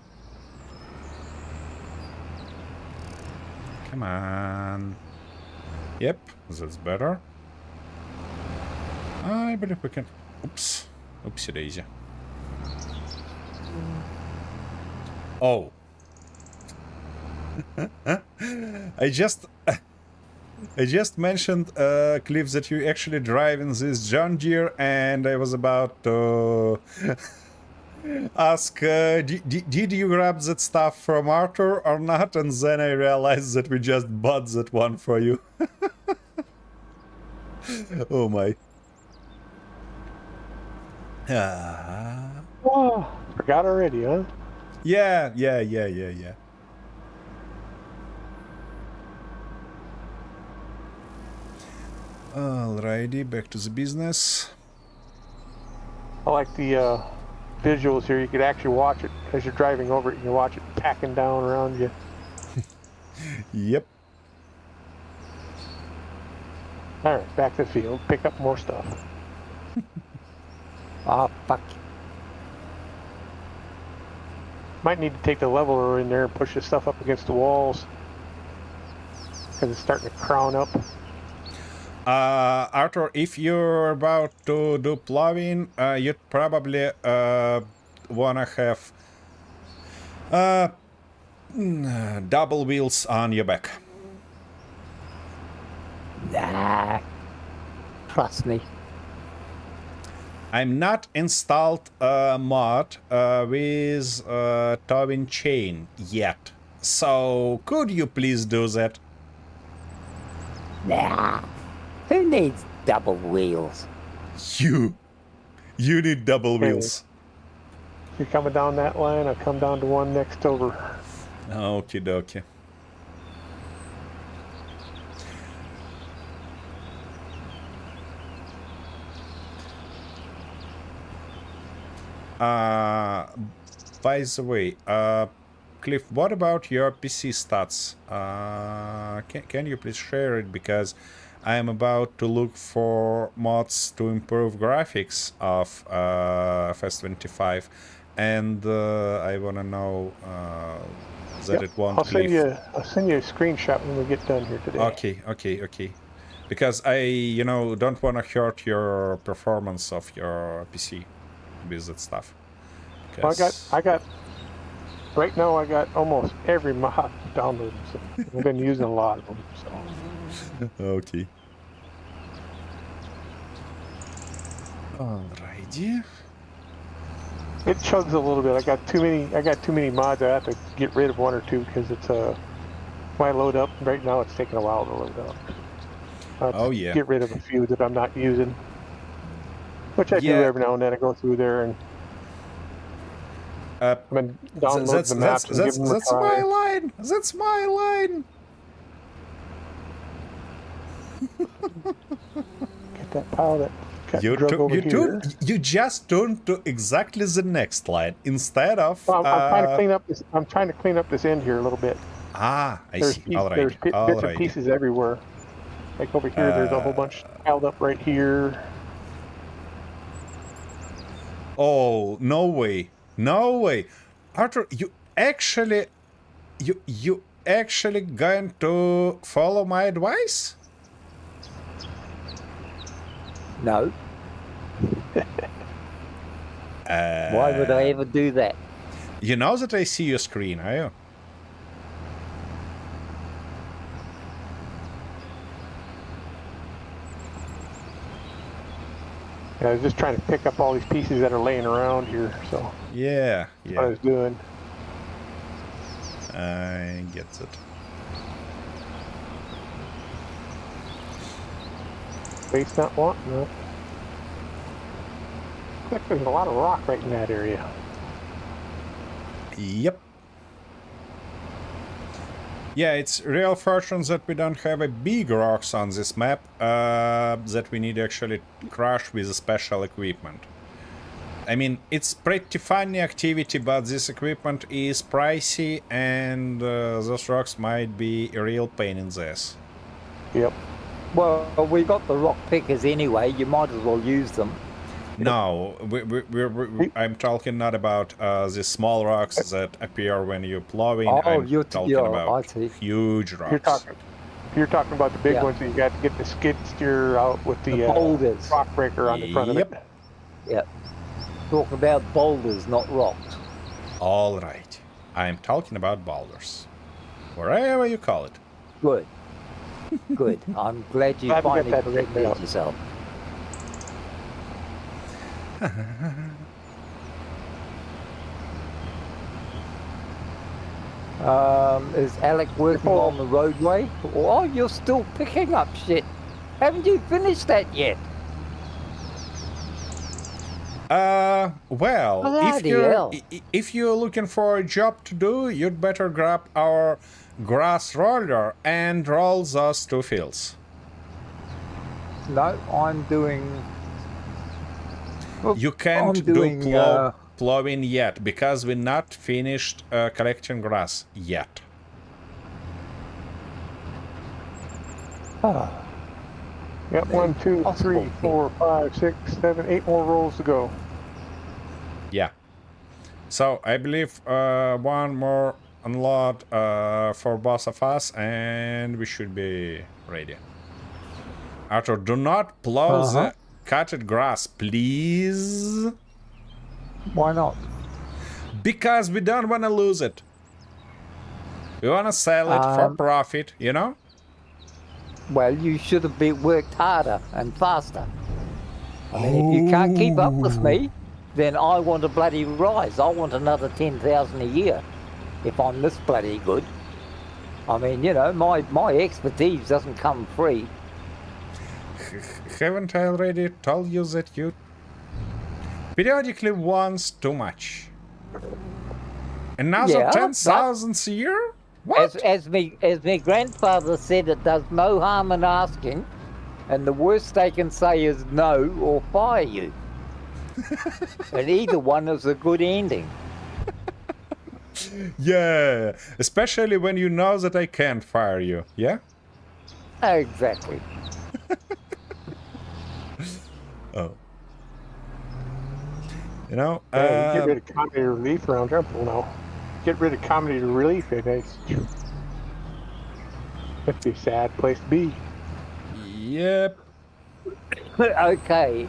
Come on. Yep, that's better. I believe we can... Oops. Oopsie daisy. Oh. I just mentioned, Cliff, that you actually drive in this John Deere, and I was about to ask, did you grab that stuff from Arthur or not? And then I realized that we just bought that one for you. Oh my. Oh, forgot already, huh? Yeah. Alrighty, back to the business. I like the visuals here. You could actually watch it as you're driving over it. You can watch it packing down around you. Yep. All right, back to the field. Pick up more stuff. Oh, fuck. Might need to take the leveler in there and push the stuff up against the walls because it's starting to crown up. Arthur, if you're about to do plowing, you'd probably wanna have double wheels on your back. Nah. Trust me. I'm not installed a mod with towing chain yet. So could you please do that? Nah. Who needs double wheels? You need double wheels. You're coming down that line, I'll come down to one next over. Okie dokie. By the way, Cliff, what about your PC stats? Can you please share it? Because I am about to look for mods to improve graphics of FS25, and I want to know that it won't. I'll send you a screenshot when we get done here today. Okay. Because I, don't want to hurt your performance of your PC with that stuff. Well, I got. Right now, I got almost every mod downloaded. So I've been using a lot of them. So. Okay. Alrighty. It chugs a little bit. I got too many mods. I have to get rid of one or two because it's when I load up right now. It's taking a while to load up. Oh yeah. Get rid of a few that I'm not using, which I do every now and then. I go through there and download the maps and give them a try. My line. That's my line. Get that pile that got drug over here. You just turned to exactly the next line instead of. Well, I'm trying to clean up this. I'm trying to clean up this end here a little bit. I see. All right. There's bits and pieces everywhere. Like over here, there's a whole bunch piled up right here. Oh, no way. Arthur, you actually going to follow my advice? No. Why would I ever do that? You know that I see your screen, are you? Yeah, I was just trying to pick up all these pieces that are laying around here, so Yeah, that's what I yeah. was doing. I get it. Waste not wanting, no. Looks like there's a lot of rock right in that area. Yep. Yeah, it's real fortune that we don't have a big rocks on this map that we need to actually crush with special equipment. I mean, it's pretty funny activity, but this equipment is pricey and those rocks might be a real pain in the ass. Yep. Well, we got the rock pickers anyway. You might as well use them. No, I'm talking not about the small rocks that appear when you're plowing. Oh, I'm you're talking I about see. huge rocks. You're talking about the big Yeah. ones that you got to get the skid steer out with the boulders. rock breaker on the front of it. Yep. Yeah. Talking about boulders, not rocks. All right. I'm talking about boulders. Wherever you call it. Good. Good. I'm glad you Glad we got finally that straightened corrected out. yourself. Is Alec working on the roadway? Oh, you're still picking up shit. Haven't you finished that yet? Well, Bloody hell. if you're looking for a job to do, you'd better grab our grass roller and roll those 2 fields. No, I'm doing. Well, You can't I'm doing, plowing yet because we're not finished collecting grass yet. Yep, 1, 2, Possible 3, 4, 5, 6, 7, 8 more rolls to go. Yeah. So I believe one more unload for both of us and we should be ready. Arthur, do not plow the cutted grass, please. Why not? Because we don't want to lose it. We want to sell it for profit, you know? Well, you should have worked harder and faster. I mean, if you can't keep up with me, then I want a bloody rise. I want another 10,000 a year if I'm this bloody good. I mean, you know, my expertise doesn't come free. Haven't I already told you that you periodically wants too much? Another Yeah, 10,000 a year? What? As me grandfather said, it does no harm in asking, and the worst they can say is no or fire you. And either one is a good ending. Yeah, especially when you know that I can't fire you, yeah? Exactly. Oh. You know, Get rid of comedy relief around Temple now. Get rid of comedy relief, and it's that'd be a sad place to be. yep. Okay.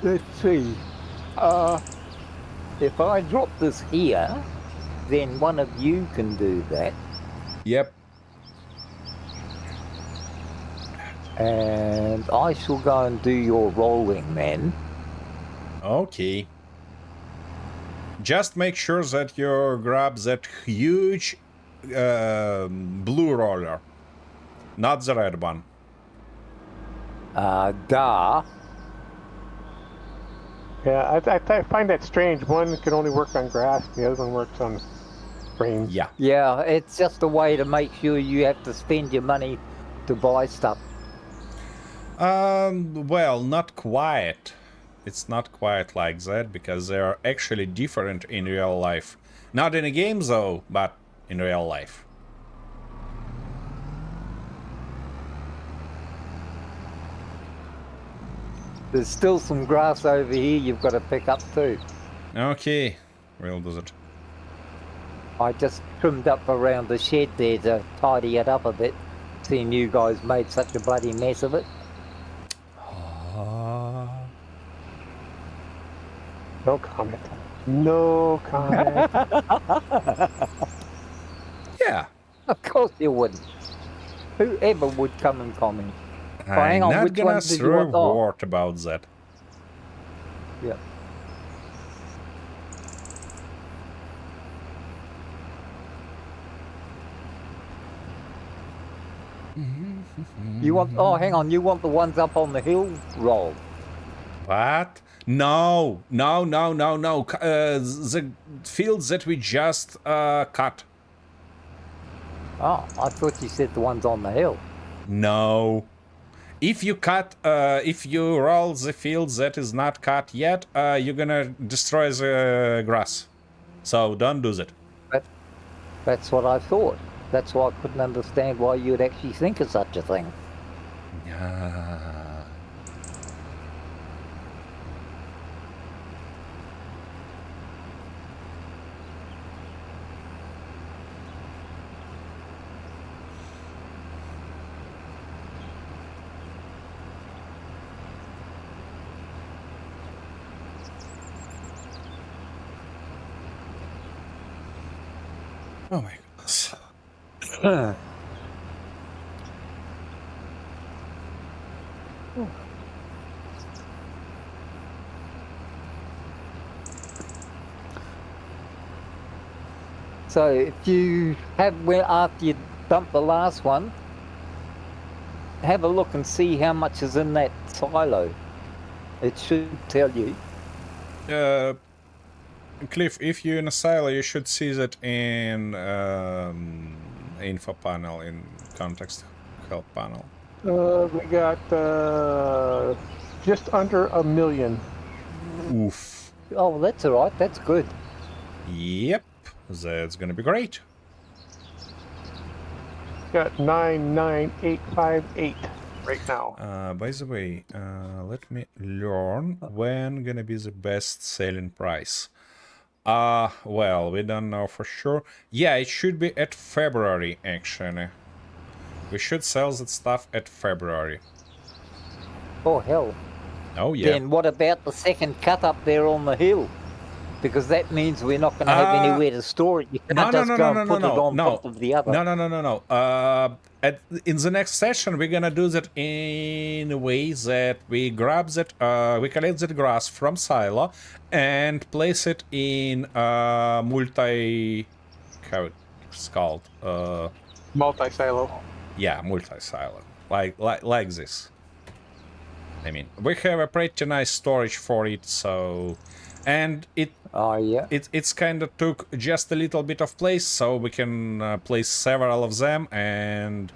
Let's see. If I drop this here, then one of you can do that, Yep. and I shall go and do your rolling then. Okay. Just make sure that you grab that huge blue roller, not the red one. Da. Yeah, I find that strange. One can only work on grass, the other one works on rain. Yeah. Yeah, it's just a way to make sure you have to spend your money to buy stuff. Well, not quite. It's not quite like that because they are actually different in real life. Not in a game though, but in real life. There's still some grass over here you've got to pick up too. Okay, we'll do that. I just trimmed up around the shed there to tidy it up a bit, seeing you guys made such a bloody mess of it. No comment. No comment. Yeah. Of course you wouldn't. Whoever would come and comment? hang on, I'm not which gonna one did you throw a want off? word about that. Yeah. You want? Oh, hang on. You want the ones up on the hill roll? What? No, no, no, no, no. The fields that we just cut. Oh, I thought you said the ones on the hill. No. If you if you roll the fields that is not cut yet, you're gonna destroy the grass. So don't do that. That's what I thought. That's why I couldn't understand why you'd actually think of such a thing. Yeah. Oh my goodness. So if you after you dump the last one, have a look and see how much is in that silo. It should tell you. Cliff, if you're in a silo, you should see that in info panel, in context help panel. We got just under 1 million. Oof. Oh, that's all right. That's good. Yep, that's gonna be great. Got 99858 right now. By the way, let me learn when gonna be the best selling price. Well, we don't know for sure. Yeah, it should be at February, actually. We should sell that stuff at February. Oh, hell. Oh, yeah. Then what about the second cut up there on the hill? Because that means we're not going to have anywhere to store it. You can't just go and put it on top of the other. No. In the next session, we're gonna do that in a way that we grab that, we collect that grass from silo and place it in how it's called? Multi-silo. Yeah, multi-silo, like this. I mean, we have a pretty nice storage for it, so, and it's kind of took just a little bit of place, so we can place several of them, and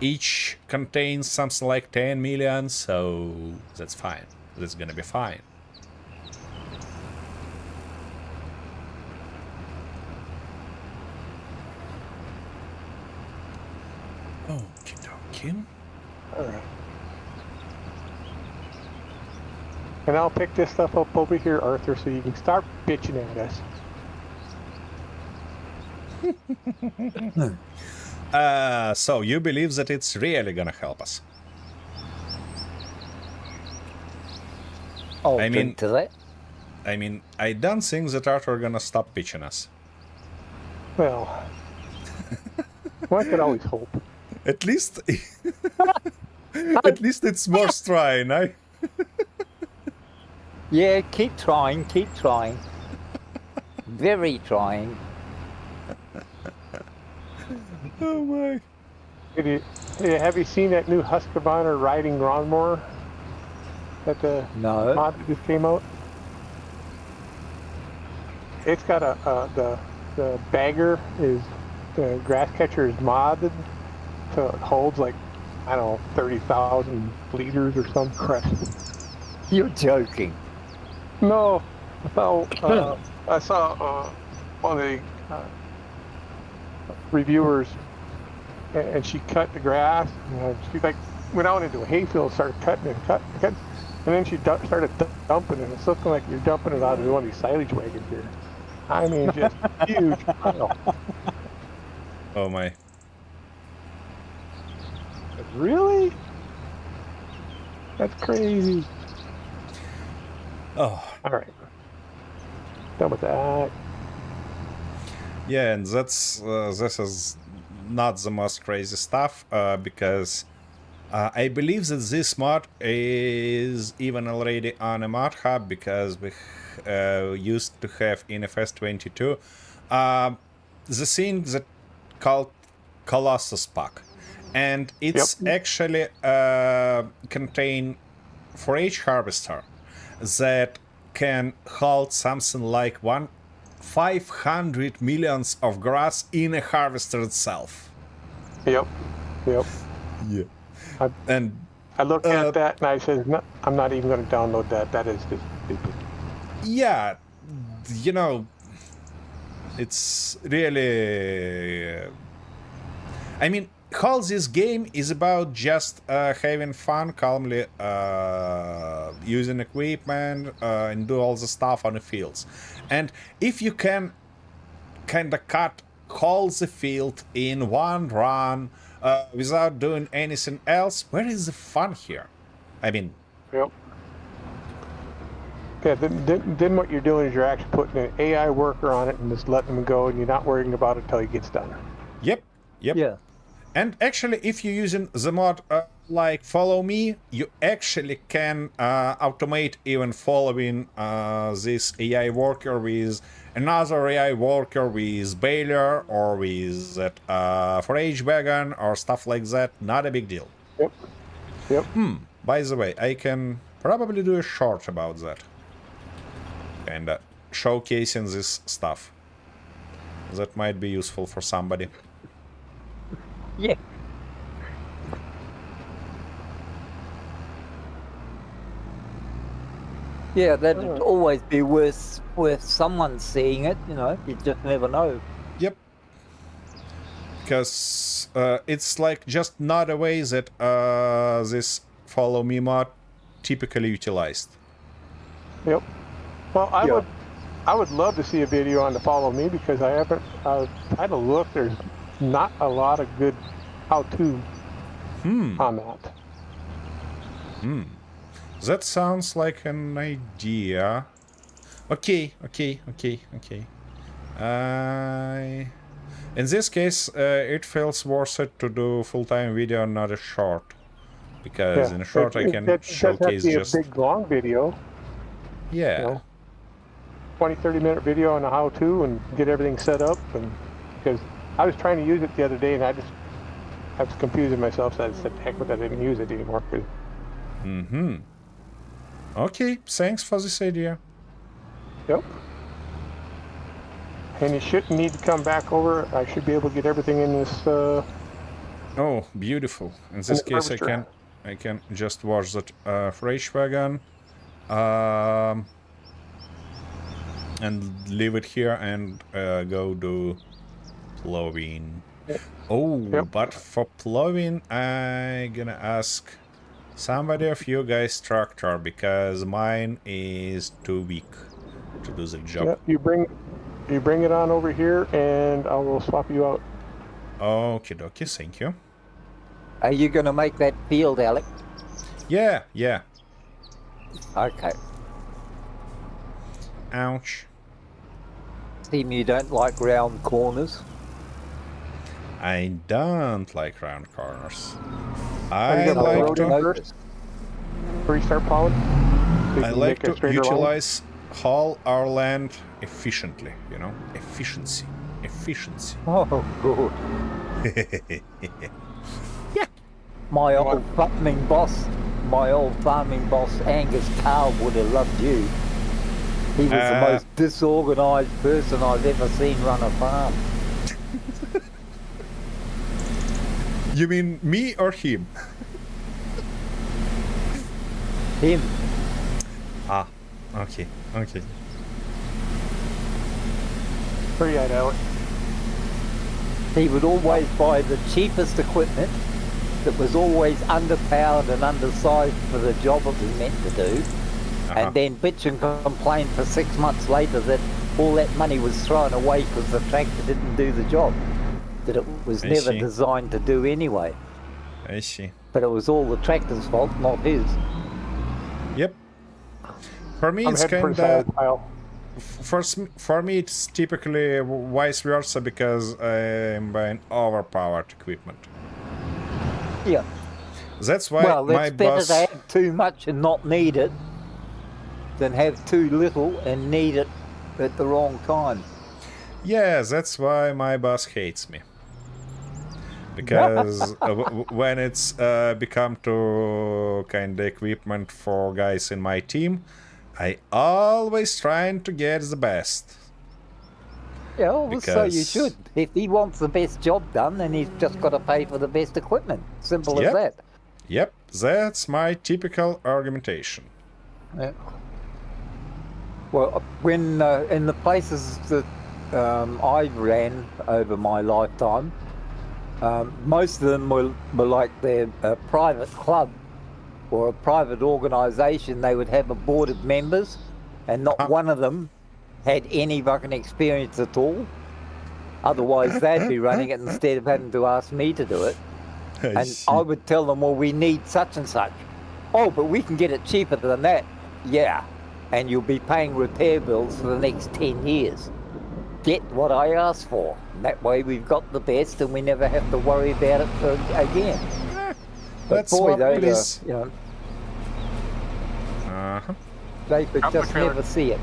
each contains something like 10 million, so that's fine. That's gonna be fine. Okie dokie. Alright. And I'll pick this stuff up over here, Arthur, so you can start bitching at us. So you believe that it's really gonna help us? I'll drink to that. I mean, I don't think that Arthur gonna stop pitching us. Well, one can always hope. At least, at least it's more trying, eh? Yeah, keep trying, keep trying. Very trying. Oh my. Have you seen that new Husqvarna riding lawnmower that the mod just came out? It's got the bagger is, the grass catcher is modded so it holds like, I don't know, 30,000 liters or some crap. You're joking. No, I saw one of the reviewers, and she cut the grass. She like went out into a hayfield, started cutting and cutting, and then she started dumping it. It's looking like you're dumping it out of one of these silage wagons here. I mean, just huge pile. Oh my. Really? That's crazy. Oh. All right. Done with that. Yeah, and that's this is not the most crazy stuff because I believe that this mod is even already on a mod hub because we used to have in FS22 the thing that called Colossus Pack, and it's actually contain forage harvester that can hold something like 500 millions of grass in a harvester itself. Yep. Yeah. I looked at that and I said, no, I'm not even going to download that. That is just stupid. Yeah, you know, it's really. I mean, all this game is about just having fun, calmly using equipment and do all the stuff on the fields. And if you can kind of cut all the field in one run without doing anything else, where is the fun here? I mean... Yep. Yeah, then what you're doing is you're actually putting an AI worker on it and just letting them go, and you're not worrying about it until he gets done. Yep. Yeah. And actually, if you're using the mod like Follow Me, you actually can automate even following this AI worker with another AI worker with baler or with that forage wagon or stuff like that. Not a big deal. Yep. By the way, I can probably do a short about that. And showcasing this stuff. That might be useful for somebody. Yeah. Yeah, that'd always be worth someone seeing it, you know, you just never know. Yep. Because it's like just not a way that this Follow Me mod typically utilized. Yep. Well, I would love to see a video on the Follow Me because I haven't tried to look. There's not a lot of good how-to on that. That sounds like an idea. Okay. In this case, it feels worth it to do full-time video, not a short, because in a short I can showcase just a big long video. Yeah. You know, 20-30 minute video on a how-to and get everything set up, and because I was trying to use it the other day and I was confusing myself, so I said, heck with that, I didn't use it anymore. Okay, thanks for this idea. Yep. And you shouldn't need to come back over. I should be able to get everything in this. Oh, beautiful. In this case, I can just watch that forage wagon, and leave it here and go do plowing. But for plowing, I'm gonna ask somebody of you guys tractor because mine is too weak to do the job. Yep, you bring it on over here and I will swap you out. Okie dokie, thank you. Are you going to make that field, Alec? Yeah. Okay. Ouch. Seem you don't like round corners. I don't like round corners. I like to before you start plowing. So I like to utilize all our land efficiently, you know? Efficiency. Oh, good. Yeah. My old farming boss Angus Carl would have loved you. He was the most disorganized person I've ever seen run a farm. You mean me or him? Him. Okay. Where you at, Alec? He would always buy the cheapest equipment that was always underpowered and undersized for the job it was meant to do, and then bitch and complain for 6 months later that all that money was thrown away because the tractor didn't do the job that it was never designed to do anyway. I see. But it was all the tractor's fault, not his. Yep. For me, it's kind of... For me, it's typically vice versa because I'm buying overpowered equipment. Yeah. That's why Well, my it's better boss. to have too much and not need it than have too little and need it at the wrong time. Yeah, that's why my boss hates me. Because when it's become to kind of equipment for guys in my team, I always trying to get the best. Yeah, well, so you Because- should. If he wants the best job done, then he's just got to pay for the best equipment. Simple Yep. as that. Yep, that's my typical argumentation. Yeah. Well, when in the places that I ran over my lifetime, most of them were like their private club or a private organisation. They would have a board of members, and not one of them had any fucking experience at all. Otherwise, they'd be running it instead of having to ask me to do it. And see. I would tell them, well, we need such and such. Oh, but we can get it cheaper than that. Yeah. And you'll be paying repair bills for the next 10 years. Get what I asked for. That way we've got the best and we never have to worry about it again. But Let's boy, swap, they, please. uh, they could Up the just trailer. never see it.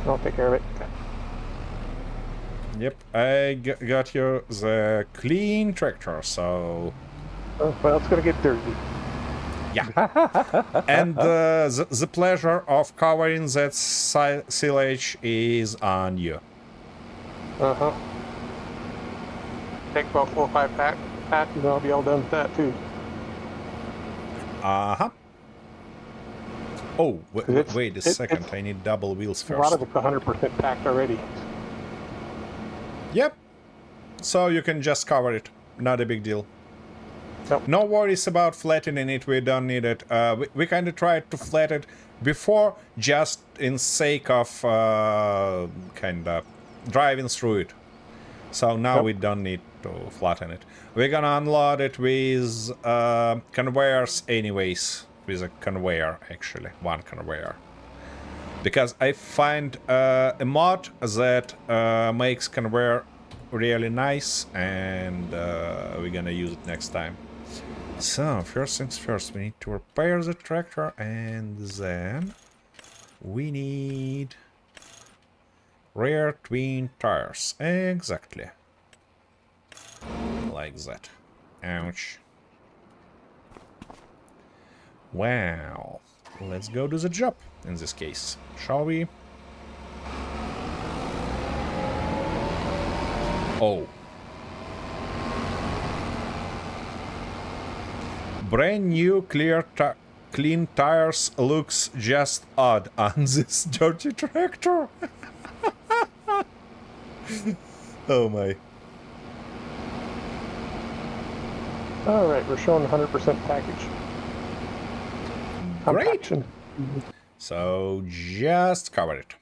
I'll take care of it. Yep, I got you the clean tractor, so Oh, well, it's gonna get dirty. yeah. And the pleasure of covering that silage is on you. Uh-huh. Take about 4 or 5 pack. And I'll be all done with that too. Uh-huh. Oh, It's- wait a it- second, it's- I need double wheels A lot first. of it's 100% packed already. Yep. So you can just cover it. Not a big deal. Nope. No worries about flattening it. We don't need it. We kind of tried to flatten it before, just in sake of kind of driving through it. So now Yep. we don't need to flatten it. We're gonna unload it with conveyors anyways. With a conveyor, actually. One conveyor. Because I find a mod that makes conveyor really nice, and we're gonna use it next time. So, first things first, we need to repair the tractor, and then we need rear twin tires. Exactly. Like that. Ouch. Wow. Let's go do the job in this case, shall we? Oh. Brand new clean tires looks just odd on this dirty tractor. Oh my. All right, we're showing 100% package. Great. Compaction. So just cover it.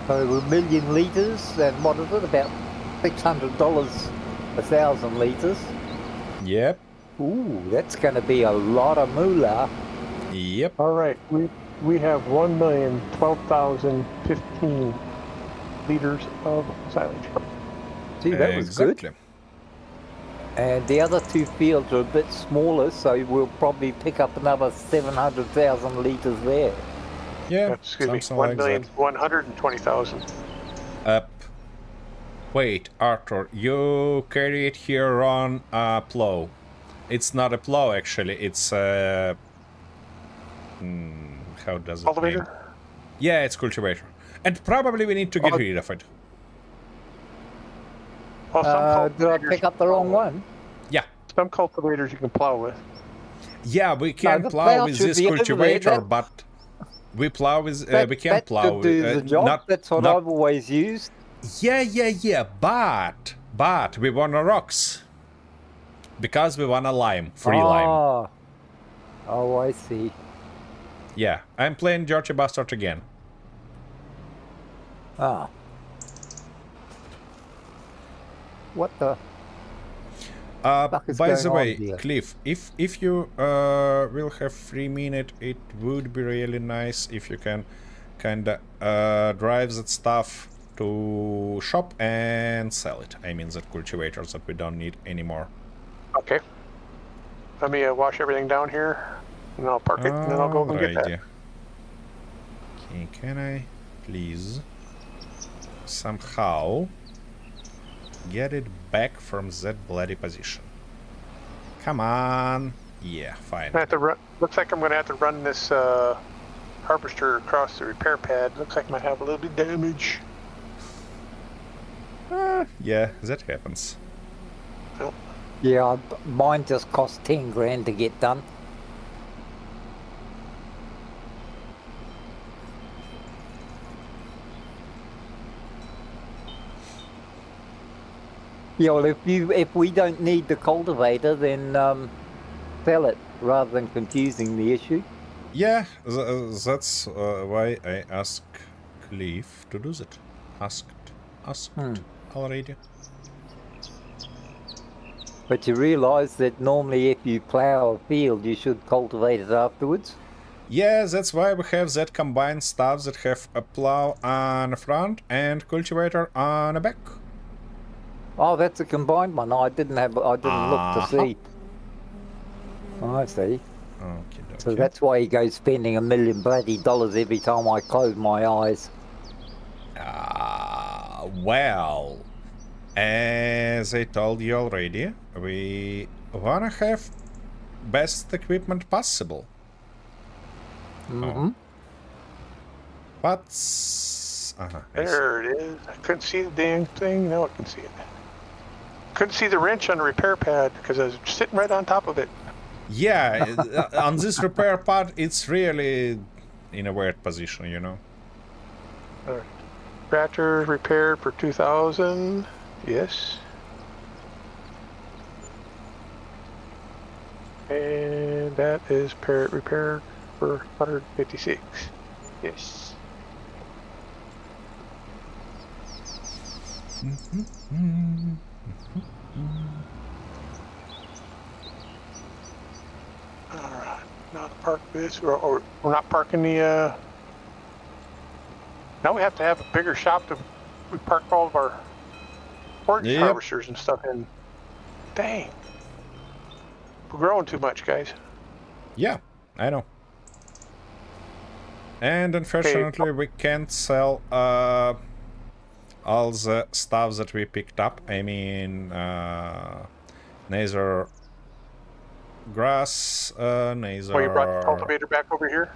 So 1 million litres, and what is it, about $600 a 1,000 litres. Yep. Ooh, that's going to be a lot of moolah. Yep. All right, we have 1,012,015 liters of silage. Gee, that was good. Exactly. And the other two fields are a bit smaller, so we'll probably pick up another 700,000 litres there. Yeah, Excuse me, something like that. 1,120,000. Up. Wait, Arthur, you carry it here on a plow. It's not a plow, actually. It's a... how does it name? Cultivator? Yeah, it's cultivator. And probably we need to get rid of it. Well, some Did I cultivators pick up the wrong one? Yeah. Some cultivators you can plow with. Yeah, we can the plow plow with should this be over there, cultivator, that- but we plow with... That, we can't that plow should do the job. That's what I've always used. Yeah, but we want rocks. Because we want a lime, free lime. Oh, I see. Yeah, I'm playing Dirty Bastard again. Ah. What the? fuck is By going the on way, here? Cliff, if you will have 3 minutes, it would be really nice if you can kinda drive that stuff to shop and sell it. I mean that cultivators that we don't need anymore. Okay. Let me wash everything down here, and I'll park it, and then I'll go and get that. Alrighty. Okay, can I please somehow get it back from that bloody position? Come on. Yeah, fine. I have to run. Looks like I'm going to have to run this harvester across the repair pad. Looks like I might have a little bit of damage. Yeah, that happens. Well, Yeah, mine just cost 10 grand to get done. Yeah, well, if we don't need the cultivator, then sell it rather than confusing the issue. Yeah, that's why I asked Cliff to do that. Asked already. But you realise that normally if you plough a field, you should cultivate it afterwards. Yeah, that's why we have that combined stuff that have a plow on the front and cultivator on the back. Oh, that's a combined one. I didn't look to see. I see. Okay, So that's why he goes spending $1 million bloody dollars every time I close my eyes. Well, as I told you already, we wanna have best equipment possible. Mm-hmm. What's... there it is. I couldn't see the dang thing. Now I can see it. Couldn't see the wrench on the repair pad because I was sitting right on top of it. Yeah, on this repair part, it's really in a weird position, you know. All right. Tractor repaired for 2,000. Yes. And that is repaired for 156. Yes. All right. Now to park this, or we're not parking the. Now we have to have a bigger shop to we park all of our orange harvesters and stuff in. Dang. We're growing too much, guys. Yeah, I know. And unfortunately, we can't sell all the stuff that we picked up. I mean, neither grass, neither... Oh, you brought the cultivator back over here?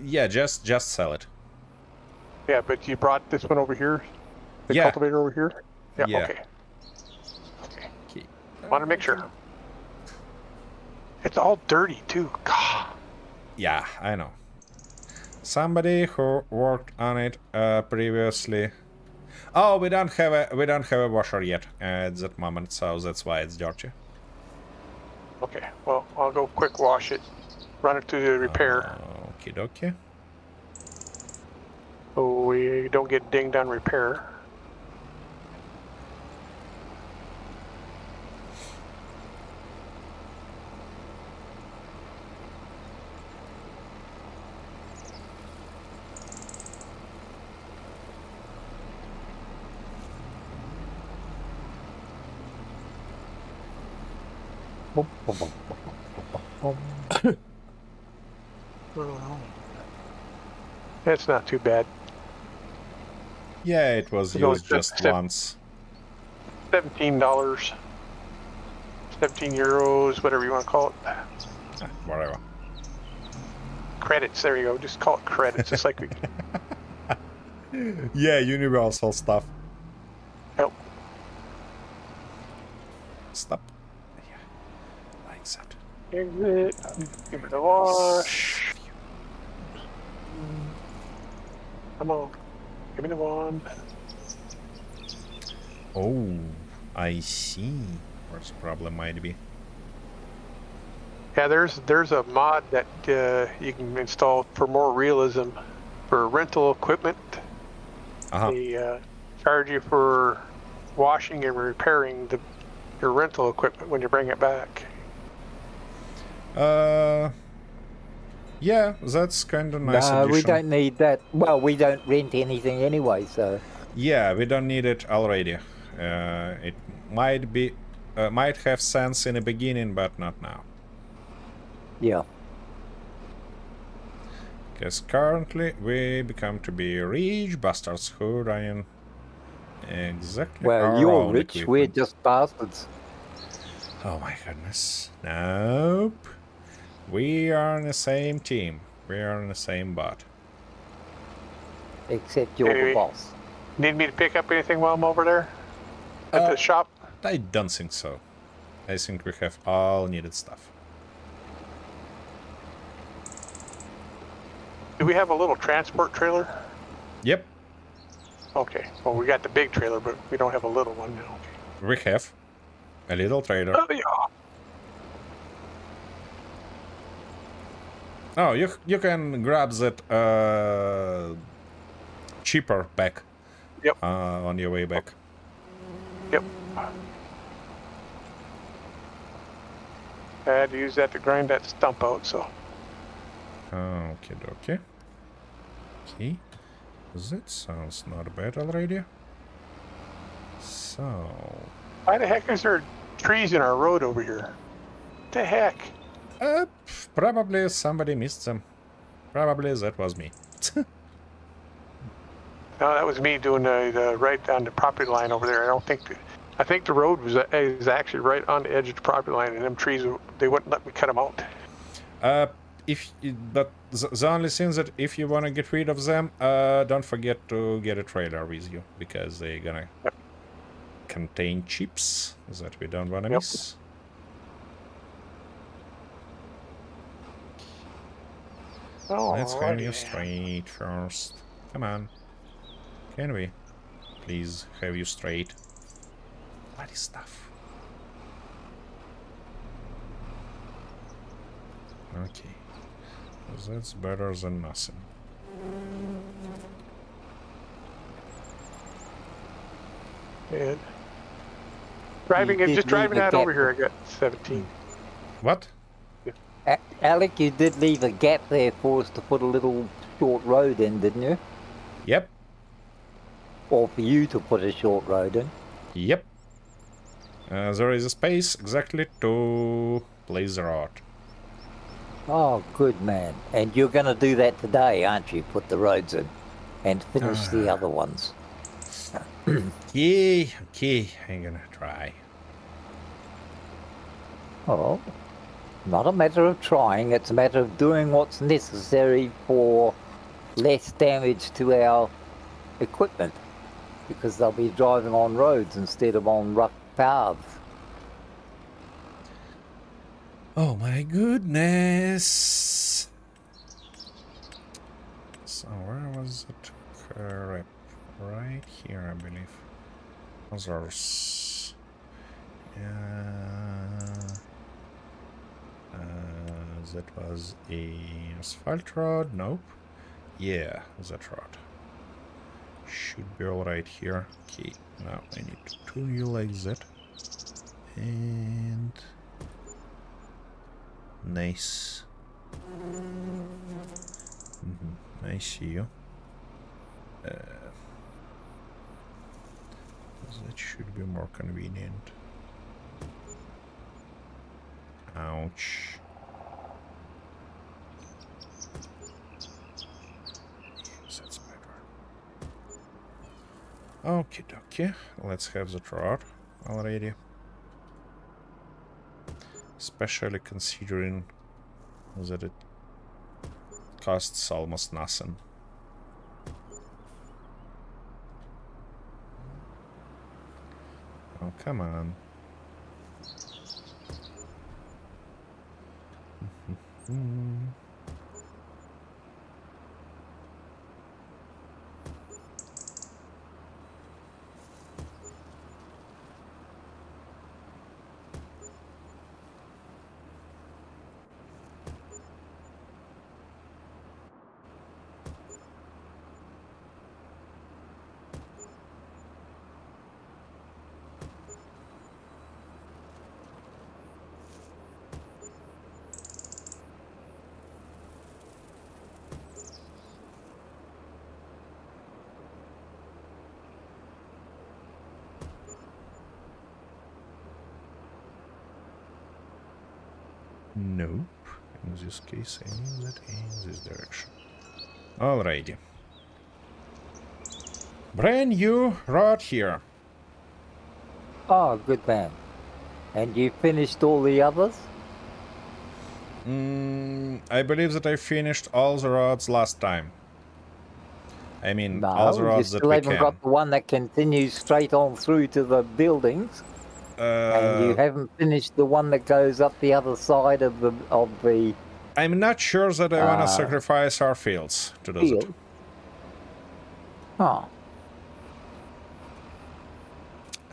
Yeah, just sell it. Yeah, but you brought this one over here? The Yeah. cultivator over here? Yeah, Yeah. okay. Okay. Want to make sure. It's all dirty, too. God. Yeah, I know. Somebody who worked on it previously. Oh, we don't have a washer yet at that moment, so that's why it's dirty. Okay, well, I'll go quick wash it. Run it to the repair. Okie dokie. So we don't get dinged on repair. That's not too bad. Yeah, it was You know, used it's just once. $17. 17 euros, whatever you want to call it. Whatever. Credits, there you go. Just call it credits. Just like we. Yeah, universal stuff. Help. Stop. Yeah, like that. Exit. Give it a wash. Come on. Give me the wand. Oh, I see. Where the problem might be. Yeah, there's a mod that you can install for more realism for rental equipment. They charge you for washing and repairing your rental equipment when you bring it back. Yeah, that's kind of nice. No, addition. we don't need that. Well, we don't rent anything anyway, so. Yeah, we don't need it already. might have sense in the beginning, but not now. Yeah. Because currently we become to be rich bastards who run exactly Well, our you're own rich, we're equipment. just bastards. Oh my goodness. Nope. We are in the same team. We are in the same boat. Except you're the Anyway. boss. Need me to pick up anything while I'm over there at the shop? I don't think so. I think we have all needed stuff. Do we have a little transport trailer? Yep, Okay. Well, we got the big trailer, but we don't have a little one now. we have a little trader. Oh, yeah. Oh, you can grab that cheaper back. Yep. On your way back. Yep. I had to use that to grind that stump out, so. Okay, okay. Okay. That sounds not bad already. So. Why the heck is there trees in our road over here? The heck? Probably somebody missed them. Probably that was me. No, that was me doing the right on the property line over there. I think the road is actually right on the edge of the property line, and them trees, they wouldn't let me cut them out. But the only thing that if you want to get rid of them, don't forget to get a trailer with you, because they're gonna contain chips that we don't want to miss. Oh, Let's have you straight first. Come on. Can we please have you straight? Bloody stuff. Okay. That's better than nothing. And driving it, just driving that over here, I got 17. What? Alec, you did leave a gap there for us to put a little short road in, didn't you? Yep. Or for you to put a short road in. Yep. There is a space exactly to place the road. Oh, good man. And you're going to do that today, aren't you? Put the roads in and finish the other ones. Okay, okay, I'm gonna try. Oh, not a matter of trying, it's a matter of doing what's necessary for less damage to our equipment, because they'll be driving on roads instead of on rough paths. Oh my goodness! So where was it? Crap. Right here, I believe. Others. That was a asphalt road. Nope. Yeah, that road should be all right here. Okay, now I need to turn you like that, and nice. I see you. That should be more convenient. Ouch. Yes, that's better. Okie dokie. Let's have the road already. Especially considering that it costs almost nothing. Oh, come on. Nope. In this case, I mean that in this direction. Alrighty. Brand new rod here. Oh, good man. And you finished all the others? I believe that I finished all the rods last time. I mean, all the No, you rods that still we haven't can. got the one that continues straight on through to the buildings, and you haven't finished the one that goes up the other side of the I'm not sure that I want to sacrifice our fields to do that. field. Oh,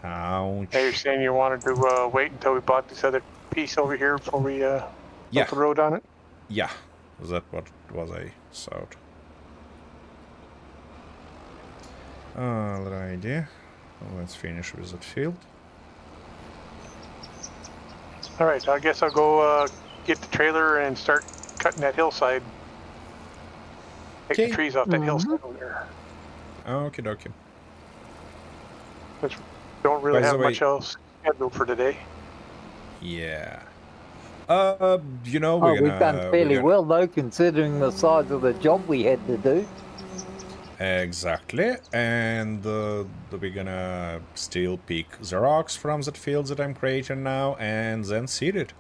Ouch. Now you're saying you wanted to wait until we bought this other piece over here before we built the road on it? Yeah, that what was I thought. Alrighty, let's finish with that field. All right, I guess I'll go get the trailer and start cutting that hillside. Take Okay. the trees off that hillside over there. Okie dokie. Which don't really By the have way- much else scheduled for today. Yeah. You know, we're we've done fairly well though, considering the size of the job we had to do. Exactly, and we're gonna still pick the rocks from that field that I'm creating now, and then seed it.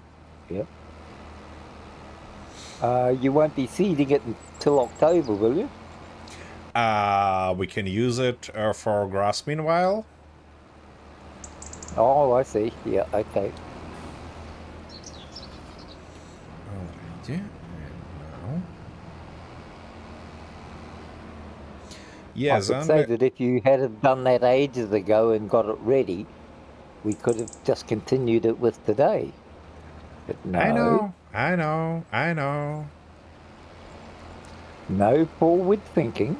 Yep. You won't be seeding it until October, will you? We can use it for grass meanwhile. Oh, I see. Yeah, okay. Alrighty, and now... Yes, I could say that if you had have done that ages ago and got it ready, we could have just continued it with today. But no, I know. no forward thinking.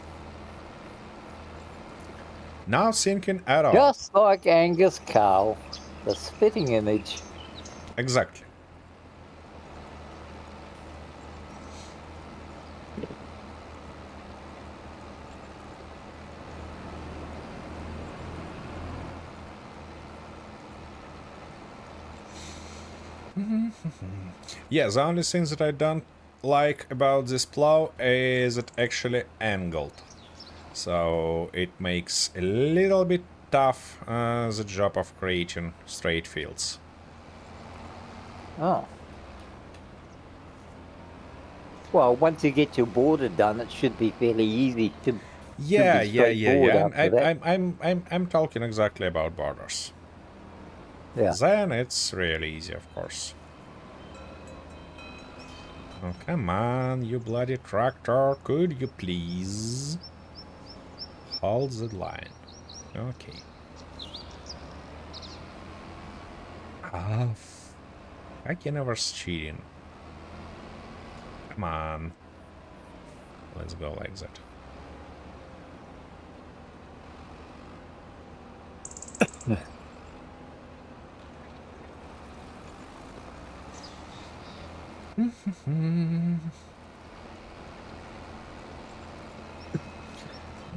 Not thinking at all. Just like Angus Carl, the spitting image. Exactly. Yeah, the only thing that I don't like about this plow is it actually angled. So it makes a little bit tough the job of creating straight fields. Oh. Well, once you get your border done, it should be fairly easy to. Yeah. straightforward after that. I'm talking exactly about borders. Yeah. Then it's really easy, of course. Oh, come on, you bloody tractor. Could you please hold the line? Okay. Ah, I can never cheating. Come on. Let's go like that.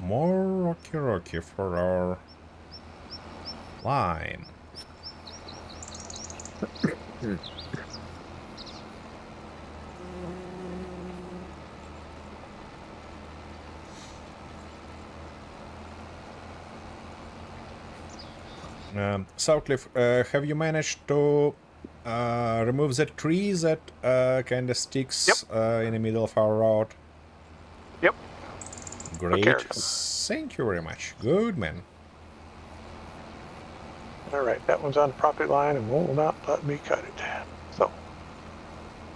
More rocky for our line. Southcliff, have you managed to remove that tree that kind of sticks in the middle of our road? Yep. Great. care of it. Thank you very much. Good man. All right, that one's on the property line and will not let me cut it. So,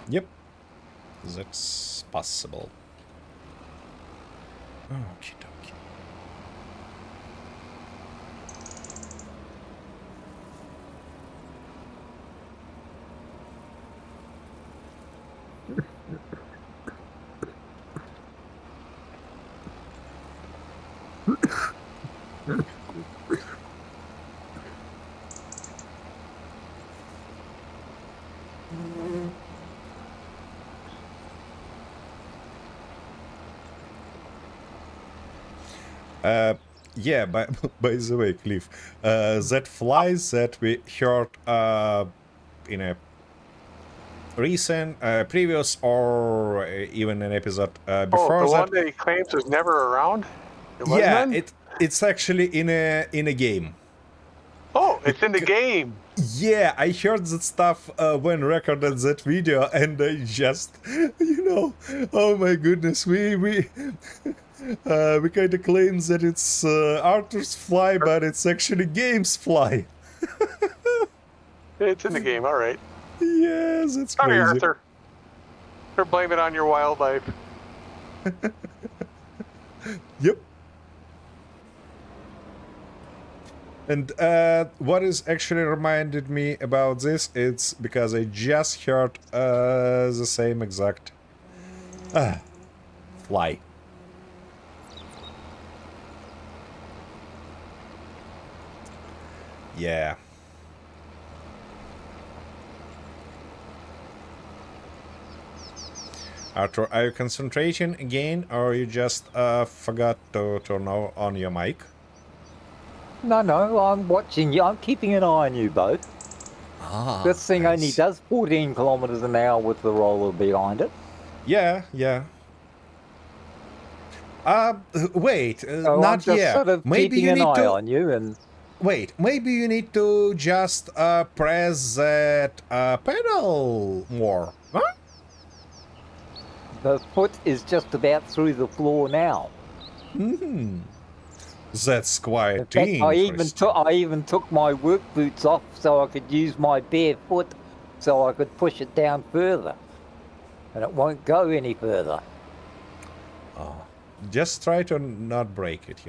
Yep. That's possible. Okie dokie. Yeah, by the way, Cliff, that flies that we heard in a recent, previous, or even an episode before the that. one that he claims was never around? It wasn't Yeah, then? it's actually in a game. Oh, it's in the game. Yeah, I heard that stuff when recorded that video, and I just, oh my goodness, we kind of claim that it's Arthur's fly, but it's actually Game's fly. It's in the game, all right. Yes, it's Sorry, crazy. Arthur. They're blaming it on your wildlife. Yep. And what is actually reminded me about this, it's because I just heard the same exact fly. Yeah. Arthur, are you concentrating again, or you just forgot to turn on your mic? No, I'm watching you. I'm keeping an eye on you both. This thing only nice. does 14 kilometers an hour with the roller behind it. Yeah. Wait, So I'm not just yet. sort of Maybe keeping you an need eye to on you, and wait. Maybe you need to just press that pedal more. Huh? the foot is just about through the floor now. That's quite In fact, interesting. I even took my work boots off so I could use my bare foot so I could push it down further. And it won't go any further. Just try to not break it,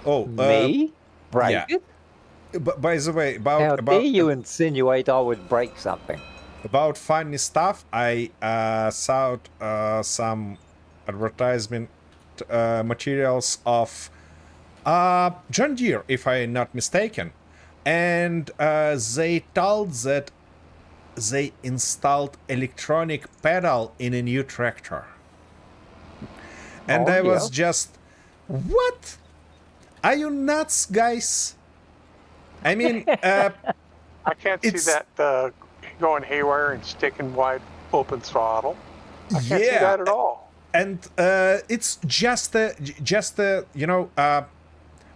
Oh, Me? Break yeah. it? But by the way, How about dare you insinuate I would break something? about funny stuff, I saw some advertisement materials of John Deere, if I'm not mistaken, and they told that they installed electronic pedal in a new tractor. And Oh, I was yeah. just, what? Are you nuts, guys? I mean, I can't It's- see that going haywire and sticking wide open throttle. I can't see yeah. that at all. And it's just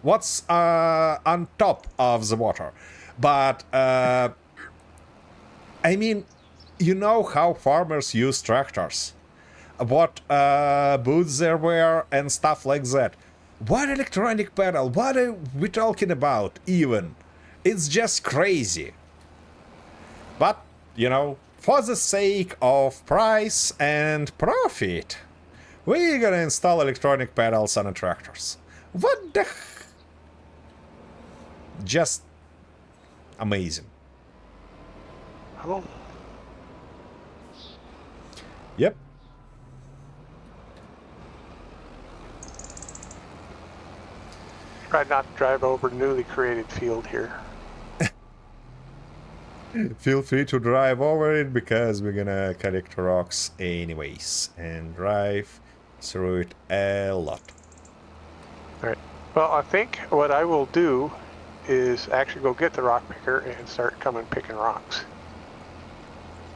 what's on top of the water. But I mean, you know how farmers use tractors, what boots they wear and stuff like that. What electronic pedal? What are we talking about even? It's just crazy. But, for the sake of price and profit, we're gonna install electronic pedals on the tractors. What the Just amazing. Oh, Yep. try not to drive over the newly created field here. Feel free to drive over it because we're gonna collect rocks anyways and drive through it a lot. All right. Well, I think what I will do is actually go get the rock picker and start coming picking rocks.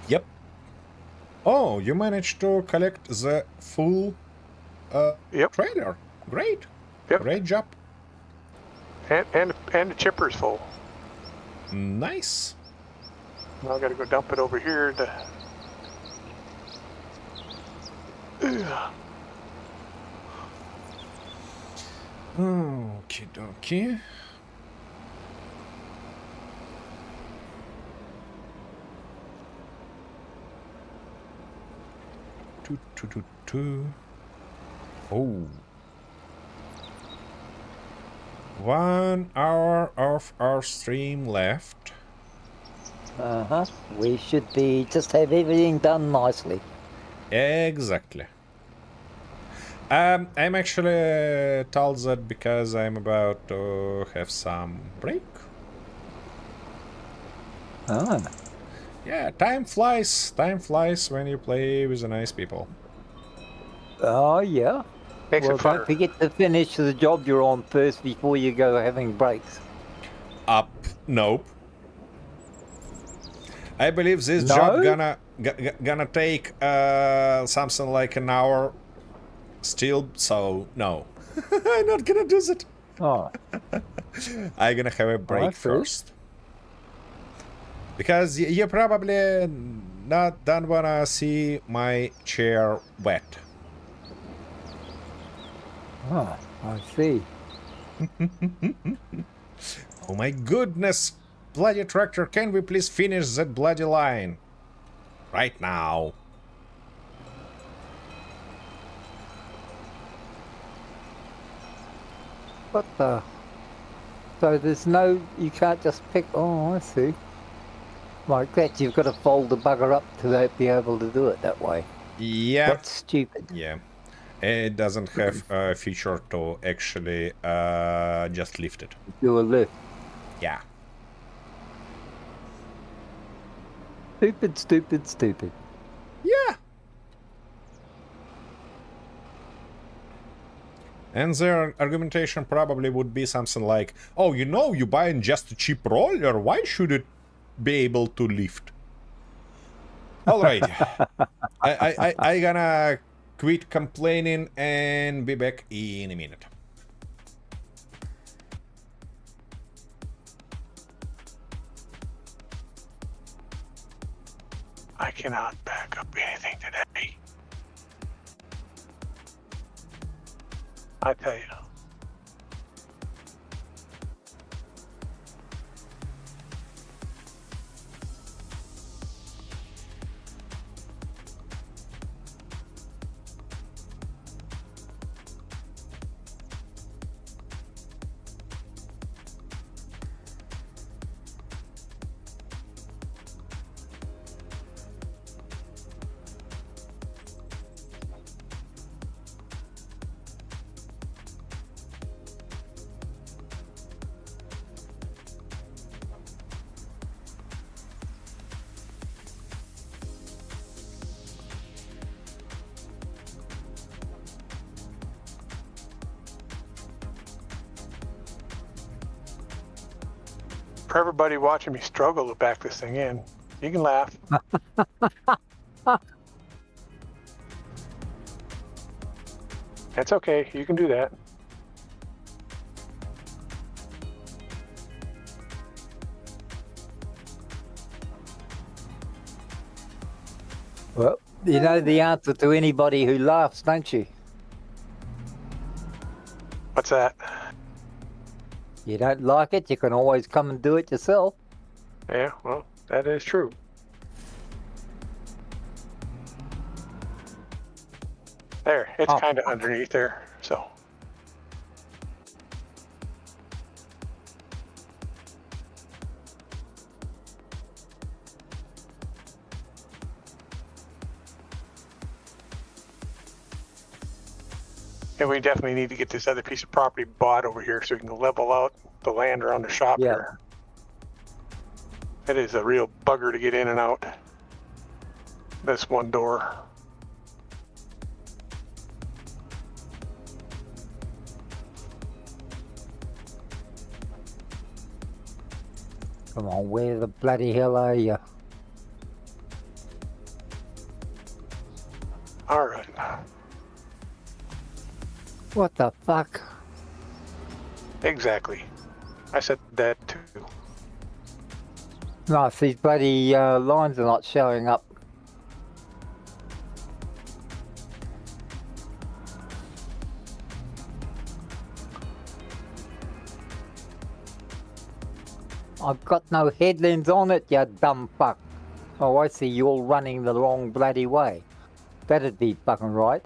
Yep. Oh, you managed to collect the full Yep. trailer. Great. Yep. Great job. And the chipper's full. Nice. Now I got to go dump it over here to. Okie dokie. Two. Oh. 1 hour of our stream left. Uh-huh. We should be just have everything done nicely. Exactly. I'm actually told that because I'm about to have some break. Ah. Yeah, time flies. Time flies when you play with the nice people. Oh, yeah. Makes Well, it fun. don't forget to finish the job you're on first before you go having breaks. Nope. I believe this No? job gonna take something like an hour still, so no. I'm not gonna do that. Oh, I'm gonna have a break I see. first. Because you probably don't wanna see my chair wet. oh, I see. Oh my goodness! Bloody tractor, can we please finish that bloody line? Right now. What the? So there's no, you can't just pick, oh, I see. Like that, you've got to fold the bugger up to be able to do it that way. Yeah. That's stupid. Yeah. It doesn't have a feature to actually just lift it. Do a lift. Yeah. Stupid, stupid, stupid. Yeah. And their argumentation probably would be something like, oh, you know, you're buying just a cheap roller, why should it be able to lift? Alright. I gonna quit complaining and be back in a minute. I cannot back up anything today. I tell you. For everybody watching me struggle to back this thing in, you can laugh. That's okay. You can do that. Well, you know the answer to anybody who laughs, don't you? What's that? You don't like it, you can always come and do it yourself. Yeah, well, that is true. There, it's Oh. kind of underneath there, so. And we definitely need to get this other piece of property bought over here so we can level out the land around the shop Yeah. here. It is a real bugger to get in and out. This one door. Come on, where the bloody hell are you? All right. What the fuck? Exactly. I said that too. No, these bloody lines are not showing up. I've got no headlands on it, you dumb fuck. Oh, I see you're running the wrong bloody way. That'd be fucking right.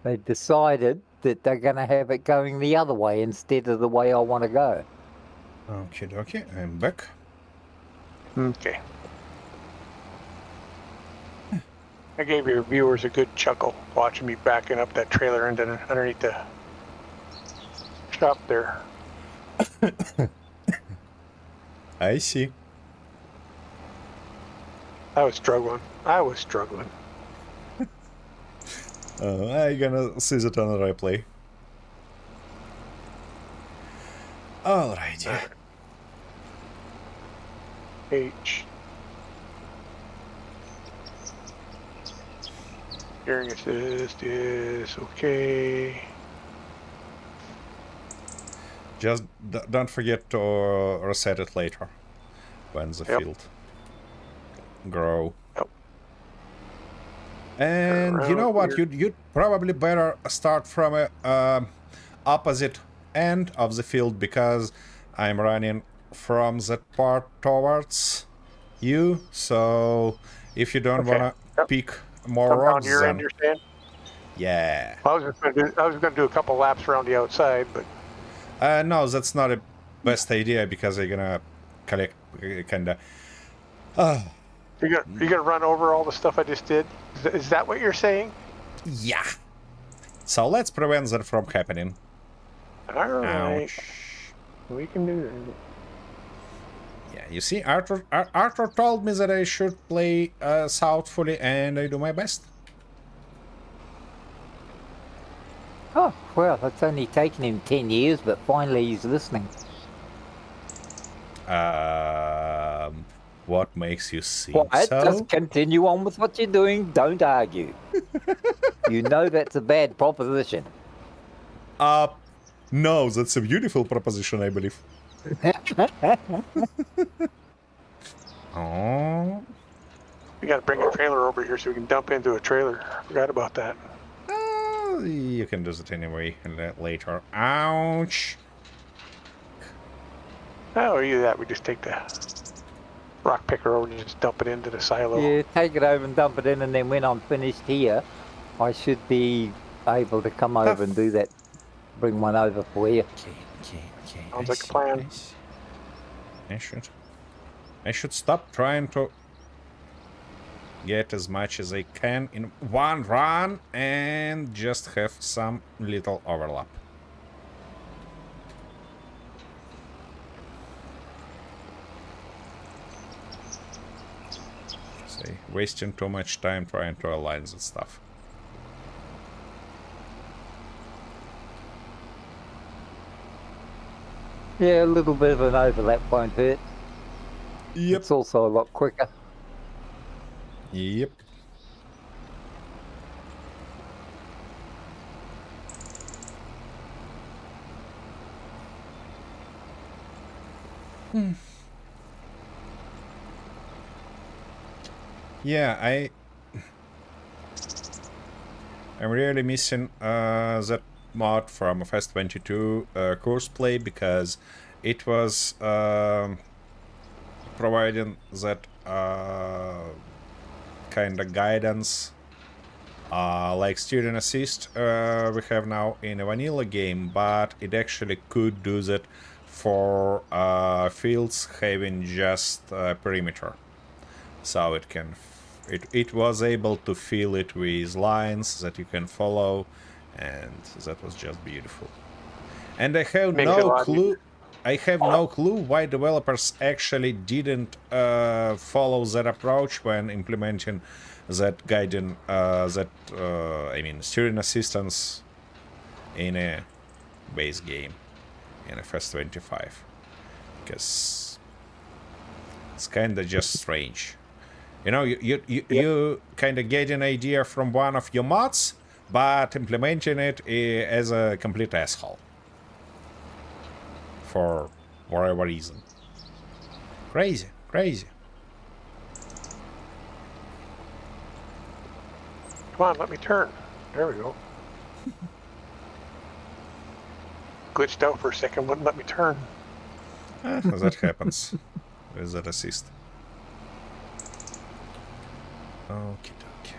They've decided that they're going to have it going the other way instead of the way I want to go. Okay, dokie, I'm back. Okay. I gave your viewers a good chuckle watching me backing up that trailer underneath the shop there. I see. I was struggling. I gonna see that on a replay. Alrighty. H. Hearing assist is okay. Just don't forget to reset it later when the field grow. Yep. And you know what? Here. You'd probably better start from a opposite end of the field, because I'm running from that part towards you. So if you don't wanna pick more Come down rocks, your then end, you're saying? yeah. Well, I was gonna do a couple laps around the outside, but No, that's not a best idea, because they're gonna collect kinda. you're gonna run over all the stuff I just did. Is that what you're saying? Yeah. So let's prevent that from happening. All right, Ouch. we can do that. Yeah, you see, Arthur told me that I should play southfully, and I do my best. Oh, well, it's only taken him 10 years, but finally he's listening. What makes you think Quiet, so? just continue on with what you're doing, don't argue. You know that's a bad proposition. No, that's a beautiful proposition, I believe. Oh. We gotta bring a trailer over here so we can dump into a trailer. Forgot about that. You can do it anyway later. Ouch. Oh, either that, we just take the rock picker over and just dump it into the silo. Yeah, take it over and dump it in, and then when I'm finished here, I should be able to come over and do that. Bring one over for you. Okay. Sounds like a plan. I should stop trying to get as much as I can in one run and just have some little overlap. See, wasting too much time trying to align that stuff. Yeah, a little bit of an overlap won't hurt. Yep. It's also a lot quicker. Yep. Yeah, I'm really missing that mod from FS22 course play, because it was providing that kind of guidance like student assist we have now in a vanilla game, but it actually could do that for fields having just perimeter, so it was able to fill it with lines that you can follow, and that was just beautiful. And I have no clue. I have no clue why developers actually didn't follow that approach when implementing that guiding, student assistance in a base game in FS25, because it's kind of just strange. You know, you kind of get an idea from one of your mods, but implementing it as a complete asshole. For whatever reason. Crazy. Come on, let me turn. There we go. Glitched out for a second, wouldn't let me turn. That happens with that assist. Okie dokie.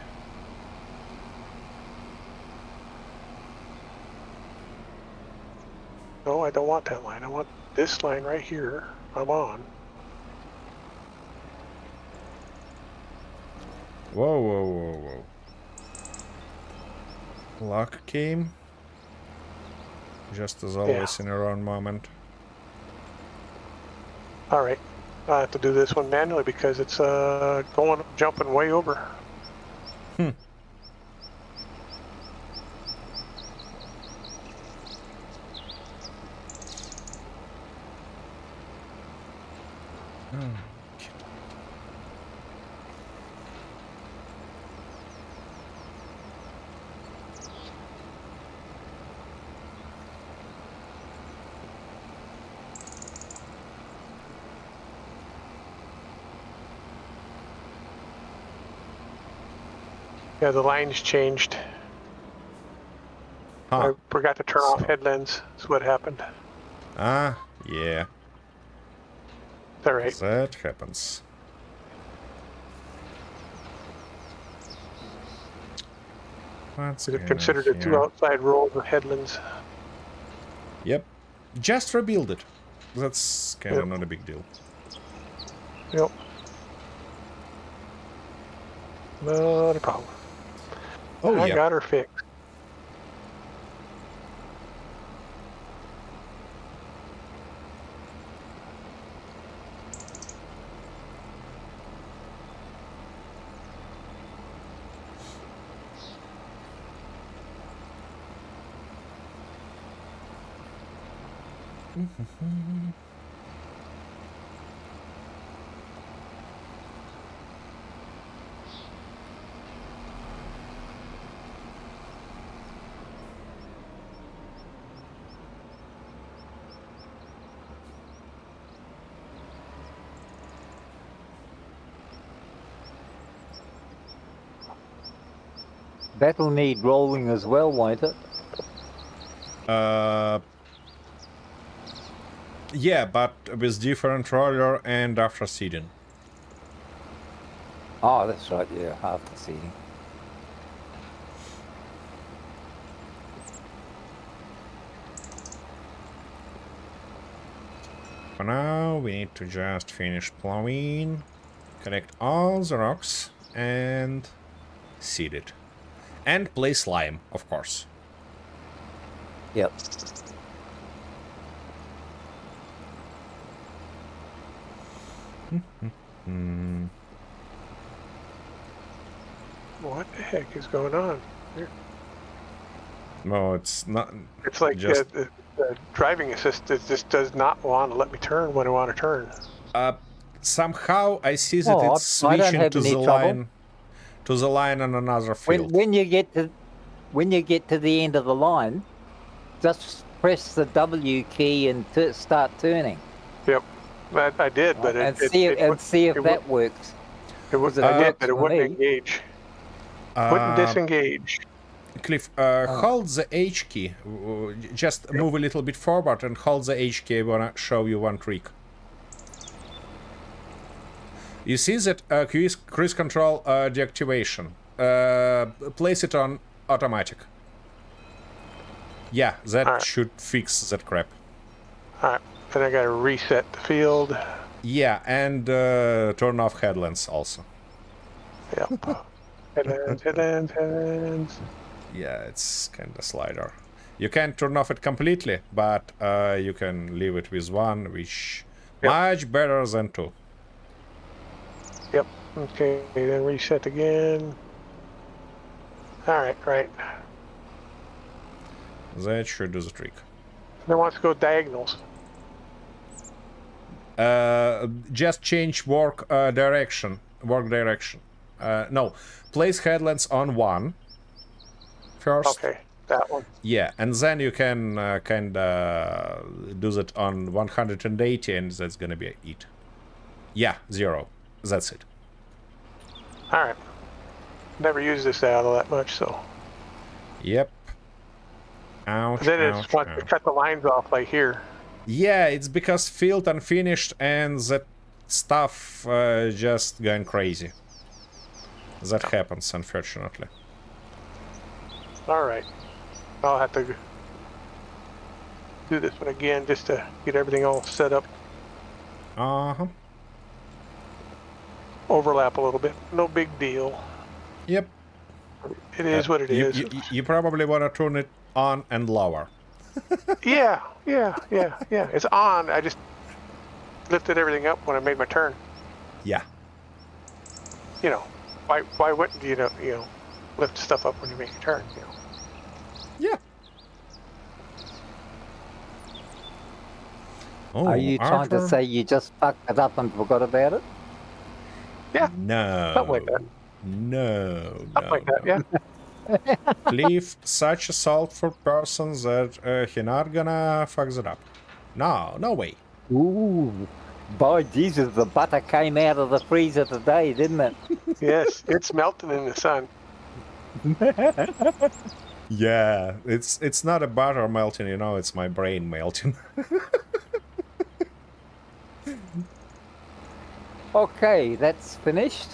No, I don't want that line. I want this line right here. I'm on. Whoa. Luck came. Just as always in a wrong moment. Alright. I have to do this one manually because it's jumping way over. Yeah, the line's changed. Huh. I forgot to turn off So- headlands. That's what happened. Ah, yeah. It's all right. That happens. What's Is it going considered on a two here? outside rolls with headlands? Yep. Just rebuild it. That's kind of Yep. not a big deal. Yep. Not a problem. Oh, I yeah. got her fixed. That'll need rolling as well, won't it? Yeah, but with different roller and after seeding. Oh, that's right, yeah, after seeding. For now, we need to just finish plowing, collect all the rocks, and seed it. And place lime, of course. Yep. What the heck is going on? No, it's not. It's like Just- the driving assist just does not want to let me turn when I want to turn. Somehow I see that Oh, it's I don't switching have to any the trouble. line, to the line on another field. When you get to the end of the line, just press the W key and start turning, Yep, I did, but and it, see it, and see if it that works. it was, it I did, works but it for wouldn't me. engage. Wouldn't disengage. Cliff, hold the H key. Just move a little bit forward and hold the H key. I wanna show you one trick. You see that cruise control deactivation. Place it on automatic. Yeah, that Alright. should fix that crap. All right, then I got to reset the field. Yeah, and turn off headlamps also. Yep. Headlands. Yeah, it's kind of slider. You can't turn off it completely, but you can leave it with one, which Yep. much better than two. Yep. Okay, then reset again. All right, right. That should do the trick. Then wants to go diagonals. Just change work direction. Work direction. No, place headlamps on one first. Okay, that one. Yeah, and then you can kind of do that on 180, and that's gonna be it. Yeah, 0. That's it. All right. Never used this saddle that much, so. Yep. Ouch, Then it ouch, wants to ouch. cut the lines off like here. Yeah, it's because field unfinished and that stuff just going crazy. That happens, unfortunately. All right. I'll have to do this one again just to get everything all set up. Uh-huh. Overlap a little bit. No big deal. Yep. It is what it you, is. You probably want to turn it on and lower. Yeah. It's on. I just lifted everything up when I made my turn. Yeah. You know, why wouldn't you know lift stuff up when you make a turn? You know. Yeah. Oh, Are you trying to Arthur? say you just fucked it up and forgot about it? Yeah, No. something like that. No. Something like that, no. yeah. Cliff, such a thoughtful person that he not gonna fuck that up. No, no way. Ooh. By Jesus, the butter came out of the freezer today, didn't it? Yes, it's melting in the sun. Yeah, it's not a butter melting, you know, it's my brain melting. Okay, that's finished.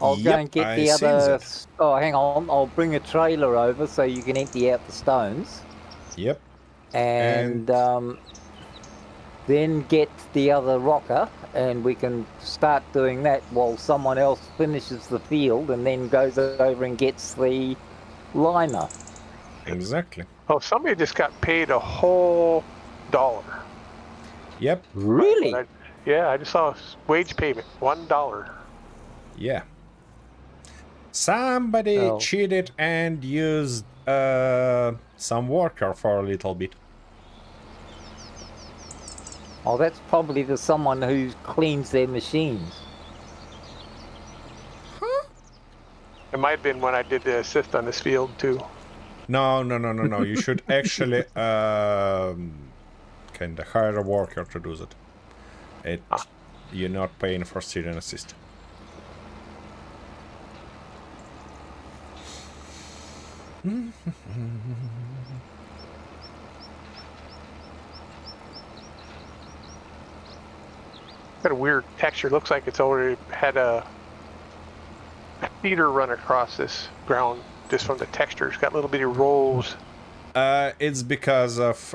I'll go Yep, and get I the seen other... that. Oh, hang on. I'll bring a trailer over so you can empty out the stones. Yep. And then get the other rocker, and we can start doing that while someone else finishes the field and then goes over and gets the liner. Exactly. Oh, somebody just got paid a whole $1. Yep. Really? I just saw a wage payment, $1. Yeah. Somebody Oh. cheated and used some worker for a little bit. Oh, that's probably the someone who cleans their machines. It might have been when I did the assist on this field too. No. You should actually kind of hire a worker to do that. You're not paying for student assist. Got a weird texture. Looks like it's already had a feeder run across this ground just from the texture. It's got little bitty rolls. It's because of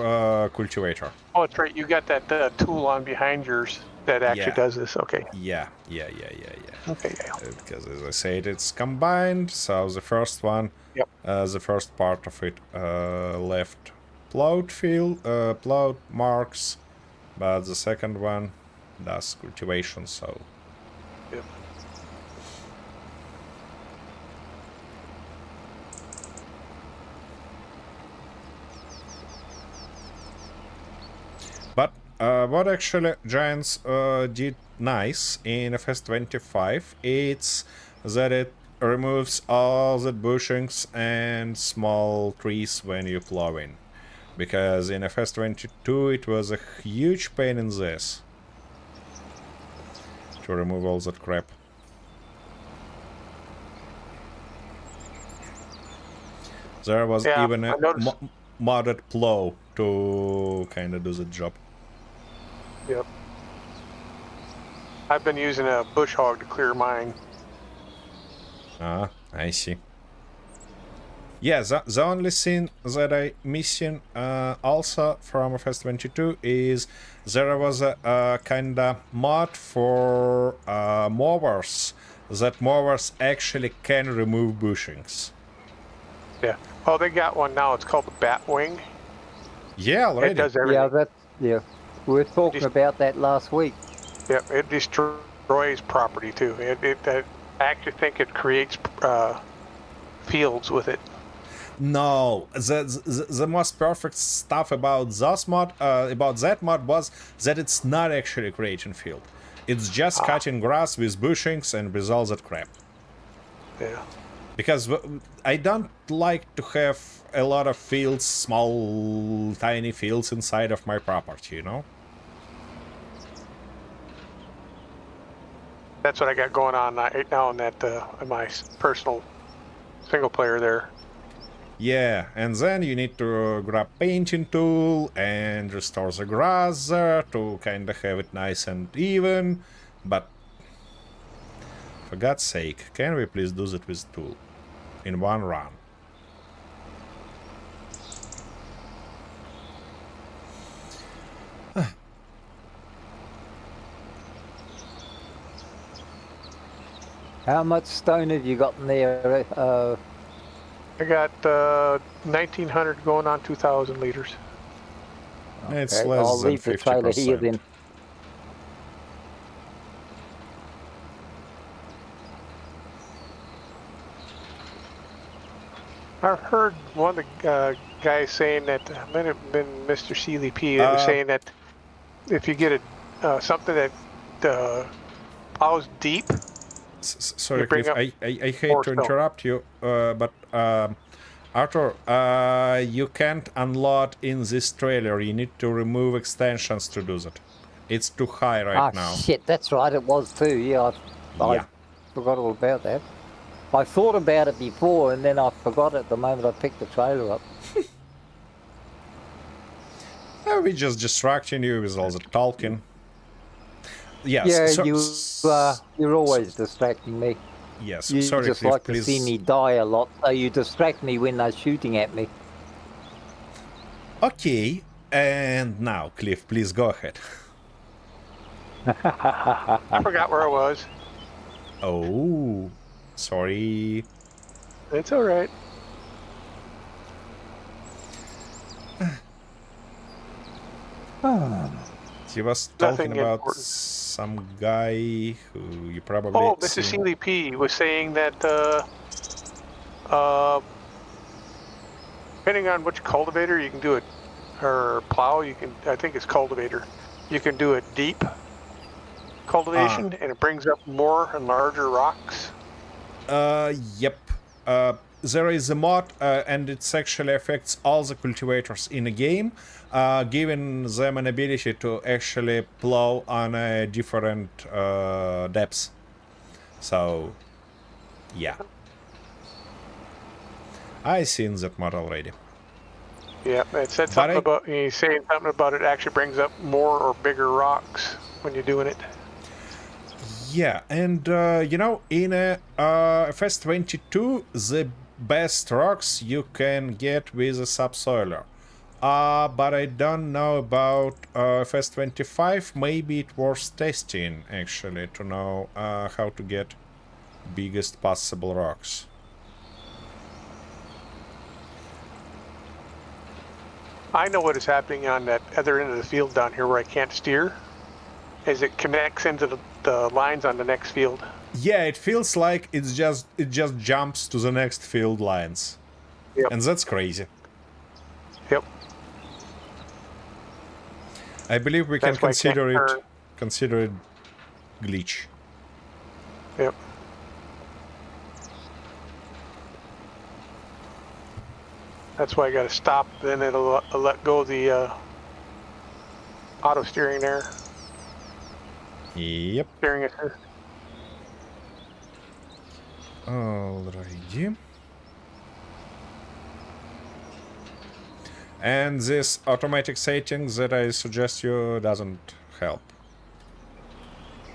cultivator. Oh, that's right. You got that tool on behind yours that actually Yeah. does this. Okay. Yeah. Okay. Yeah. Because as I said, it's combined. So the first one, Yep. the first part of it left plowed field, plowed marks, but the second one does cultivation. So Yep. but what actually Giants did nice in FS25, it's that it removes all the bushings and small trees when you plow in. Because in FS22 it was a huge pain in this to remove all that crap. There was Yeah, even a I noticed. modded plow to kind of do the job. Yep. I've been using a bush hog to clear mine. Ah, I see. Yeah, the only thing that I missing also from FS22 is there was a kind of mod for mowers, that mowers actually can remove bushings. Yeah. Oh, they got one now. It's called the Batwing. Yeah, already. It does everything. Yeah, that's... Yeah. We were talking Just- about that last week. Yep. It destroys property too. I actually think it creates fields with it. No, the most perfect stuff about that mod was that it's not actually creating field. It's just cutting grass with bushings and with all that crap. Yeah. Because I don't like to have a lot of fields, small, tiny fields inside of my property, you know? That's what I got going on right now in that in my personal single player there. Yeah, and then you need to grab painting tool and restore the grass there to kind of have it nice and even. But for God's sake, can we please do that with tool in one run? How much stone have you got in there? I got 1,900 going on 2,000 liters. It's Okay, less I'll than leave the trailer here 50%. then. I've heard one of the guys saying that, might have been Mr. Sealy P, that was saying that if you get something that plows deep, Sorry, You bring Cliff, up I hate more to stone. interrupt you, but Arthur, you can't unload in this trailer. You need to remove extensions to do that. It's too high right now. Shit, that's right, it was too. Yeah, I Yeah. forgot all about that. I thought about it before, and then I forgot it the moment I picked the trailer up. We're just distracting you with all the talking. Yes. Yeah, you're always distracting me. Yes. You Sorry, just Cliff, like please. to see me die a lot, so you distract me when they're shooting at me. Okay. And now, Cliff, please go ahead. I forgot where I was. Oh, sorry. It's all right. He was Nothing talking about important. some guy who you probably. Oh, Mr. seen. CDP was saying that depending on which cultivator you can do it, or plow, you can. I think it's cultivator. You can do a deep cultivation, and it brings up more and larger rocks. Yep. There is a mod, and it actually affects all the cultivators in a game, giving them an ability to actually plow on a different depths. So, yeah. I seen that mod already. Yeah, it said something about. He's saying something about it actually brings up more or bigger rocks when you're doing it. Yeah, and you know, in FS22, the best rocks you can get with a subsoiler. But I don't know about FS25. Maybe it was testing actually to know how to get biggest possible rocks. I know what is happening on that other end of the field down here where I can't steer, as it connects into the lines on the next field. Yeah, it feels like it just jumps to the next field lines. Yep. And that's crazy. Yep. I believe we can That's why I can't consider it glitch. Yep. That's why I got to stop. Then it'll let go of the auto steering there. Yep. Steering assist. Alrighty. And this automatic setting that I suggest you doesn't help.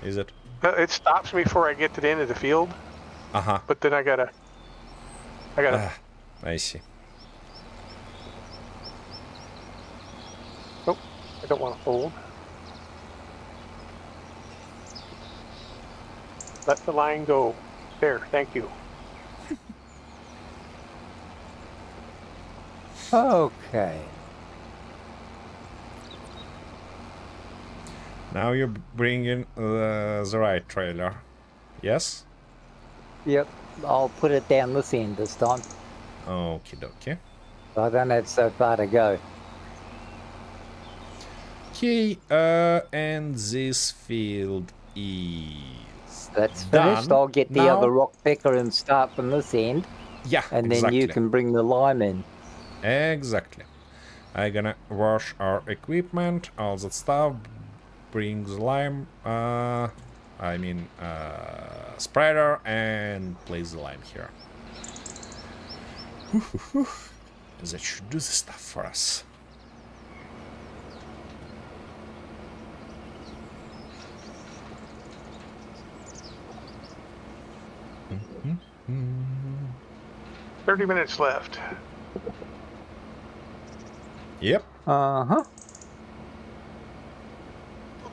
Is it? It stops me before I get to the end of the field. Uh-huh. But then I gotta. I see. Oh, I don't want to fold. Let the line go. There, thank you. Okay. Now you're bringing the right trailer. Yes? Yep, I'll put it down this end this time. Okie dokie. I don't have so far to go. Okay, and this field is That's done. finished. I'll get the Now- other rock picker and start from this end, Yeah, and then exactly. you can bring the lime in. Exactly. I'm gonna wash our equipment, all that stuff, bring the lime, spreader, and place the lime here. That should do the stuff for us. Mm-hmm. 30 minutes left. Yep, Uh-huh.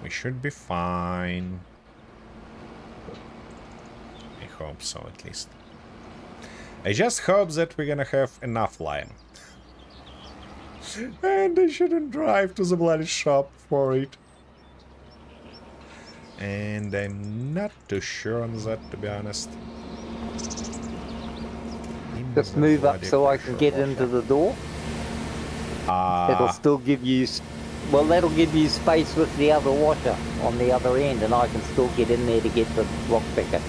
we should be fine. I hope so, at least. I just hope that we're gonna have enough lime. And I shouldn't drive to the bloody shop for it. And I'm not too sure on that, to be honest. Just move up so I can get into the door. It'll still give you well, that'll give you space with the other washer on the other end, and I can still get in there to get the rock picker.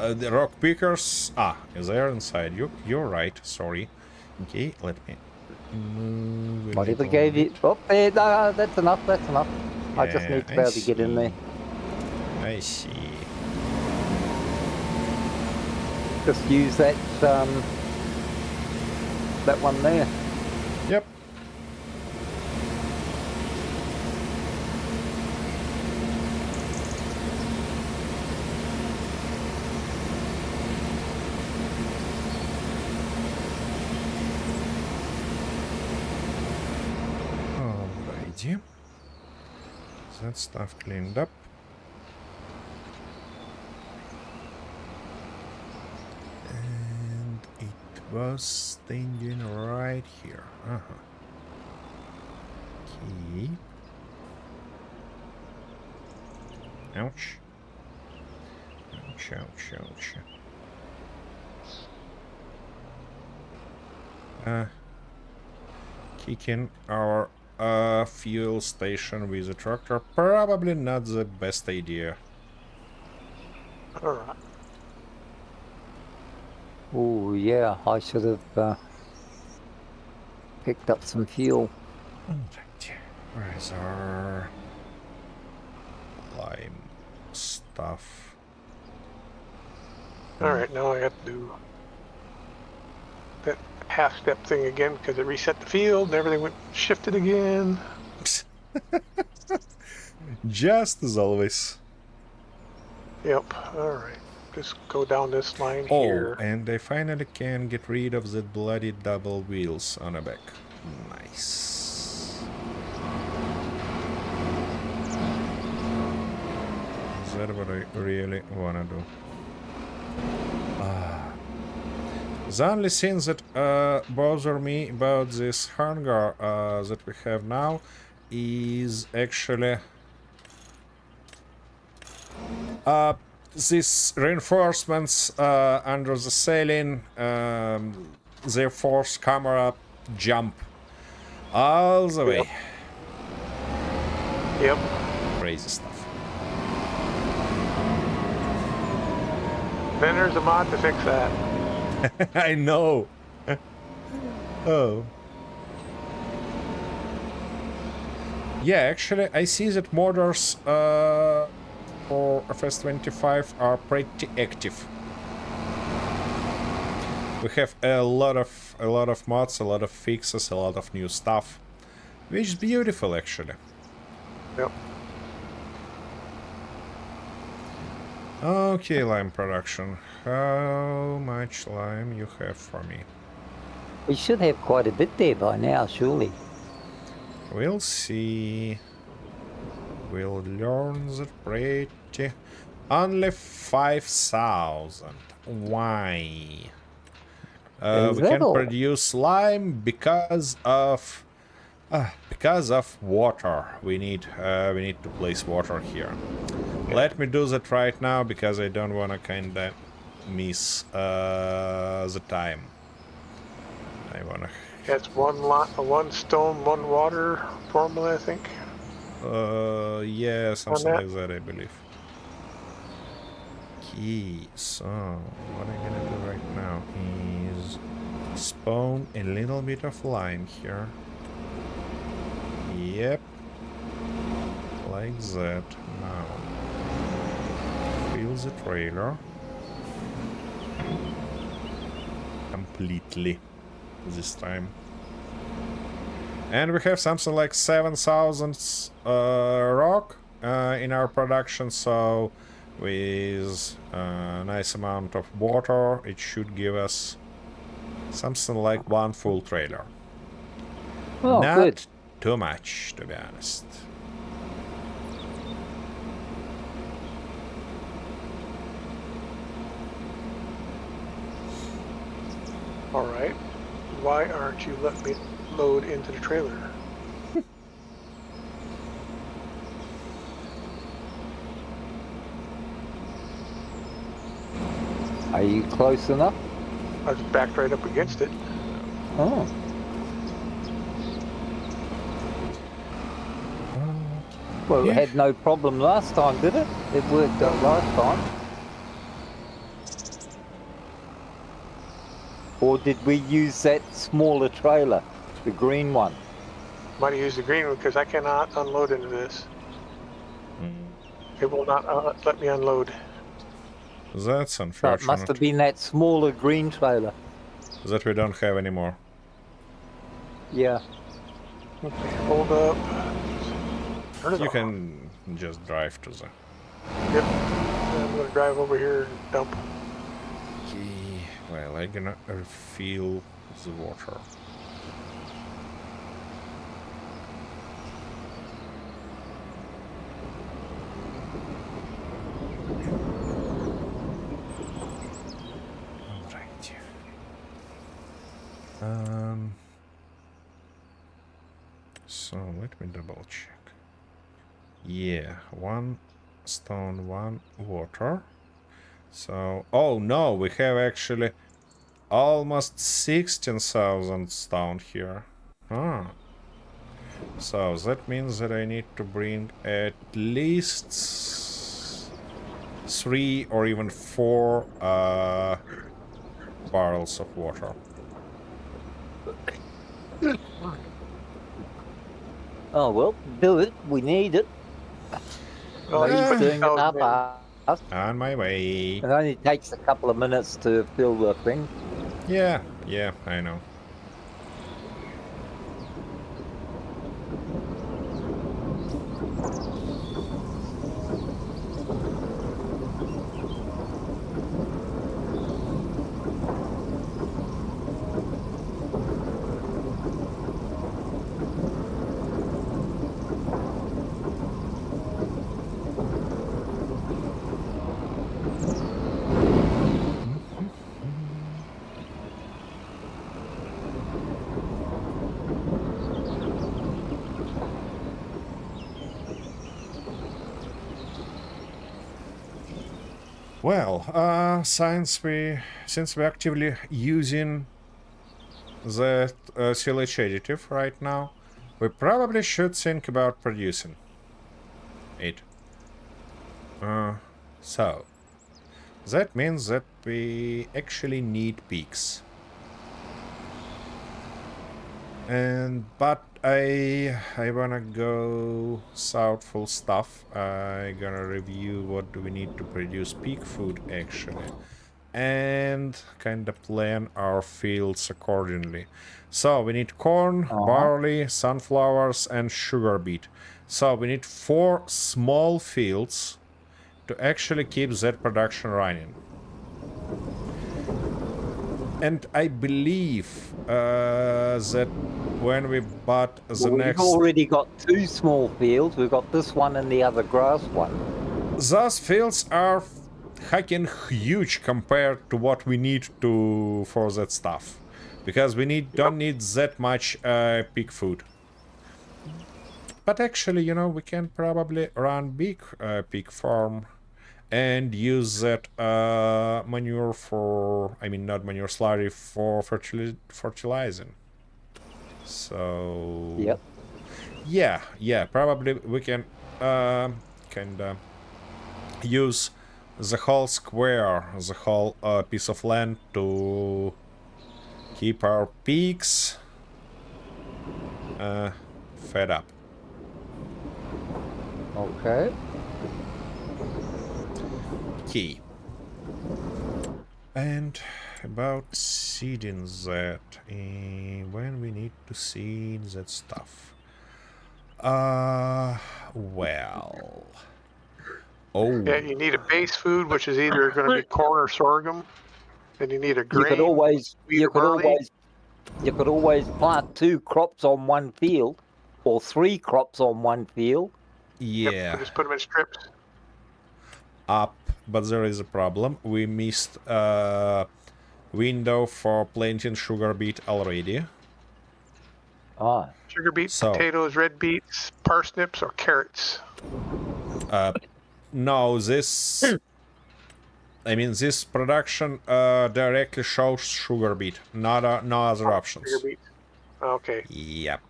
The rock pickers. Is there inside you? You're right. Sorry. Okay, let me move. Whatever gave you. Oh, there. No, that's enough. That's enough. I just Yeah, need to be able to get in there. I see. Just use that that one there. Yep. Alrighty. That stuff cleaned up. And it was standing right here. Okay. Ouch. Ouch, ouch, ouch. Kicking our fuel station with a tractor, probably not the best idea. All right. Oh yeah, I should have picked up some fuel. Alright, where is our lime stuff? All right, now I have to do that half-step thing again because it reset the field and everything went shifted again. Just as always. Yep. All right. Just go down this line here. Oh, and I finally can get rid of that bloody double wheels on the back. Nice. Is that what I really wanna do? The only thing that bother me about this hangar that we have now is actually these reinforcements under the ceiling, their force camera jump all the way. Yep. Crazy stuff. Then there's a mod to fix that. I know. Oh. Yeah, actually, I see that modders for FS25 are pretty active. We have a lot of mods, a lot of fixes, a lot of new stuff, which is beautiful actually. Yep. Okay, lime production. How much lime you have for me? We should have quite a bit there by now, surely. We'll see. We'll learn that pretty. Only 5,000. Why? We can produce lime because of water. We need to place water here. Let me do that right now because I don't wanna kinda miss the time. I wanna. It's one stone, one water formula, I think. Yeah, something like that, I believe. Okay, so what I'm gonna do right now is spawn a little bit of lime here. Yep, like that. Now, fill the trailer completely this time. And we have something like 7,000 rock in our production, so with a nice amount of water, it should give us something like one full trailer. Oh, Not good. too much, to be honest. All right. Why aren't you letting me load into the trailer? Are you close enough? I was backed right up against it. Oh. Well, Yeah. it had no problem last time, did it? It worked out last time. Or did we use that smaller trailer, the green one? Might have used the green one because I cannot unload into this. It will not let me unload. That's So it unfortunate. must have been that smaller green trailer. That we don't have anymore. Yeah. Okay, hold up. Turn it You off. can just drive to the Yep. I'm gonna drive over here and dump. key. Well, I'm gonna refill the water. Alright. So let me double check. Yeah, 1 stone, 1 water. So, oh no, we have actually almost 16,000 stone here. Ah. So that means that I need to bring at least 3 or even 4 barrels of water. Oh, well, do it. We need it. Oh, Maybe it's doing it 20,000 up in. us. On my way. It only takes a couple of minutes to fill the thing. Yeah, I know. Well, since we're actively using the silage additive right now, we probably should think about producing it. So that means that we actually need pigs. But I wanna go south full stuff. I gonna review what do we need to produce pig food actually, and kind of plan our fields accordingly. So we need corn, barley, sunflowers, and sugar beet. So we need 4 small fields to actually keep that production running. And I believe that when we bought the next... We've already got 2 small fields. We've got this one and the other grass one. Those fields are fucking huge compared to what we need to for that stuff. Because we don't need that much pig food. But actually, you know, we can probably run big pig farm and use that manure for, I mean, not manure, slurry for fertilizing. So... Yep. Yeah, probably we can kinda use the whole square, the whole piece of land to keep our pigs fed up. Okay. Key. And about seeding that, when we need to seed that stuff. Well. Oh. Yeah, you need a base food, which is either going to be corn or sorghum. Then you need a grain. You could always plant 2 crops on one field, or 3 crops on one field. Yeah. Yep, just put them in strips. But there is a problem. We missed a window for planting sugar beet already. Sugar beets, potatoes, red beets, parsnips, or carrots. No, this... I mean, this production directly shows sugar beet, no other options. Sugar beets. Okay. Yep.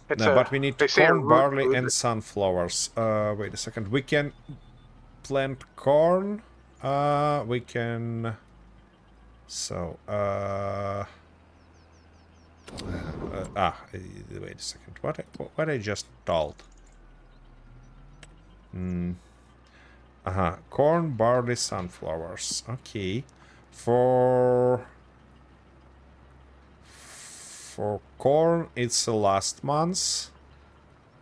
It's No, but we need they say a corn, root barley, food. and sunflowers. Wait a second. We can plant corn. We can. So. Wait a second. What I just told? Corn, barley, sunflowers. Okay. For corn, it's the last month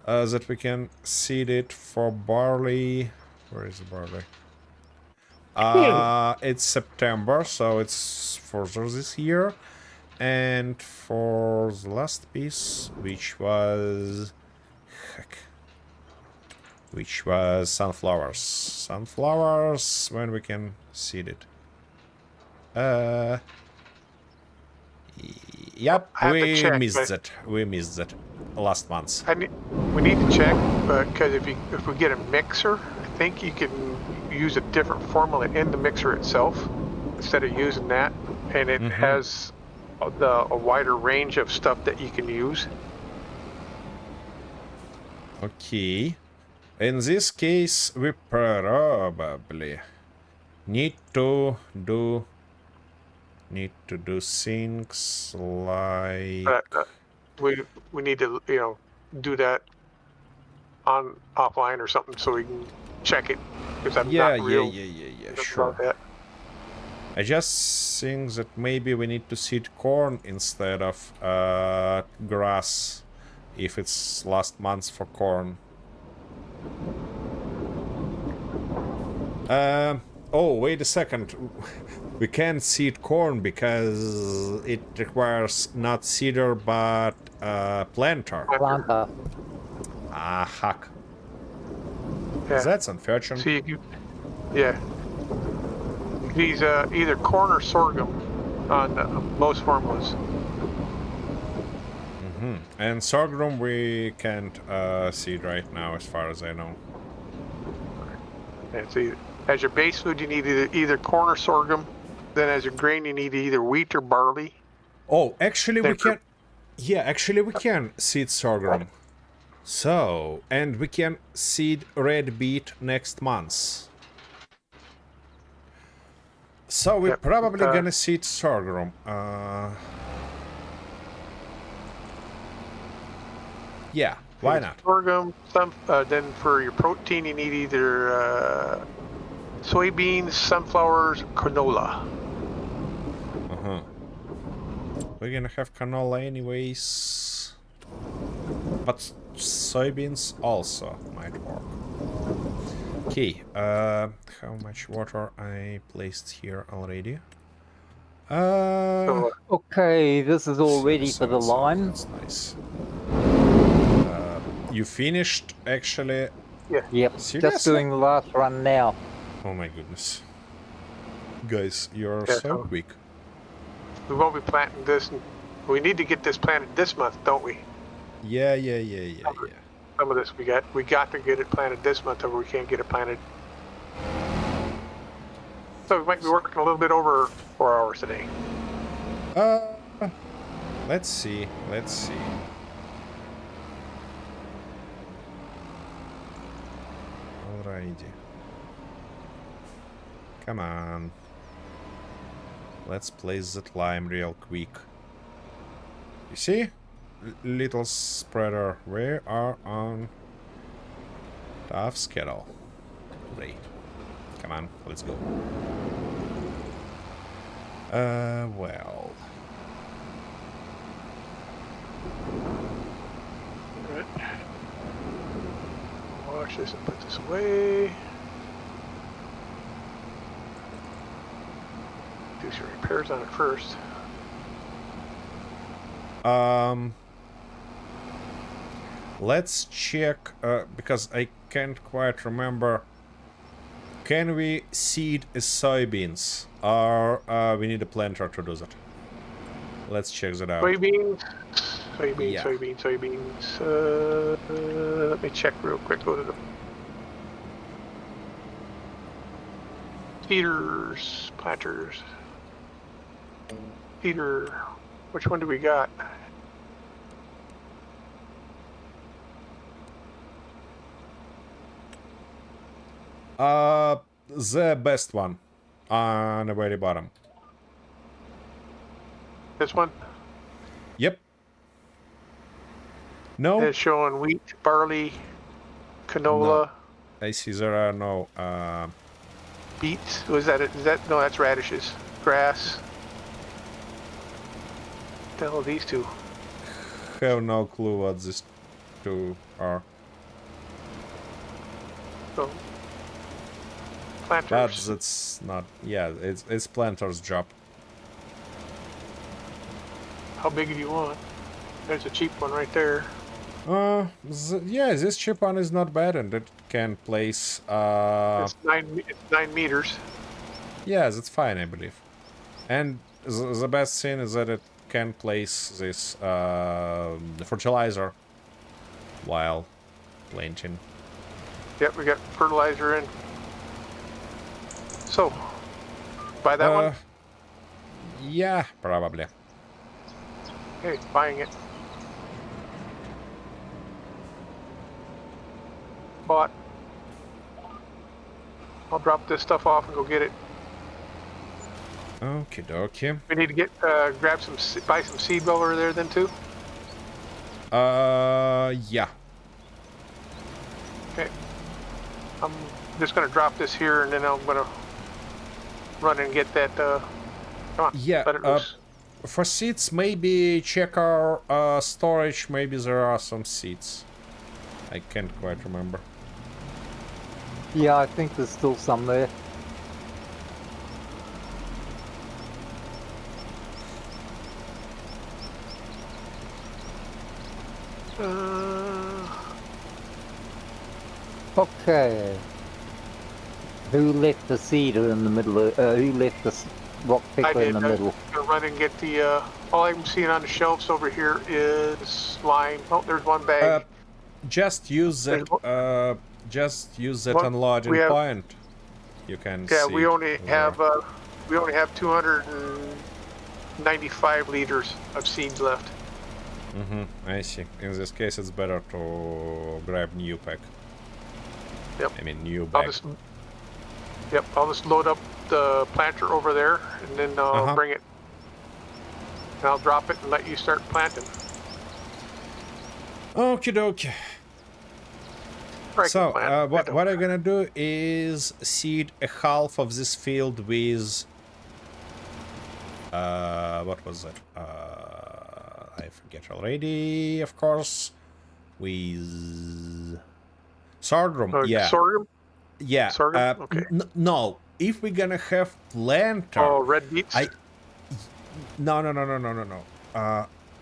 that we can seed it. For barley, where is the barley? It's September, so it's further this year. And for the last piece, which was sunflowers. Sunflowers, when we can seed it. Yep, I have to we check, missed but- it. We missed it last month. We need to check, but because if we get a mixer, I think you can use a different formula in the mixer itself instead of using that, and it has a wider range of stuff that you can use. Okay. In this case, we probably need to do things like We need to do that offline or something so we can check it, because I'm yeah, not real sure. about that. I just think that maybe we need to seed corn instead of grass if it's last month for corn. Oh, wait a second. We can't seed corn because it requires not seeder but planter. Planter. Ah, huck. Yeah. That's unfortunate. So yeah. These either corn or sorghum on most formulas. And sorghum we can't seed right now, as far as I know. And so as your base food, you need either corn or sorghum. Then as your grain, you need either wheat or barley. Oh, actually we can. Yeah, actually we can seed sorghum. So, and we can seed red beet next month. So we're Yep, probably gonna seed sorghum. Yeah, why not? Sorghum. Then for your protein, you need either soybeans, sunflowers, canola. We're gonna have canola anyways. But soybeans also might work. Okay, how much water I placed here already? Okay, this is all ready for the lime. That's nice. You finished, actually? Yep, Seriously? just doing the last run now. Oh my goodness. Guys, you're Yeah, so so- quick. We won't be planting this. We need to get this planted this month, don't we? Yeah. Some of this we got to get it planted this month, or we can't get it planted. So we might be working a little bit over 4 hours today. Let's see. Alrighty. Come on. Let's place that lime real quick. You see? Little spreader, we are on tough schedule. Great. Come on, let's go. Well. Alright. Wash this and put this away. Do some repairs on it first. Let's check, because I can't quite remember. Can we seed soybeans? Or we need a planter to do that? Let's check that out. Soybeans. Yeah. Soybeans. Let me check real quick. Go to the feeders, planters. Feeder. Which one do we got? The best one on the very bottom. This one Yep. No, is showing wheat, barley, canola, I see there are no. beets. Was that it? Is that no? That's radishes, grass. What the hell are these two? Have no clue what these two are. So, But planters. that's not. Yeah, it's planter's job. How big do you want? There's a cheap one right there. Yeah, this chip one is not bad, and it can place. It's 9 meters. Yeah, that's fine, I believe. And the best thing is that it can place this the fertilizer while planting. Yep, we got fertilizer in. So, buy that one. Yeah, probably. Okay, buying it. Bought. I'll drop this stuff off and go get it. Okie dokie. We need to get grab some, buy some seed while we're there then too. Yeah. Okay. I'm just gonna drop this here and then I'm gonna run and get that. Come on. Yeah. Let it loose. For seeds, maybe check our storage. Maybe there are some seeds. I can't quite remember. Yeah, I think there's still some there. Okay. Who left the cedar in the middle of, who left the rock I picker did. in the I'm middle? gonna run and get the. All I'm seeing on the shelves over here is lime. Oh, there's one bag. Just use that. There's Just use that What? unloading We have- point. You can. Yeah, see we only there. have 295 liters of seeds left. I see. In this case, it's better to grab new pack. Yep. I mean, new I'll bag. just I'll just load up the planter over there and then I'll bring it. And I'll drop it and let you start planting. Okie dokie. Or I can So, plant. I what don't- I'm gonna do is seed a half of this field with. What was it? I forget already, of course. With. Sorghum, yeah. Sorghum? Yeah. sorghum? Okay. No, if we're gonna have planter. Oh, red beets? No.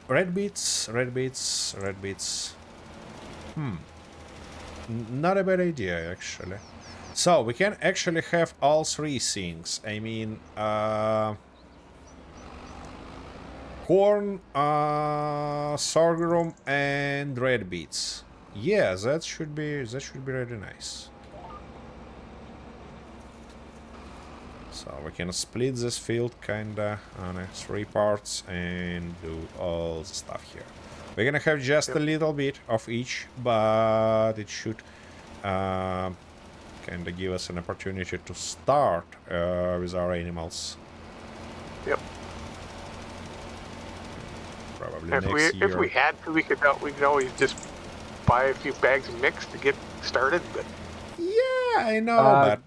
Red beets. Not a bad idea, actually. So, we can actually have all three things. I mean, corn, sorghum, and red beets. Yeah, that should be really nice. So we can split this field kinda on 3 parts and do all the stuff here. We're gonna have just a little bit of each, but it should kinda give us an opportunity to start with our animals. Yep. Probably If next year. if we had to, we could always just buy a few bags of mix to get started. But Yeah, I know, Uh, but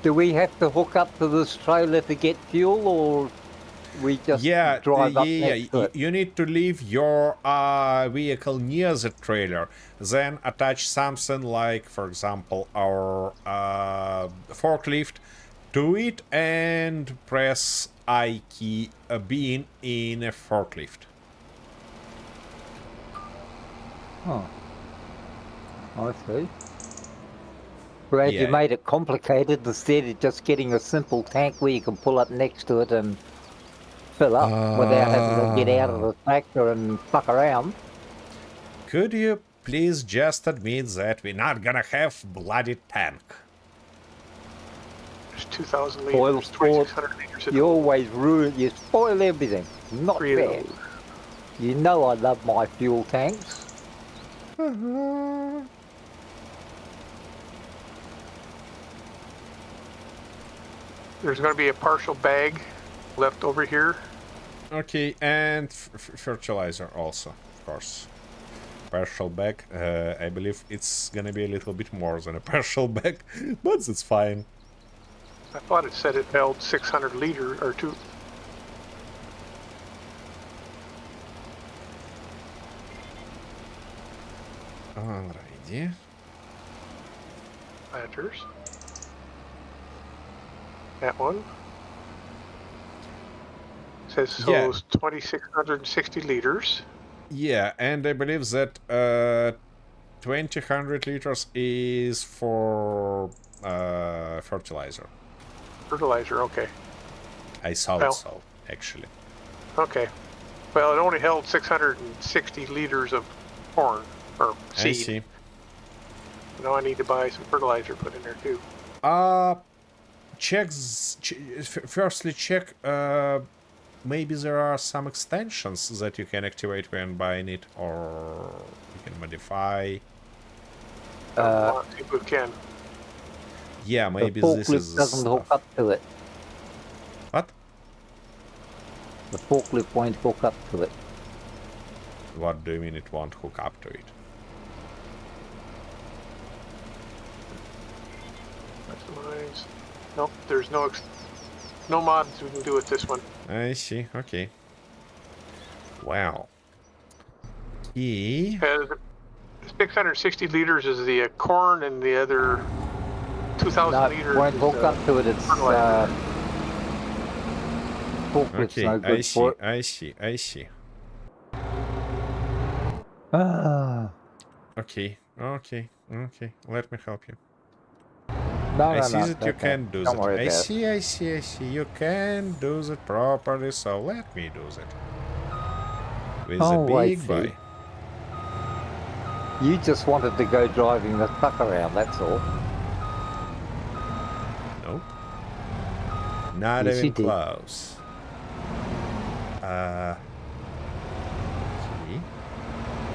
Do we have to hook up to this trailer to get fuel, or we just drive up next to it? You need to leave your vehicle near the trailer, then attach something like, for example, our forklift to it and press I key, being in a forklift. Oh. I see. Glad Yeah. you made it complicated instead of just getting a simple tank where you can pull up next to it and fill up without having to get out of the tractor and fuck around. Could you please just admit that we're not gonna have bloody tank? there's 2,000 Oil liters, sport. 2,600 liters. of You always ruin, you spoil everything. Not three of fair. those. You know I love my fuel tanks. There's going to be a partial bag left over here. Okay, and fertilizer also, of course. Partial bag. I believe it's gonna be a little bit more than a partial bag, but that's fine. I thought it said it held 600 liter or two. Alrighty. Planters. That one. Says so Yeah. 2,660 liters. Yeah, and I believe that 2,000 liters is for fertilizer. Fertilizer, okay. I thought Well. so, actually. Okay. Well, it only held 660 liters of corn or seed. I see. Now I need to buy some fertilizer put in there too. Firstly check, maybe there are some extensions that you can activate when buying it, or you can modify. See if we can. Yeah, maybe the this forklift is doesn't hook stuff. up to it. What? The forklift won't hook up to it. What do you mean it won't hook up to it? Customize. Nope, there's no mods we can do with this one. I see, okay. Wow. E. 660 liters is the corn, and the other 2,000 No, liters won't is, hook up to it. It's fertilizer. forklift's Okay, no good I see, for it. I see, I see. Ah. Okay, okay, okay. Let me help you. No, I no, see no, that you okay. can do Don't that. worry I about it. see, I see, I see. You can do that properly, so let me do that. With Oh, a I big see. boy. You just wanted to go driving the truck around, that's all. Nope. Not Yes, you even did. close. Okay.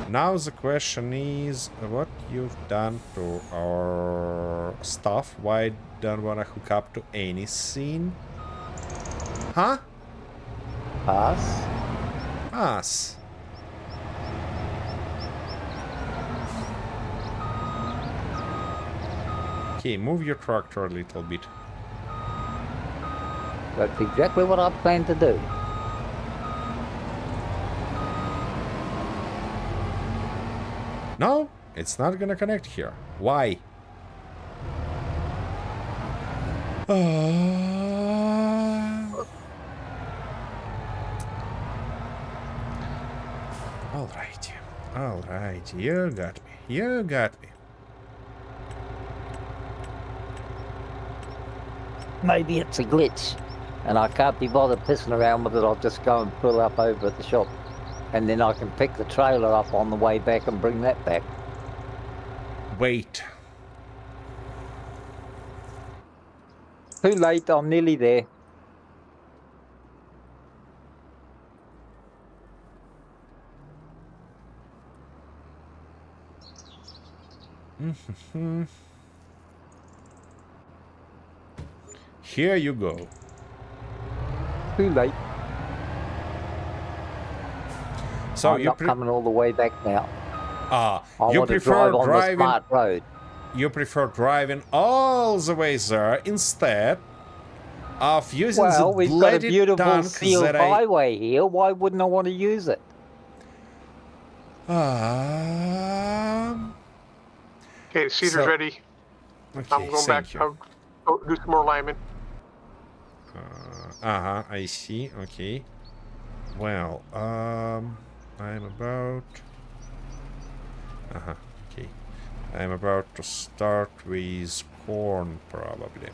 Now the question is what you've done to our stuff. Why don't wanna hook up to anything? Huh? Us? Us. Okay, move your tractor a little bit. That's exactly what I plan to do. No, it's not gonna connect here. Why? Alright. Alright, you got me. You got me. Maybe it's a glitch, and I can't be bothered pissing around with it. I'll just go and pull up over at the shop, and then I can pick the trailer up on the way back and bring that back. Wait. Too late, I'm nearly there. Here you go. Too late. So I'm not coming all the way back now. I you want to prefer drive on the driving. smart road. You prefer driving all the way there instead of using Well, the we've got a bloody beautiful tank sealed that I. highway here. Why wouldn't I want to use it? Okay, the seeder's So- ready. Okay, I'm going back. thank you. I'll go do some more linemen. I see. Okay. Well, I'm about. Okay. I'm about to start with corn, probably.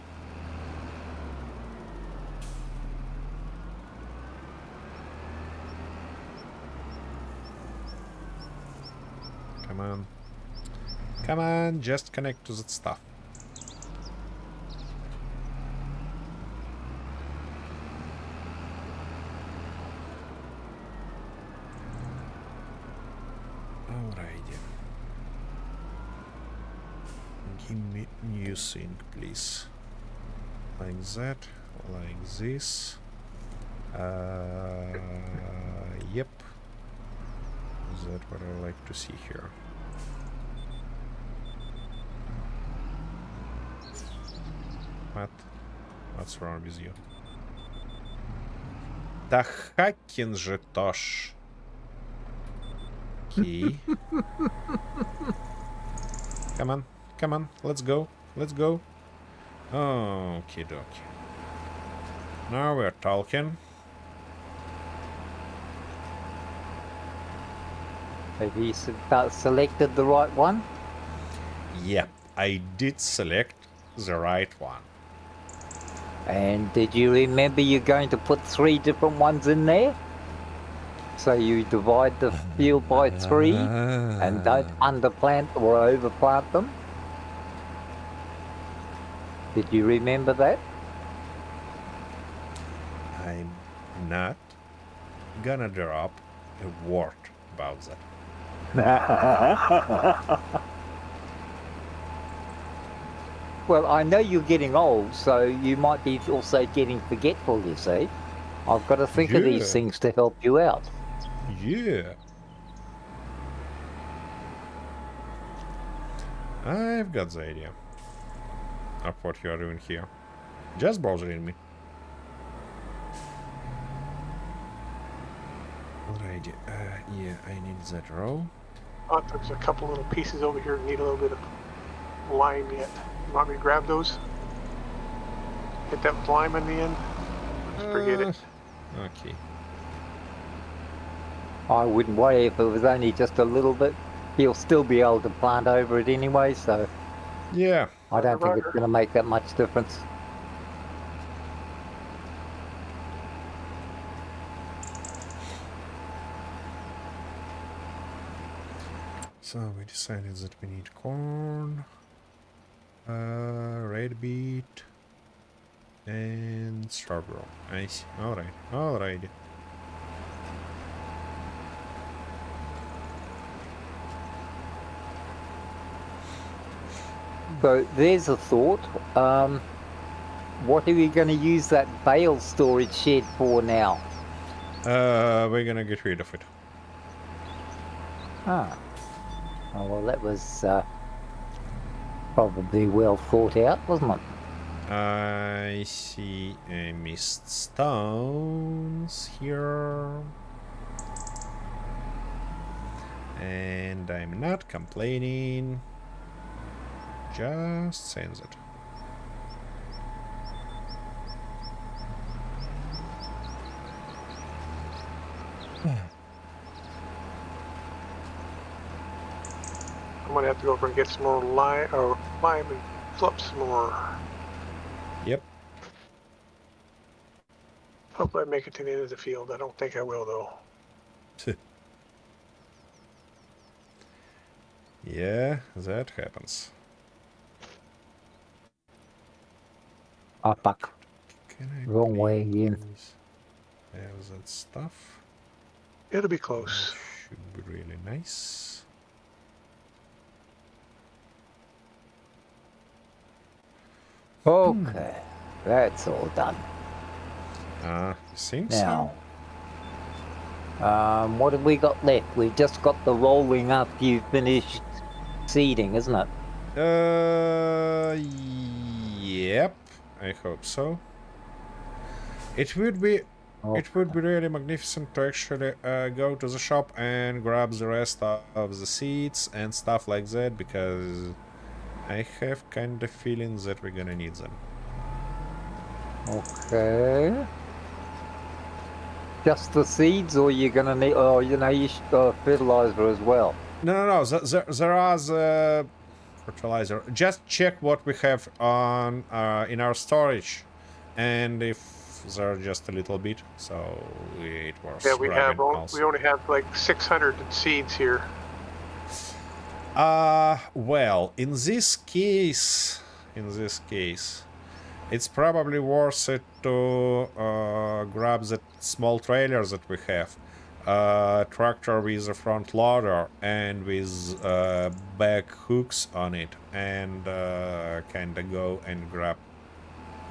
Come on. Come on, just connect to that stuff. Alrighty. Give me new sync, please. Like that. like this. Yep. That's what I like to see here. What? What's wrong with you? Да хакин же тош. Okay. Come on, let's go. Okie dokie. Now we're talking. Have you selected the right one? Yeah, I did select the right one. And did you remember you're going to put 3 different ones in there? So you divide the field by 3 and don't underplant or overplant them? Did you remember that? I'm not gonna drop a word about that. Well, I know you're getting old, so you might be also getting forgetful, you see. I've got to think of these things to help you out. Yeah. I've got the idea of what you are doing here. Just bothering me. Alrighty. Yeah, I need that row. Oh, there's a couple little pieces over here that need a little bit of lime yet. You want me to grab those? Hit that with lime in the end? Just forget it. Okay. I wouldn't worry if it was only just a little bit. He'll still be able to plant over it anyway, so Yeah. I don't think it's going to make that much difference. So we decided that we need corn, red beet, and strawberry. I see. Alright. So there's a thought. What are we going to use that bale storage shed for now? We're gonna get rid of it. Ah. Oh, well, that was probably well thought out, wasn't it? I see missed stones here. And I'm not complaining. Just saying that. I'm gonna have to go over and get some more lime and flip some more. Yep. Hopefully I make it to the end of the field. I don't think I will though. Yeah, that happens. Oh, fuck. Can I Wrong way again. please have that stuff? It'll be close. Should be really nice. Okay, that's all done. You think Now, what have we got left? We've just got the rolling after you've finished seeding, isn't it? so? Yep. I hope so. It would be really magnificent to actually go to the shop and grab the rest of the seeds and stuff like that, because I have kind of feeling that we're gonna need them. Okay. Just the seeds, or you're gonna need? Oh, you know, you should fertilizer as well. No. There are the fertilizer. Just check what we have on in our storage, and if there are just a little bit, so it was. Yeah, we only have like 600 seeds here. Well, in this case, it's probably worth it to grab that small trailer that we have, tractor with a front loader and with back hooks on it, and kind of go and grab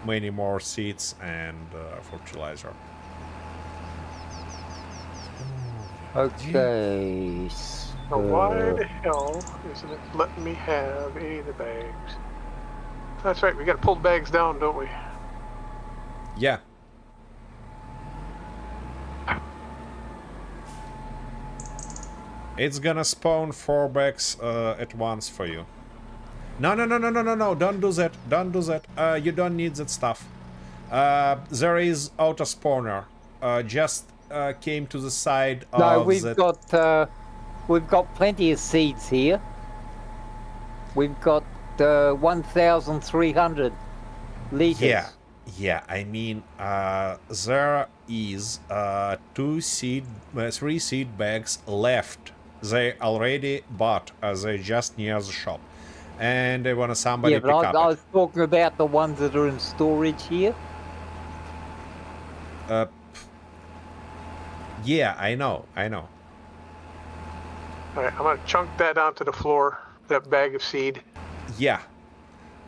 many more seeds and fertilizer. Okay. So why the hell isn't it letting me have any of the bags? That's right, we gotta pull the bags down, don't we? Yeah. It's gonna spawn 4 bags at once for you. No, don't do that. Don't do that. You don't need that stuff. There is auto spawner. Just came to the side of No, that. we've got plenty of seeds here. We've got 1,300 liters. Yeah. I mean, there is 3 seed bags left. They already bought. They just near the shop, and they want somebody Yeah, pick but up I it. was talking about the ones that are in storage here. Yeah, I know. Alright, I'm gonna chunk that onto the floor, that bag of seed. Yeah.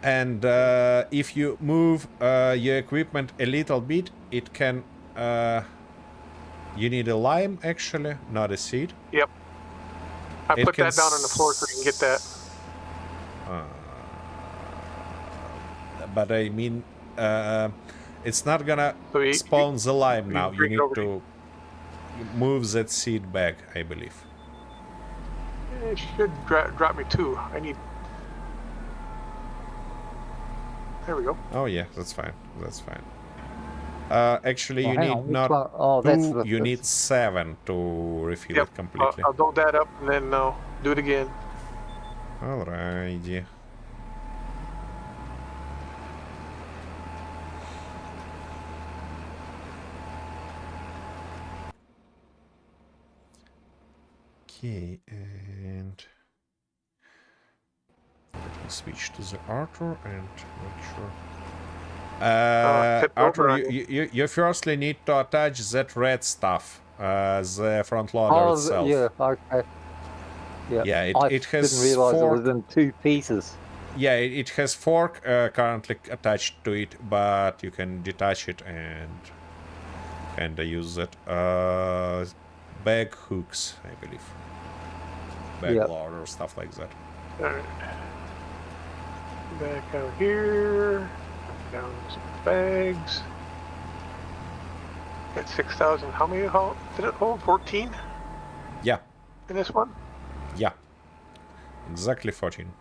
And if you move your equipment a little bit, it can... you need a lime, actually, not a seed. Yep. I It put can that down on the floor so you can get that. But I mean, it's not gonna So you- spawn the lime you now. You bring it need over to move that seed back, I believe. It should drop me 2. I need... There we go. Oh yeah, that's fine. That's fine. Actually, you hang need on, which not one? Oh, that's 2, the- you need 7 to refill Yep. it completely. I'll build that up and then do it again. Alrighty. Okay, and let me switch to the Arthur and make sure. tip Arthur, over you firstly need to attach that red stuff, the front loader itself. yeah, okay. Yeah, I it has didn't realise it fork. was in 2 pieces. Yeah, it has fork currently attached to it, but you can detach it and use it. Bag hooks, I believe. Bag Yep. loader, stuff like that. Alright. Back out here. Down some bags. Got 6,000. How many did it hold? 14 Yeah, in this one? yeah. Exactly 14.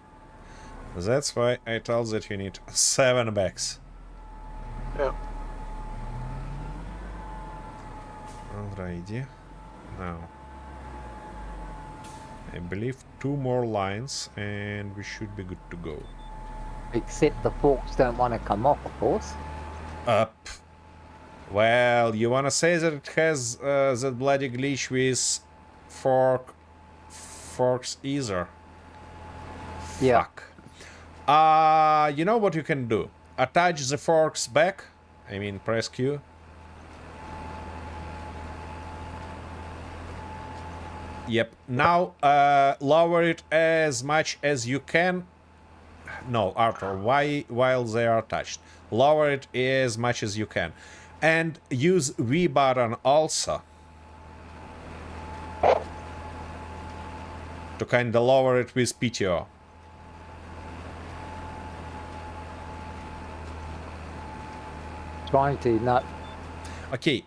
That's why I told that you need 7 bags. Yeah. Alrighty. Now, I believe 2 more lines and we should be good to go. Except the forks don't want to come off, of course. Up. Well, you wanna say that it has that bloody glitch with forks either? Yeah. Fuck. You know what you can do? Attach the forks back. I mean, press Q. Yep. Now, lower it as much as you can. No, Arthur, while they are attached. Lower it as much as you can. And use V button also. To kinda lower it with PTO. Trying to not. Okay,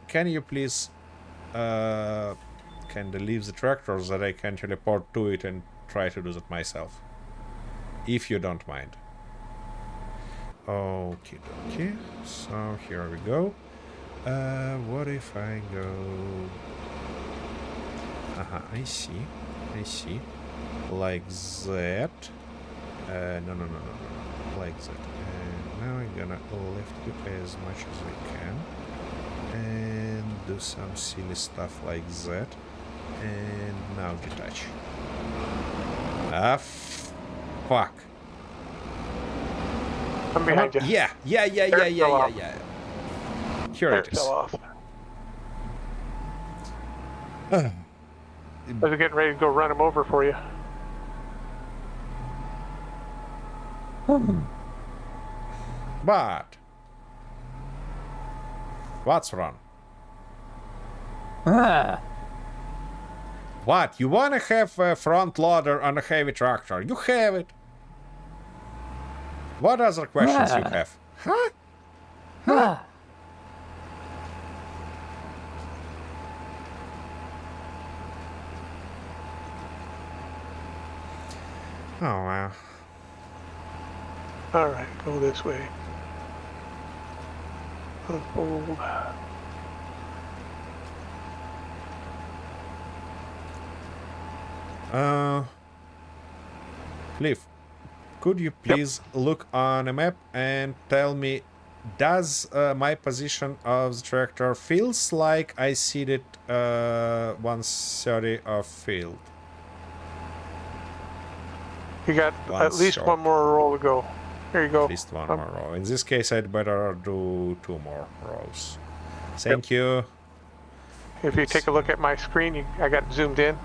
can you please kinda leave the tractor so that I can teleport to it and try to do that myself? If you don't mind. Okay, okay. So here we go. What if I go? I see. Like that. No. Like that. And now I'm gonna lift you as much as I can. And do some silly stuff like that. And now detach. Fuck. I'm behind you. Yeah. Here There it it is. fell off. I was getting ready to go run him over for you. But what's wrong? Ah, What? You wanna have a front loader on a heavy tractor? You have it. What other questions you have? Huh? ah. Oh wow. All right, go this way. Unfold. Cliff, could you please look on a map and tell me, does my position of the tractor feels like I seeded 130 of field? You got One at least shot. one more roll to go. Here you go. At least one more row. In this case, I'd better do 2 more rows. Thank you. If you take a look at my screen, I got zoomed in.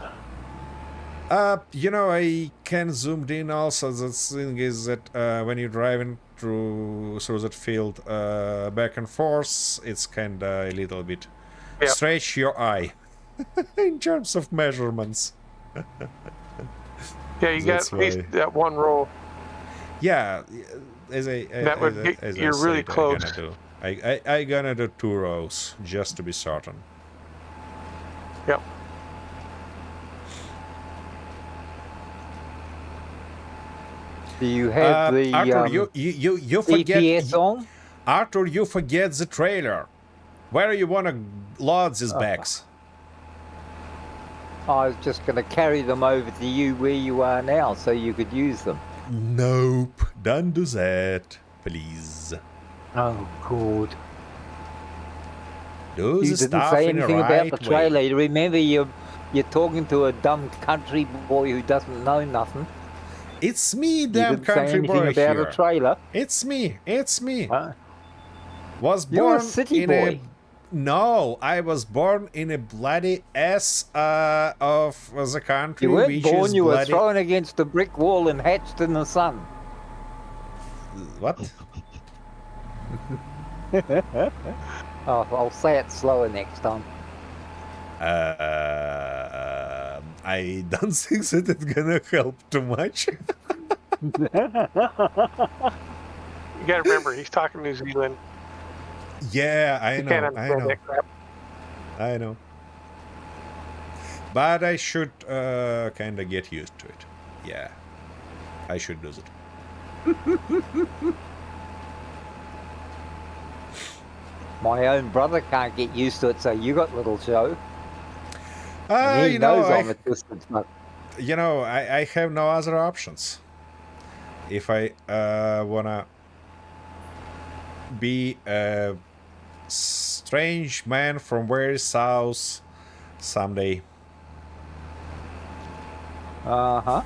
You know, I can zoomed in also. The thing is that when you're driving through that field back and forth, it's kind of a little bit Yep. stretch your eye in terms of measurements. Yeah, you That's got at least why- that one roll. Yeah, as I That would get- as I you're really said, close. I gonna do 2 rows just to be certain. Yep. Do you have the Arthur, you forget. GPS on? Arthur, you forget the trailer. Where you wanna load these bags? I was just going to carry them over to you where you are now so you could use them. Nope, don't do that, please. Oh, good. Do You the didn't stuff say in the anything right about the trailer. way. Remember, you're talking to a dumb country boy who doesn't know nothing. It's me, You damn didn't say country anything boy about here. a trailer. It's me. Huh? Was You're a born city in boy. No, I was born in a bloody ass of the country, You weren't which born, is you were bloody. thrown against a brick wall and hatched in the sun. What? Oh, I'll say it slower next time. I don't think that it's gonna help too much. You got to remember, he's talking New Zealand. Yeah, I You can't know, I understand know, that crap. I know. But I should kind of get used to it. Yeah, I should do that. My own brother can't get used to it, so you got little show. And he You know, knows I'm a twisted fuck. I have no other options. If I wanna be a strange man from very south someday. Uh-huh.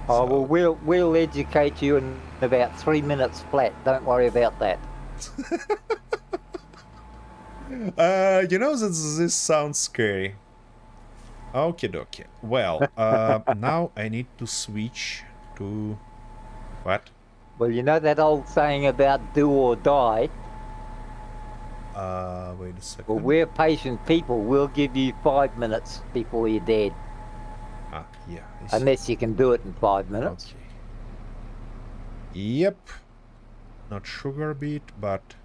Oh, well, we'll educate you in about 3 minutes flat. Don't worry about that. This sounds scary. Okie dokie. Well, now I need to switch to what? Well, you know that old saying about do or die? Wait a second. Well, we're patient people. We'll give you 5 minutes before you're dead. Yeah. Unless you can do it in 5 minutes. Okay. Yep. Not sugar beet, but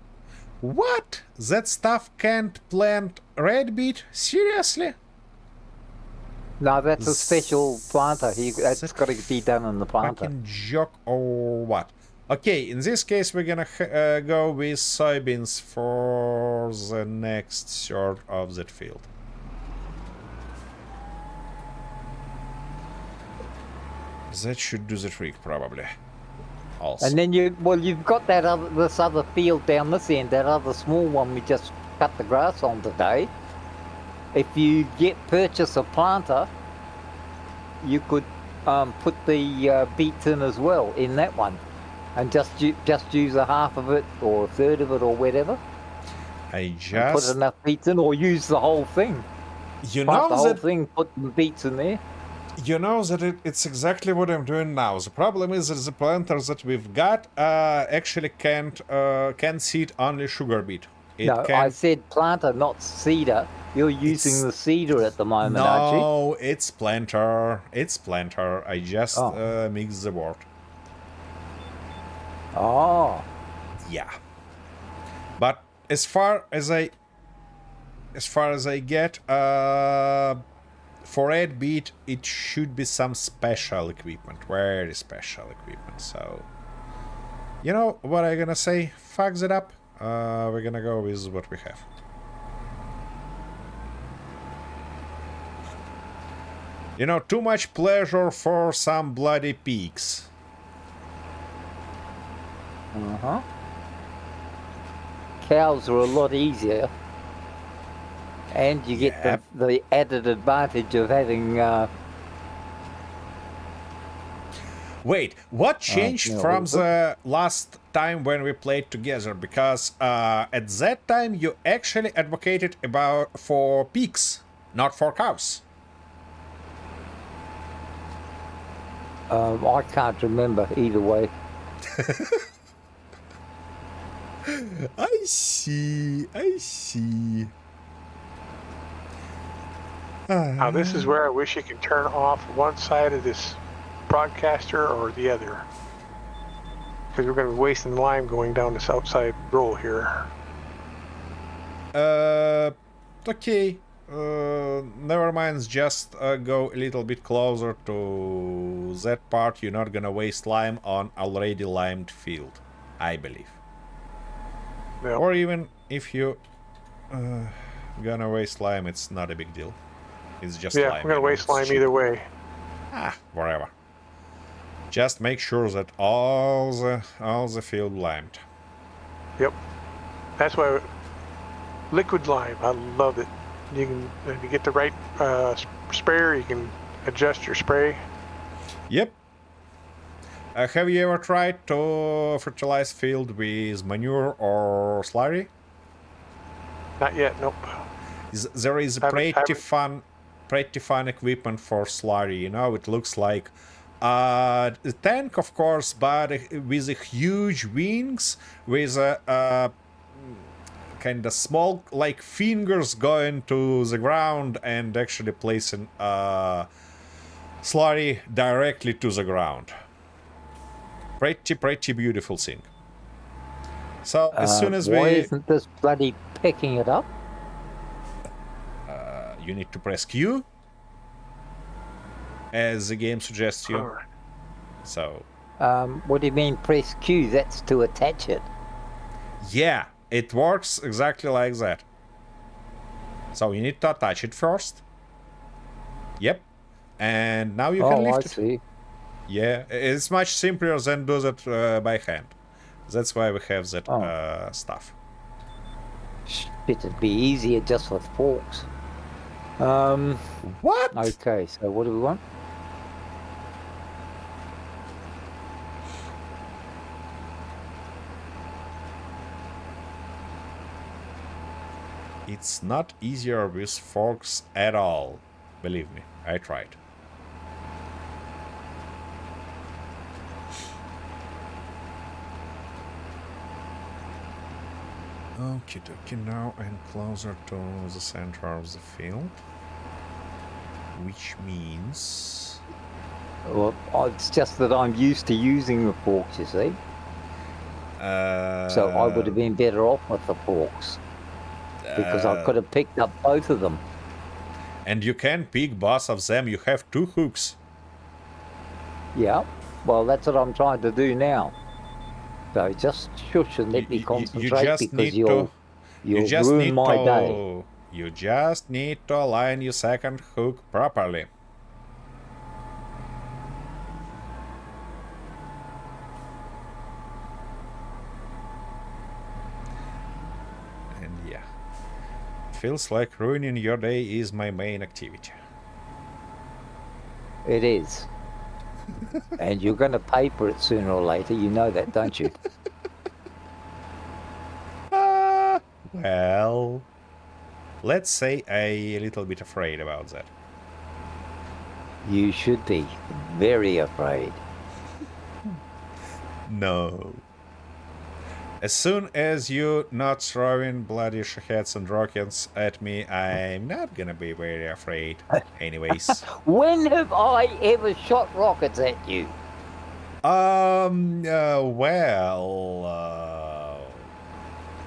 what? That stuff can't plant red beet? Seriously? No, that's a special planter. That's got to be done in the planter. Fucking joke or what? Okay, in this case we're gonna go with soybeans for the next third of that field. That should do the trick, probably. Also. And then you've got this other field down this end, that other small one we just cut the grass on today. If you purchase a planter, you could put the beets in as well in that one, and just use a half of it or a third of it or whatever. I And just, put enough beets in, or use the whole thing. you Plant know the whole that thing, put the beets in there. You know that it's exactly what I'm doing now. The problem is that the planter that we've got actually can seed only sugar beet. It No, can. I said planter, not cedar. You're using It's- the cedar at the moment, aren't you? No, it's planter. It's planter. I just Oh. mixed the word. Oh, Yeah. But as far as I get, for 8-bit, it should be some special equipment, very special equipment. So, you know what I'm gonna say? Fuck that up. We're gonna go with what we have. You know, too much pleasure for some bloody peaks. uh-huh. Cows are a lot easier. And you get Yep. the added advantage of having... Wait, what changed no, from wait, the last time when we played together? Because at that time you actually advocated for pigs, not for cows. I can't remember either way. I see. Now this is where I wish you could turn off one side of this broadcaster or the other, because we're going to be wasting lime going down this outside row here. Okay. Never mind, just go a little bit closer to that part. You're not gonna waste lime on already limed field, I believe. Yep. Or even if you gonna waste lime, it's not a big deal. It's just Yeah, lime. we're going to waste lime either way. Whatever. Just make sure that all the field limed. Yep. That's why liquid lime, I love it. You can, if you get the right sprayer, you can adjust your spray. Yep. Have you ever tried to fertilize field with manure or slurry? Not yet, nope. There is a pretty fun equipment for slurry. You know, it looks like a tank, of course, but with a huge wings, with a kind of small, like fingers going to the ground and actually placing slurry directly to the ground. Pretty beautiful thing. So as soon as why isn't this bloody picking it up? you need to press Q, as the game suggests you. Alright. So What do you mean press Q? That's to attach it. yeah, it works exactly like that. So you need to attach it first. Yep. And now you can Oh, I lift it. see. Yeah, it's much simpler than do that by hand. That's why we have that stuff. Shit, it'd be easier just with forks. What? Okay, so what do we want? It's not easier with forks at all. Believe me, I tried. Okie dokie, now I'm closer to the center of the field. Which means... Well, it's just that I'm used to using the forks, you see. So I would have been better off with the forks. Because I could have picked up both of them. And you can pick both of them, you have 2 hooks. Yeah, well, that's what I'm trying to do now. So just shush and let me concentrate because you'll ruin my day. You just need to align your second hook properly. And yeah, feels like ruining your day is my main activity. It is. And you're going to pay for it sooner or later. You know that, don't you? Well, let's say I'm a little bit afraid about that. You should be very afraid. No. As soon as you not throwing bloody shaheads and rockets at me, I'm not gonna be very afraid. Anyways. When have I ever shot rockets at you?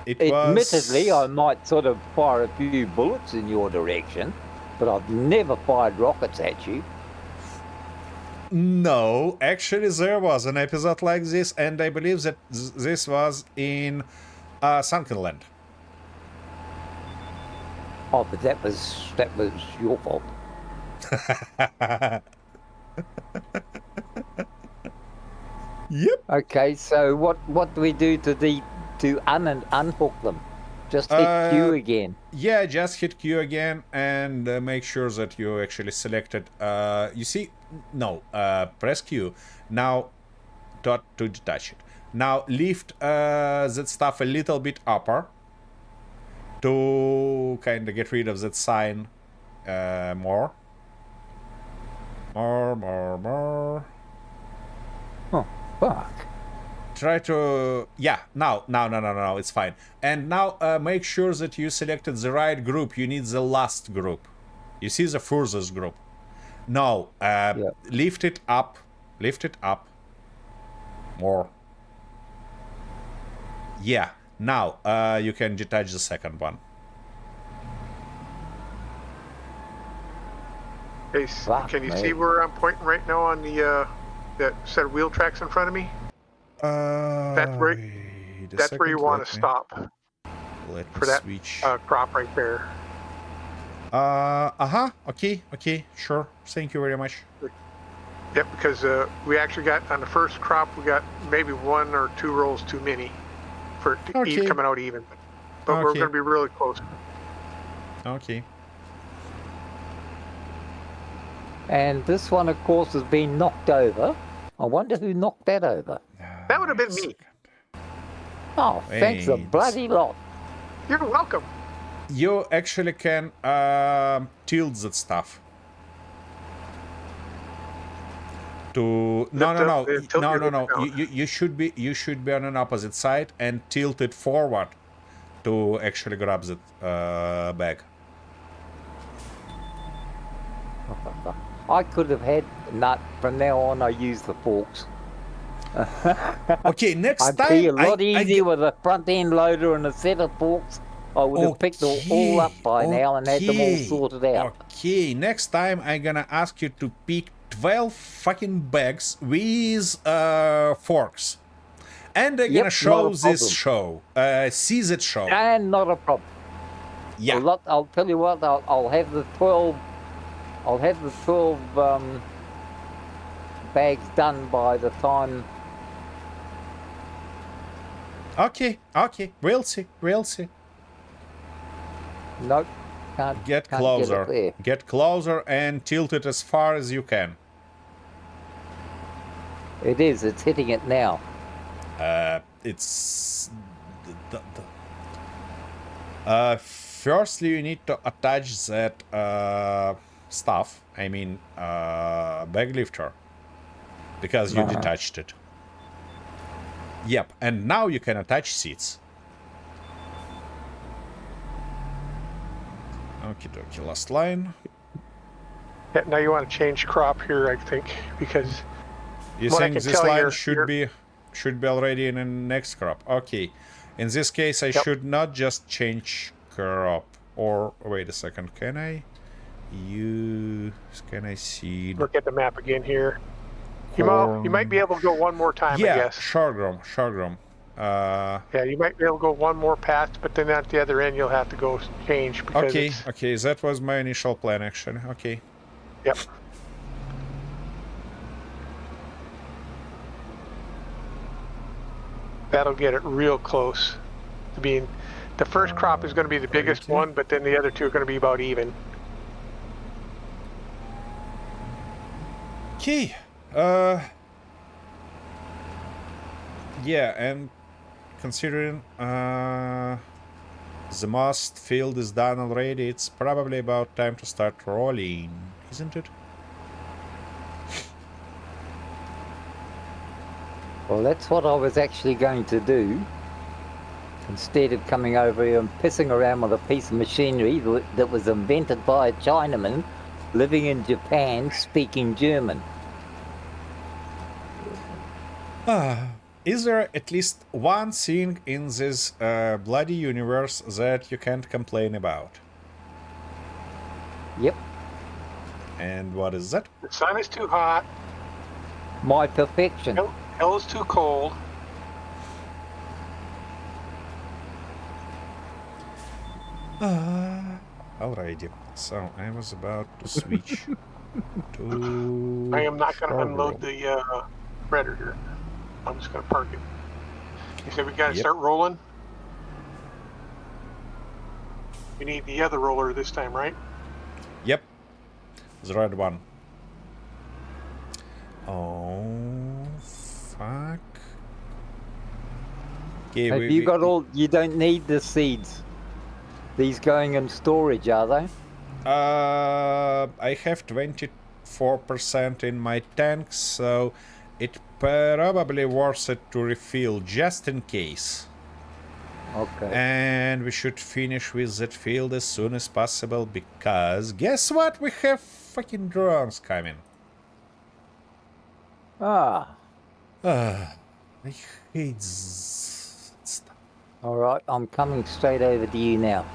It Admittedly, was... I might sort of fire a few bullets in your direction, but I've never fired rockets at you. No, actually there was an episode like this, and I believe that this was in Sunkenland. Oh, but that was your fault. Yep. Okay, so what do we do to unhook them? Just hit Q again. Yeah, just hit Q again and make sure that you actually selected. You see, no, press Q now to detach it. Now lift that stuff a little bit upper to kind of get rid of that sign. More. Oh, fuck. Try to... Yeah, no, it's fine. And now make sure that you selected the right group. You need the last group. You see the furthest group. Now, Yep. lift it up. Lift it up. More. Yeah, now you can detach the second one. Hey, can you see where I'm pointing right now on the that set of wheel tracks in front of me? That's where you want to stop for that switch. crop right there. Okay, sure. Thank you very much. Yep, because we actually got on the first crop, we got maybe 1 or 2 rolls too many for it to Okay. coming out even. But we're Okay. going to be really close. Okay. And this one, of course, has been knocked over. I wonder who knocked that over. That would have been me. Oh, thanks a Thanks. bloody lot. You're welcome. You actually can tilt that stuff. To no. You should be on an opposite side and tilt it forward to actually grab that bag. I could have had nut. From now on, I use the forks. Okay, next I'd time be a lot easier with a front end loader and a set of forks. I would have picked them all up by now and had them all sorted out. Okay, next time I'm gonna ask you to pick 12 fucking bags with forks. And I'm gonna show this show. See that show. And not a problem. Yeah. I'll tell you what, I'll have the 12. I'll have the 12 bags done by the time. Okay. We'll see. Nope. Can't Get can't closer. Get it there. Get closer and tilt it as far as you can. It is. It's hitting it now. It's... firstly, you need to attach that stuff. I mean, bag lifter. Because you detached it. Yep, and now you can attach seats. Okie dokie, last line. Yeah, now you want to change crop here, I think, because You what I think can this tell line you're- should be already in the next crop? Okay. In this case, I should not just change crop. Or wait a second, can I? Can I see? look at the map again here. You might be able to go one more time, I Yeah, guess. sorghum. Yeah, you might be able to go one more pass, but then at the other end you'll have to go change because Okay, that was my initial plan actually. Okay. Yep. That'll get it real close to being. The first crop is going to be the biggest one, but then the other two are going to be about even. Okay. Yeah, and considering the most field is done already, it's probably about time to start rolling, isn't it? Well, that's what I was actually going to do. Instead of coming over here and pissing around with a piece of machinery that was invented by a Chinaman living in Japan speaking German. Is there at least one thing in this bloody universe that you can't complain about? Yep. And what is that? The sun is too hot. My perfection. Hell is too cold. Alrighty. So I was about to switch to. I am not going to Scarborough. unload the Predator. I'm just going to park it. You said we got to Yep. start rolling? We need the other roller this time, right? Yep. The red one. Oh, fuck. Okay, Have you got all? You don't need the seeds. These going in storage, are they? I have 24% in my tank, so it probably worth it to refill just in case. Okay. And we should finish with that field as soon as possible because guess what? We have fucking drones coming. Ah. I hate stuff. All right. I'm coming straight over to you now.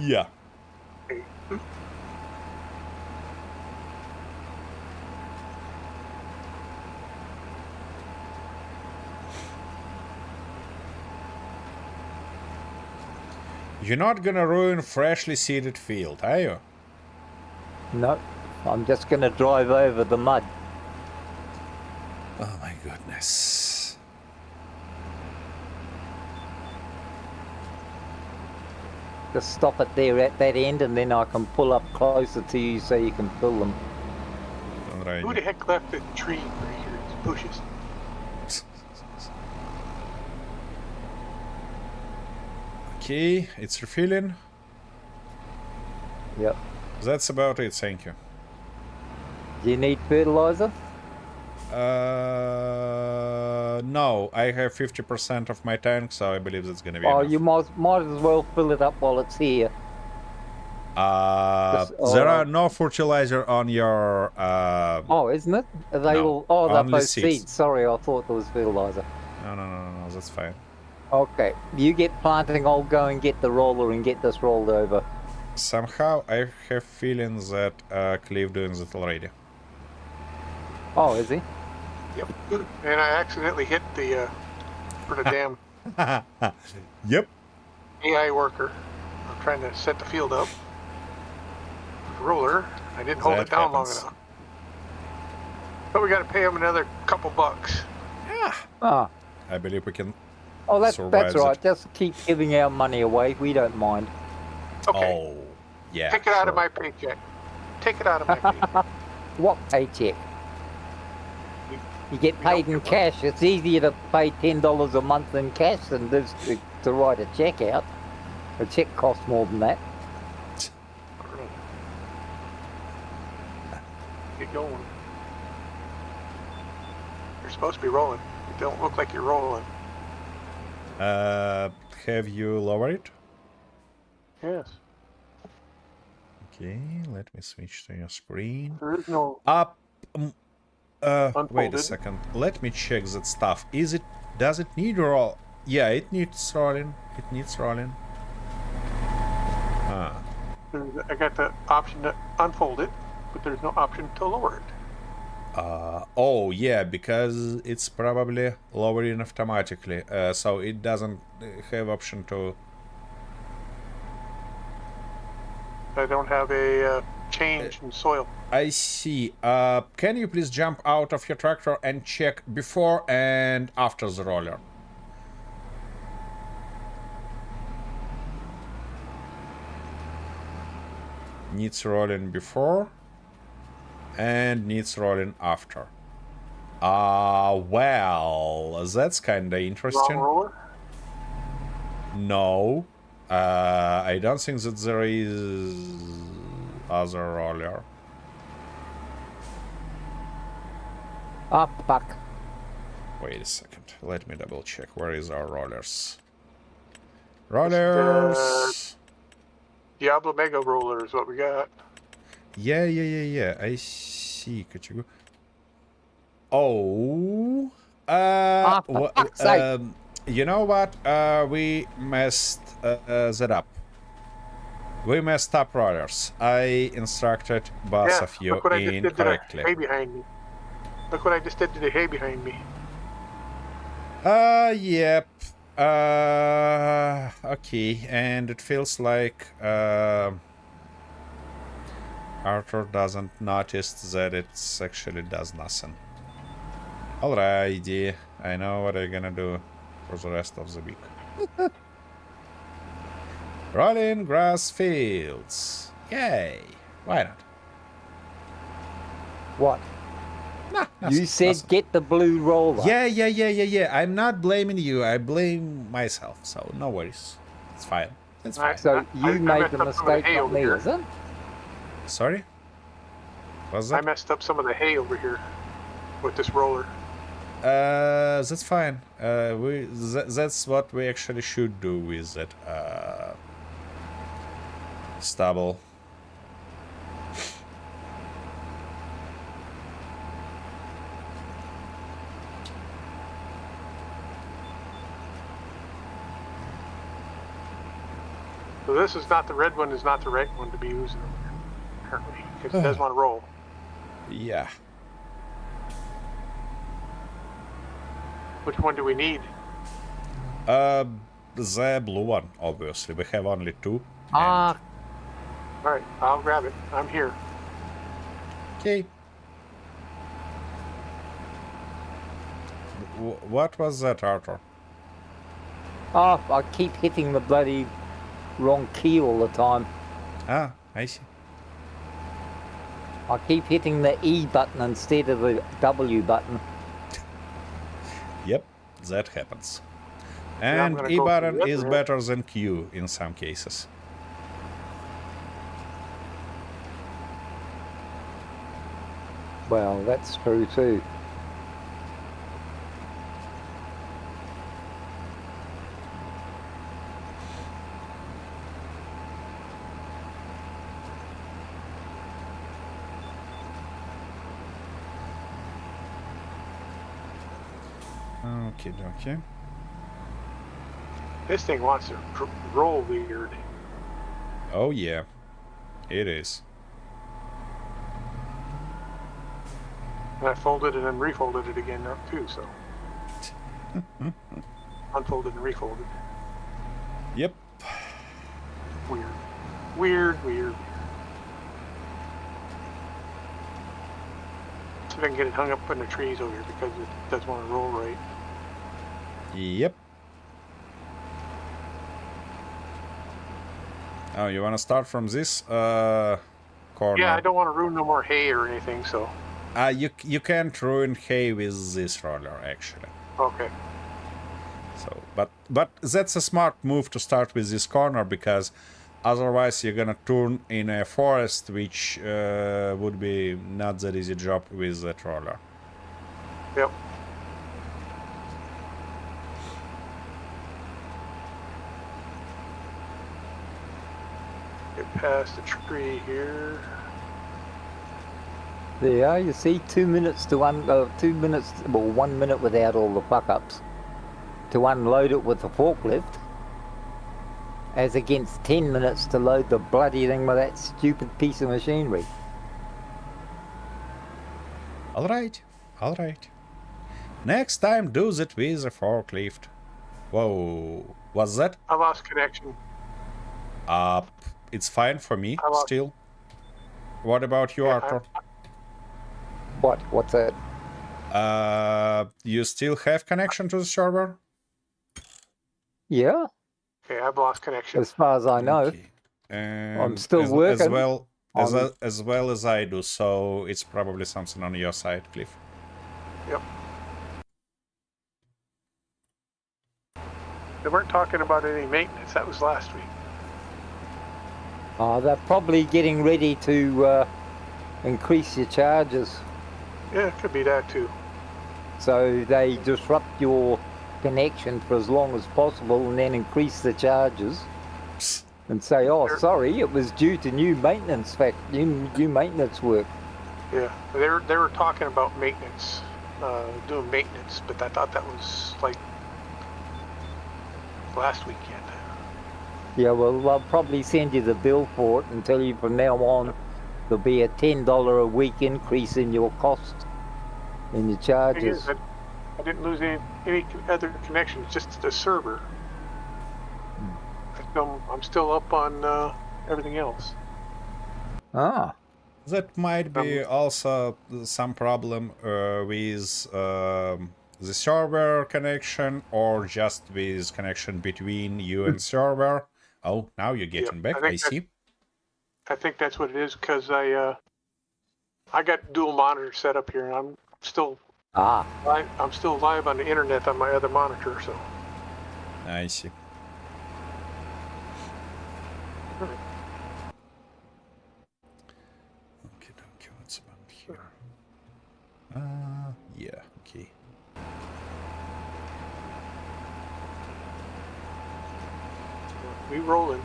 Yeah. You're not gonna ruin freshly seeded field, are you? No. I'm just going to drive over the mud. Oh my goodness. Just stop it there at that end, and then I can pull up closer to you so you can fill them. Alright. Who the heck left the tree right here? These bushes. Okay, it's refilling. Yep. That's about it, thank you. Do you need fertilizer? No, I have 50% of my tank, so I believe that's gonna be Oh, enough. you might as well fill it up while it's here. There are no fertilizer on your Oh, isn't it? Are they No, all? Oh, they're only both seeds. seeds. Sorry, I thought there was fertilizer. No, that's fine. Okay, you get planting. I'll go and get the roller and get this rolled over. Somehow I have feelings that Cliff doing that already. Oh, is he? Yep. And I accidentally hit the for the damn Yep. AI worker. I'm trying to set the field up. Roller. I didn't hold That it down happens. long enough. But we got to pay him another couple bucks. Yeah. Ah. I believe we can. Oh, that's Survives right. it. Just keep giving our money away. We don't mind. Okay. Oh, yeah. Take it out of sure. my paycheck. Take it out of my paycheck. What paycheck? You get paid in cash. It's easier to pay $10 a month in cash than it is to write a check out. A check costs more than that. Get going. You're supposed to be rolling. You don't look like you're rolling. Have you lowered it? Yes. Okay, let me switch to your screen. There is no Up. Wait a Unfolded. second. Let me check that stuff. Does it need roll? Yeah, it needs rolling. It needs rolling. Ah. I got the option to unfold it, but there's no option to lower it. Oh yeah, because it's probably lowering automatically, so it doesn't have option to. I don't have a change in soil. I see. Can you please jump out of your tractor and check before and after the roller? Needs rolling before and needs rolling after. Well, that's kinda Wrong interesting. roller? No, I don't think that there is other roller. Ah, fuck. Wait a second. Let me double check. Where is our rollers? Rollers. Diablo Mega Roller is what we got. Yeah. I see. Could you go? Oh. For fuck's sake. You know what? We messed that up. We messed up rollers. I instructed both of you look what I just did to the incorrectly. hay behind me. Look what I just did to the hay behind me. Yep. Okay, and it feels like Arthur doesn't notice that it actually does nothing. Alrighty, I know what I'm gonna do for the rest of the week. Rolling grass fields. Yay! Why not? What? Nah, You said nothing. get the blue roller. Yeah. I'm not blaming you. I blame myself. So no worries. It's fine. It's fine. So you I made messed the up some of the mistake, hay not over me, here. is it? Sorry. Was I that? messed up some of the hay over here with this roller. That's fine. That's what we actually should do with that stubble. So this is not the red one. Is not the right one to be using currently because it does want to roll. Yeah. Which one do we need? The blue one, obviously. We have only two. Ah, All right, I'll grab it. I'm here. Okay. What was that, Arthur? I keep hitting the bloody wrong key all the time. Ah, I see. I keep hitting the E button instead of the W button. Yep, that happens. Yeah, I'm And gonna E go button through the is other better than Q in some cases. Well, that's true too. Okay. This thing wants to roll weird. Oh yeah, it is. And I folded and then refolded it again now too, so. Unfolded and refolded. Yep. Weird. See if I can get it hung up in the trees over here because it does want to roll right. Yep. Oh, you want to start from this corner? Yeah, I don't want to ruin no more hay or anything, so. You can't ruin hay with this roller, actually. Okay. So, but that's a smart move to start with this corner because otherwise you're gonna turn in a forest, which would be not that easy job with that roller. Yep. Get past the tree here. There, you see, 2 minutes to 2 minutes, well, 1 minute without all the fuck-ups to unload it with the forklift, as against 10 minutes to load the bloody thing with that stupid piece of machinery. All right. Next time, do that with a forklift. Whoa, what's that? I lost connection. It's fine for me I lost- still. What about you, Yeah, Arthur? What's that? You still have connection to the server? Yeah, Okay, I've lost connection. as far as I know. Okay. And I'm still as working well on- as well as I do, so it's probably something on your side, Cliff. Yep. They weren't talking about any maintenance. That was last week. They're probably getting ready to increase your charges. Yeah, it could be that too. So they disrupt your connection for as long as possible and then increase the charges and say, oh, sorry, it was due to new maintenance new maintenance work. Yeah, they were talking about maintenance, doing maintenance, but I thought that was like last weekend. Yeah, well, I'll probably send you the bill for it and tell you from now on there'll be a $10 a week increase in your cost, in your charges. Thing is, I didn't lose any other connections, just the server. I'm still up on everything else. Ah. That might be also some problem with the server connection, or just with connection between you and server. Oh, now you're getting back. I see. I think that's what it is, because I got dual monitor set up here, and I'm still I'm still live on the internet on my other monitor. So I see. Okay, what's about here? Yeah, okay. We rolling.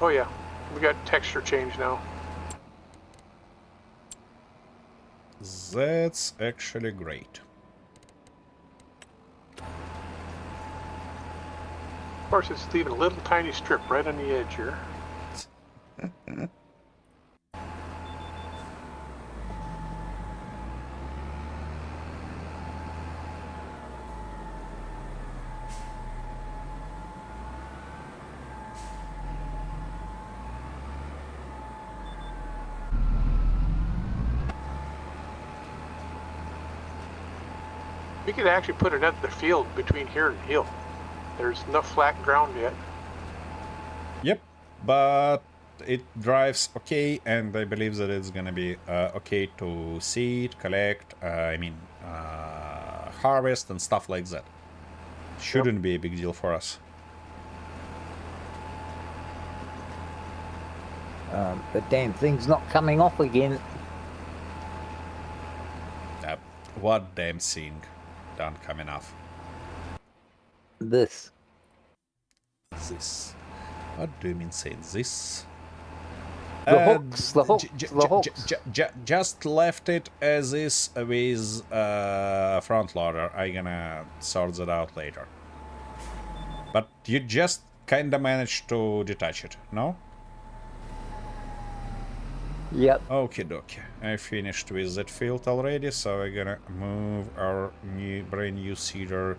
Oh yeah, we got texture change now. That's actually great. Of course, it's leaving a little tiny strip right on the edge here. We could actually put another field between here and hill. There's enough flat ground yet. Yep, but it drives okay, and I believe that it's gonna be okay to seed, collect, harvest and stuff like that. Shouldn't be a big deal for us. The damn thing's not coming off again. What damn thing? Don't come enough. This. What do you mean saying this? The hooks. Just left it as is with front loader. I'm gonna sort that out later. But you just kinda managed to detach it, no? Yep. Okie dokie. I finished with that field already, so we're gonna move our brand new seeder,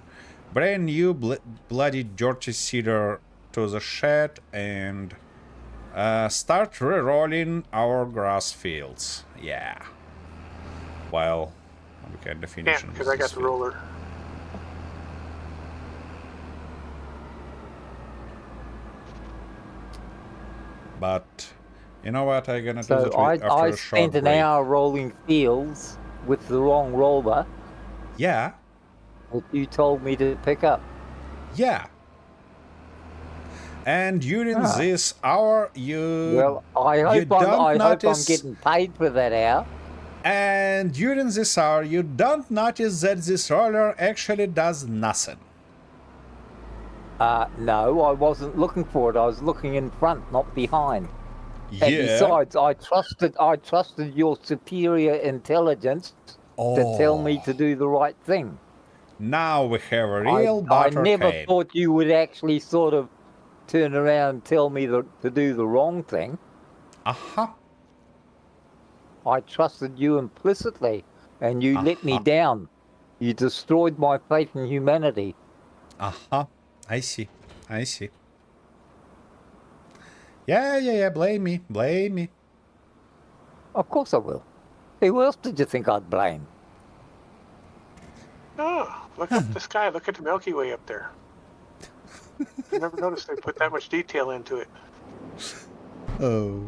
brand new bloody dirty seeder to the shed and start re-rolling our grass fields. Yeah. While we kinda finish. Yeah, because I got the roller. But you know what? I'm gonna do that after I a short spent an break. hour rolling fields with the wrong roller. Yeah. That you told me to pick up. Yeah. And during this hour, Well, I hope I'm getting paid for that hour. And during this hour, you don't notice that this roller actually does nothing. No, I wasn't looking for it. I was looking in front, not behind. Yeah. And besides, I trusted your superior intelligence to tell me to do the right thing. Now we have a real I butter never cane. thought you would actually sort of turn around and tell me to do the wrong thing. Uh-huh. I trusted you implicitly, and you let me down. You destroyed my faith in humanity. Uh-huh. I see. Yeah, blame me. Of course I will. Who else did you think I'd blame? Oh, look up the sky. Look at the Milky Way up there. I never noticed they put that much detail into it. Oh.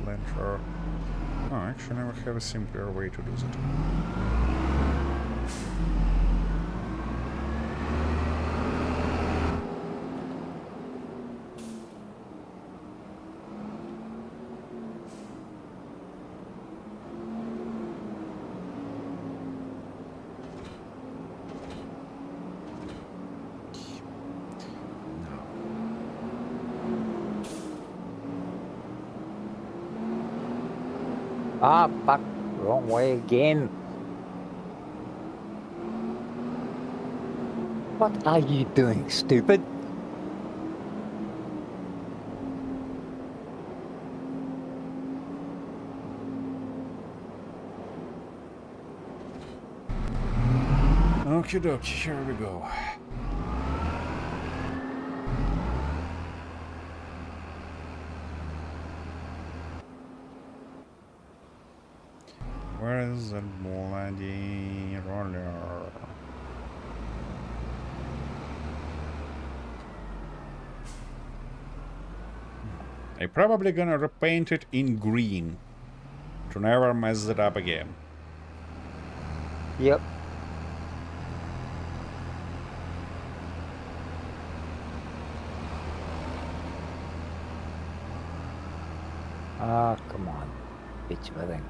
Planter. Oh, actually, I never have a simpler way to do that. Ah, fuck. Wrong way again. What are you doing, stupid? Okie dokie, here we go. Where is the bloody roller? I'm probably gonna repaint it in green to never mess it up again. Yep. Ah, come on. Bitch of a thing.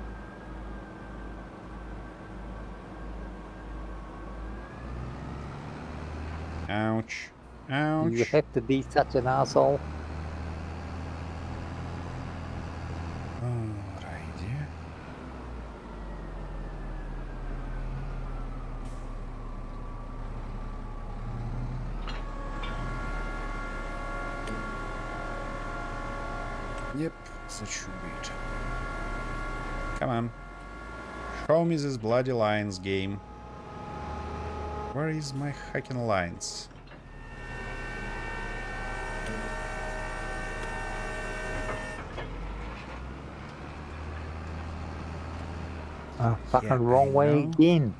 Ouch. Ouch. You have to be such an asshole. Alrighty. Yep, that should be it. Come on. Show me this bloody lines game. Where is my hacking lines? Fucking Yeah, wrong I way know. again.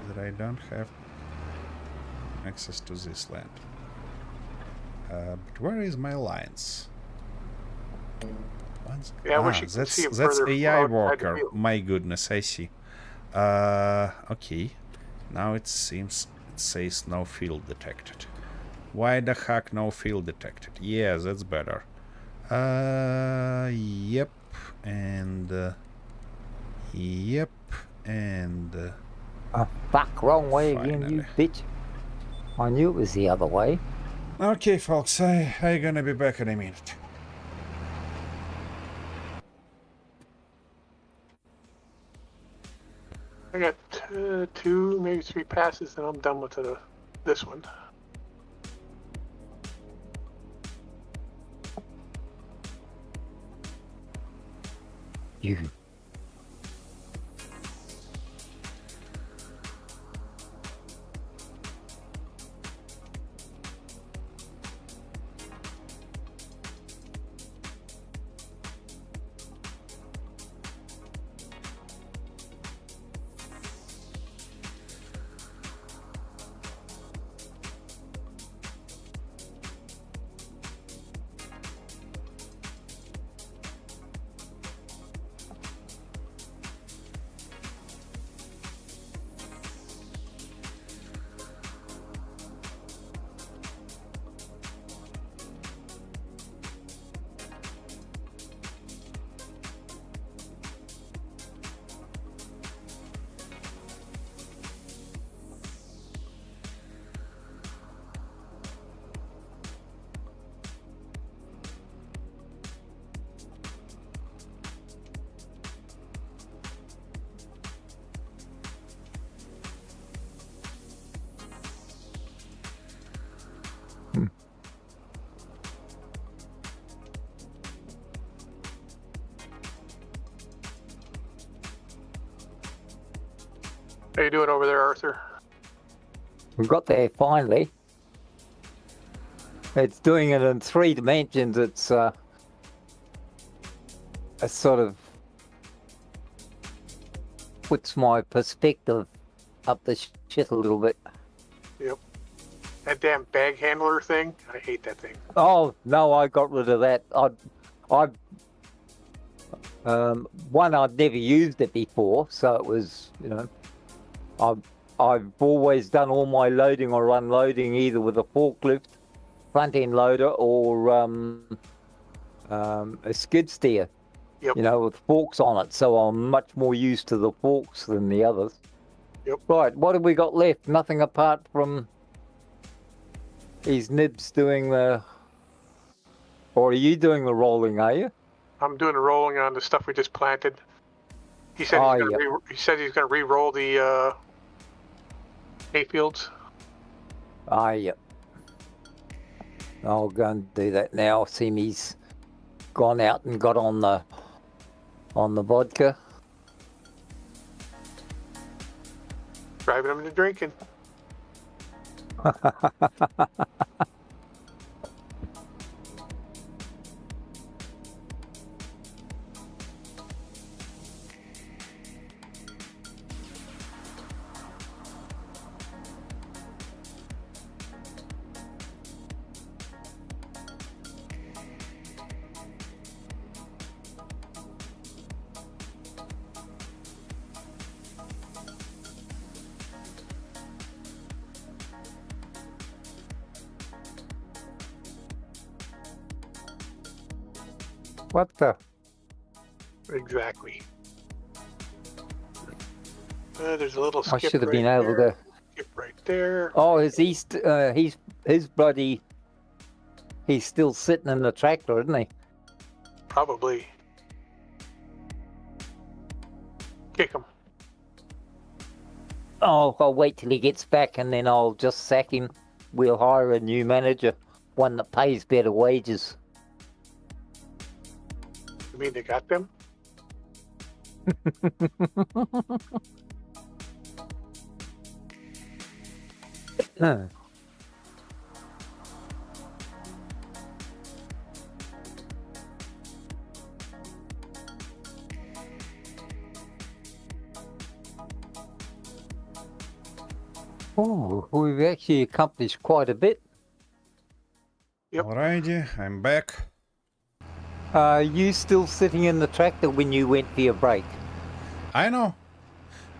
That I don't have access to this land. But where is my lines? Yeah, I wish you could see 'em that's further AI outside the worker. field. My goodness, I see. Okay. Now it seems it says no field detected. Why the heck no field detected? Yeah, that's better. Yep, and yep, and Fuck, wrong way again, you Finally. bitch. I knew it was the other way. okay, folks. I gonna be back in a minute. I got 2, maybe 3 passes, and I'm done with this one. You. How you doing over there, Arthur? We got there finally. It's doing it in 3 dimensions. It's a sort of puts my perspective up the shit a little bit. Yep. That damn bag handler thing. I hate that thing. Oh no, I got rid of that. One, I'd never used it before, so it was, you know, I've always done all my loading or unloading either with a forklift, front end loader, or a skid steer. Yep. You know, with forks on it. So I'm much more used to the forks than the others. Yep. Right, what have we got left? Nothing apart from these nibs doing the... Or are you doing the rolling, are you? I'm doing a rolling on the stuff we just planted. He said Oh, he's gonna yeah. he said he's gonna re-roll the hayfields. Yep. I'll go and do that now. Semi's gone out and got on the vodka. Driving them into drinking. What the? Exactly. There's a little skip I should have right been able there. to. Skip right there. Oh, his his bloody. He's still sitting in the tractor, isn't he? Probably. Kick him. Oh, I'll wait till he gets back and then I'll just sack him. We'll hire a new manager, one that pays better wages. You mean they got them? Oh, we've actually accomplished quite a bit. Yep. Alrighty, I'm back. You still sitting in the tractor when you went for your break? I know.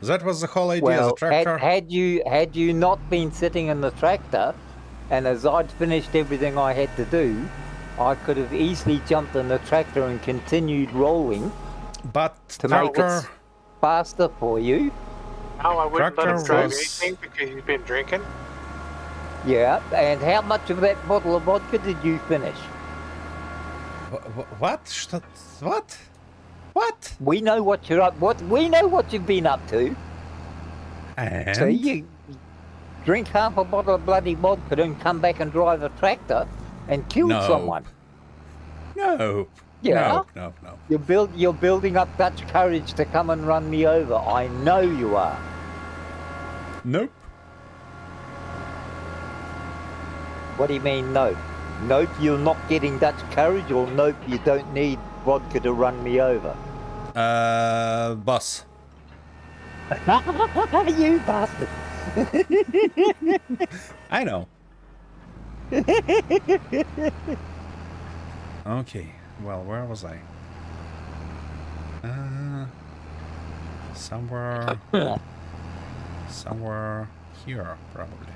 That was the whole idea. Well, the tractor. had you not been sitting in the tractor, and as I'd finished everything I had to do, I could have easily jumped in the tractor and continued rolling But to make it tractor. faster for you. No, I wouldn't let him Tractor drive was- anything because he's been drinking. Yeah, and how much of that bottle of vodka did you finish? What? What? What? We know what you're up. We know what you've been up to. And So you drink half a bottle of bloody vodka and come back and drive a tractor and kill No. someone. no. Yeah. No. You're building up Dutch courage to come and run me over. I know you are. Nope. What do you mean, no? Nope, you're not getting Dutch courage, or nope, you don't need vodka to run me over. Boss. You bastard. I know. Okay. Well, where was I? Somewhere here, probably.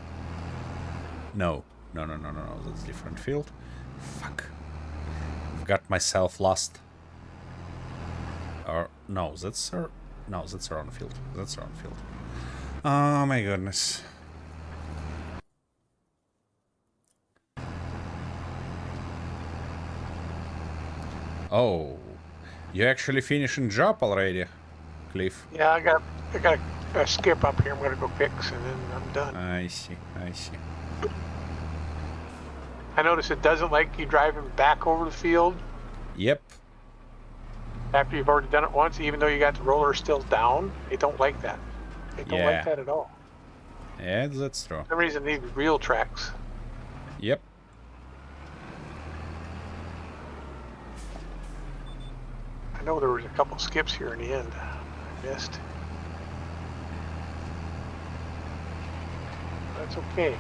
No. That's different field. Fuck. I've got myself lost. Or no, that's wrong field. That's wrong field. Oh my goodness. Oh, you actually finishing job already, Cliff? Yeah, I got a skip up here I'm gonna go fix and then I'm done. I see. I notice it doesn't like you driving back over the field Yep. after you've already done it once, even though you got the roller still down. They don't like that. They don't Yeah. like that at all. Yeah, that's true. For some reason they need real tracks. Yep. I know there was a couple skips here in the end. I missed. That's okay.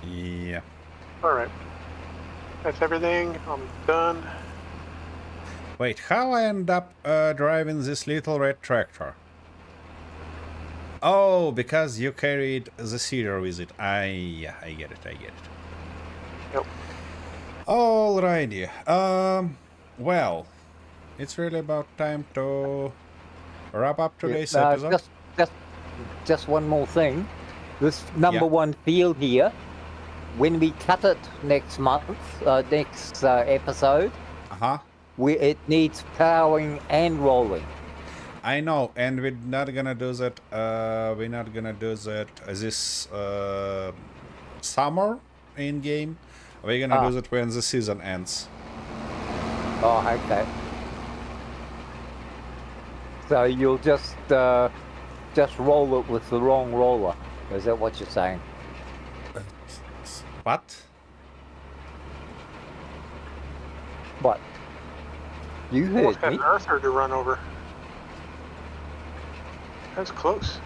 Yeah. Alright. That's everything. I'm done. Wait, how I end up driving this little red tractor? Oh, because you carried the cedar with it. I get it. Yep. Alrighty. Well, it's really about time to wrap up today's episode. Just one more thing. This number Yeah. one field here, when we cut it next month, next episode, Uh-huh. it needs plowing and rolling. I know, and we're not gonna do that. We're not gonna do that this summer in game. We're gonna do that when the season ends. Oh, okay. So you'll just roll it with the wrong roller. Is that what you're saying? What? What? You Almost heard got me. an earther to run over. That's close.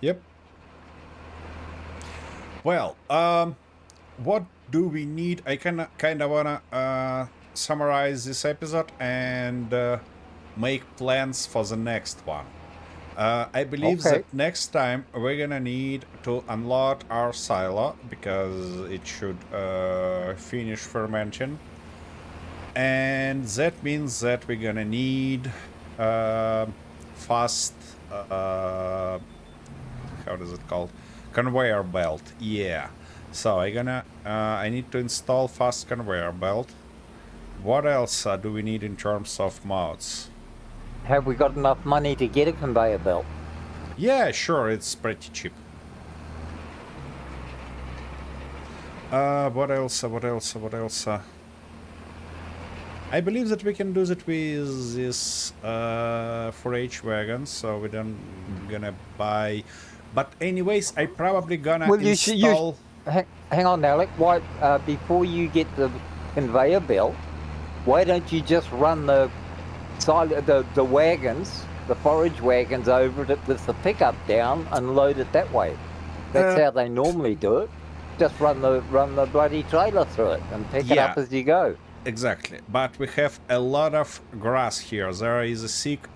Yep. Well, what do we need? I kind of wanna summarize this episode and make plans for the next one. I believe Okay. that next time we're gonna need to unload our silo because it should finish fermenting, and that means that we're gonna need fast. How does it called? Conveyor belt. Yeah. So I need to install fast conveyor belt. What else do we need in terms of mods? Have we got enough money to get a conveyor belt? Yeah, sure, it's pretty cheap. What else? What else? What else? I believe that we can do that with this 4H wagon, so we don't gonna buy. But anyways, I probably gonna Well, install. Hang on, Alec. Why, before you get the conveyor belt, why don't you just run the wagons, the forage wagons, over it with the pickup down and load it that way? That's how they normally do it. Just run the bloody trailer through it and pick it up as you go. Exactly, but we have a lot of grass here. There is a thick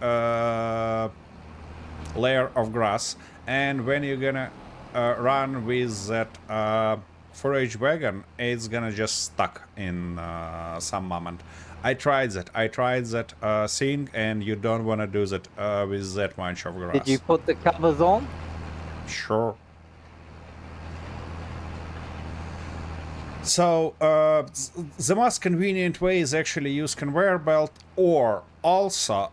layer of grass, and when you're gonna run with that forage wagon, it's gonna just stuck in some moment. I tried that thing, and you don't want to do that with that much of grass. Did you put the covers on? Sure. So the most convenient way is actually use conveyor belt, or also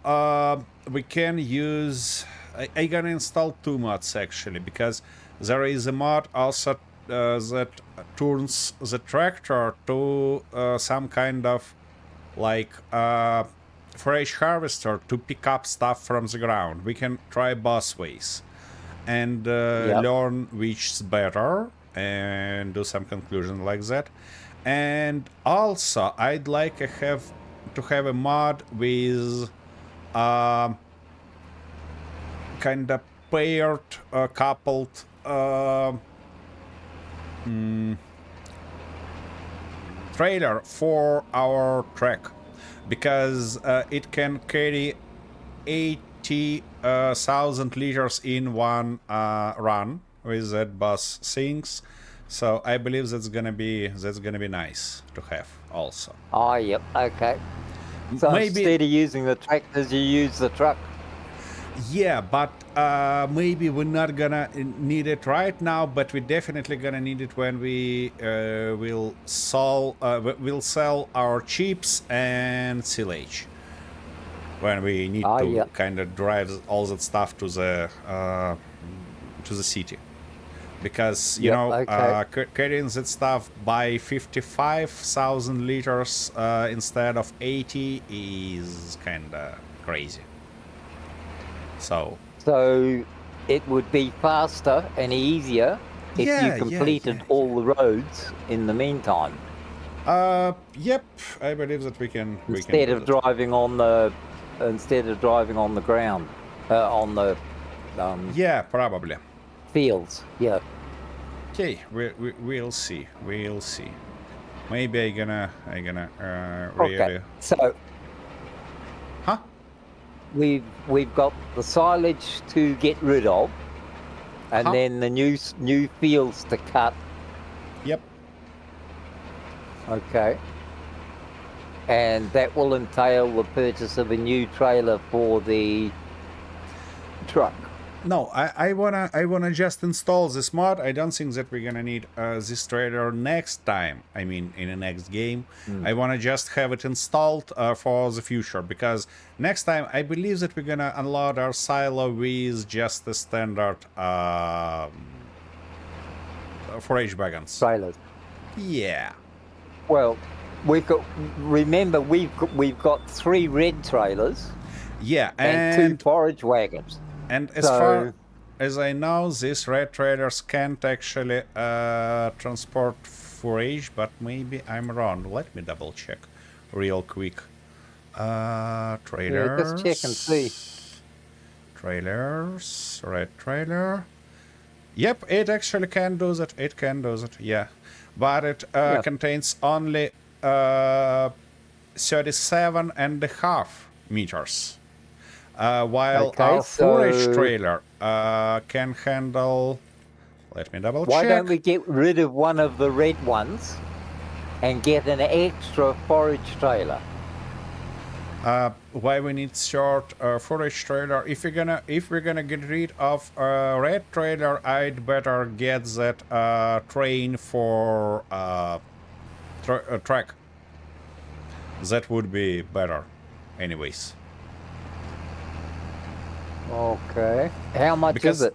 we can use. I gonna install two mods actually, because there is a mod also that turns the tractor to some kind of like forage harvester to pick up stuff from the ground. We can try both ways and learn which is better and do some conclusion like that. And also I'd like to have a mod with kind of paired coupled trailer for our track, because it can carry 80,000 liters in one run with that bus things. So I believe that's gonna be nice to have also. Oh, yep. Okay. So Maybe, instead of using the tractors, you use the truck. yeah, but maybe we're not gonna need it right now, but we're definitely gonna need it when we will sell our chips and silage. When we need to kind of drive all that stuff to the city, because you know carrying that stuff by 55,000 liters instead of 80 is kind of crazy. So it would be faster and easier if you completed all the roads in the meantime. Yep, I believe that we can. Instead of driving on the ground, on the yeah, probably fields. Yeah. Okay, we'll see. We'll see. Maybe I gonna really. Okay. So. Huh? We've got the silage to get rid of, and then the new fields to cut. Yep. Okay. And that will entail the purchase of a new trailer for the truck. No, I wanna just install this mod. I don't think that we're gonna need this trailer next time. I mean, in the next game, I wanna just have it installed for the future, because next time I believe that we're gonna unload our silo with just the standard forage wagons. Trailers. Yeah. Well, remember we've got 3 red trailers Yeah, and 2 forage wagons. And as far as I know, these red trailers can't actually transport forage, but maybe I'm wrong. Let me double check real quick. Trailers. Yeah, just check and see. Trailers. Red trailer. Yep, it actually can do that. It can do that, yeah. But it contains only 37.5 meters. While our forage trailer can handle... Let me double check. Why don't we get rid of one of the red ones and get an extra forage trailer? Why we need short forage trailer? If we're gonna get rid of red trailer, I'd better get that train for track. That would be better, anyways. Okay. How much is it?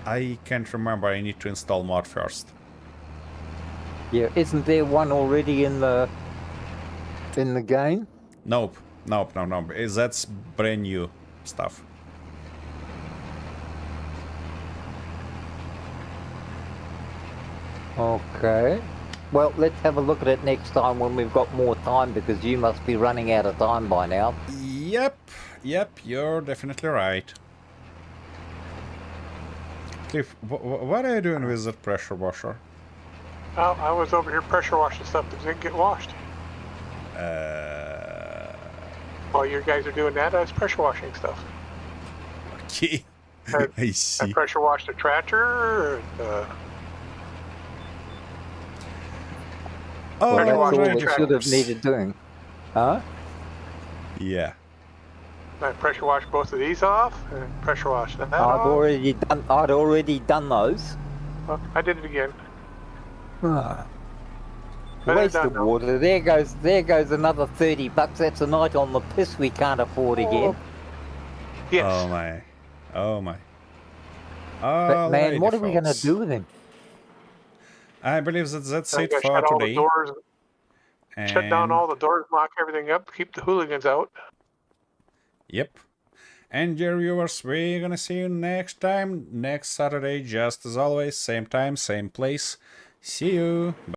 I can't remember. I need to install mod first. Yeah, isn't there one already in the game? Nope. No. That's brand new stuff. Okay. Well, let's have a look at it next time when we've got more time, because you must be running out of time by now. Yep, you're definitely right. Cliff, what are you doing with that pressure washer? Oh, I was over here pressure washing stuff that didn't get washed. While you guys are doing that, I was pressure washing stuff. Okay, I see. I pressure washed the tractor. Oh, Well, that's all right, we should have needed doing. Huh? Yeah. I pressure washed both of these off, and pressure washed that I'd off. already done those. Well, I did it again. Ah. But Waste they're of done now. water. There goes another $30. That's a night on the piss we can't afford again. Yes. Oh my. But man, what are we gonna folks. do with him? I believe that's I it gotta for shut all the today. doors, shut down And- all the doors, lock everything up, keep the hooligans out. Yep. And dear viewers, we're gonna see you next time, next Saturday, just as always, same time, same place. See you.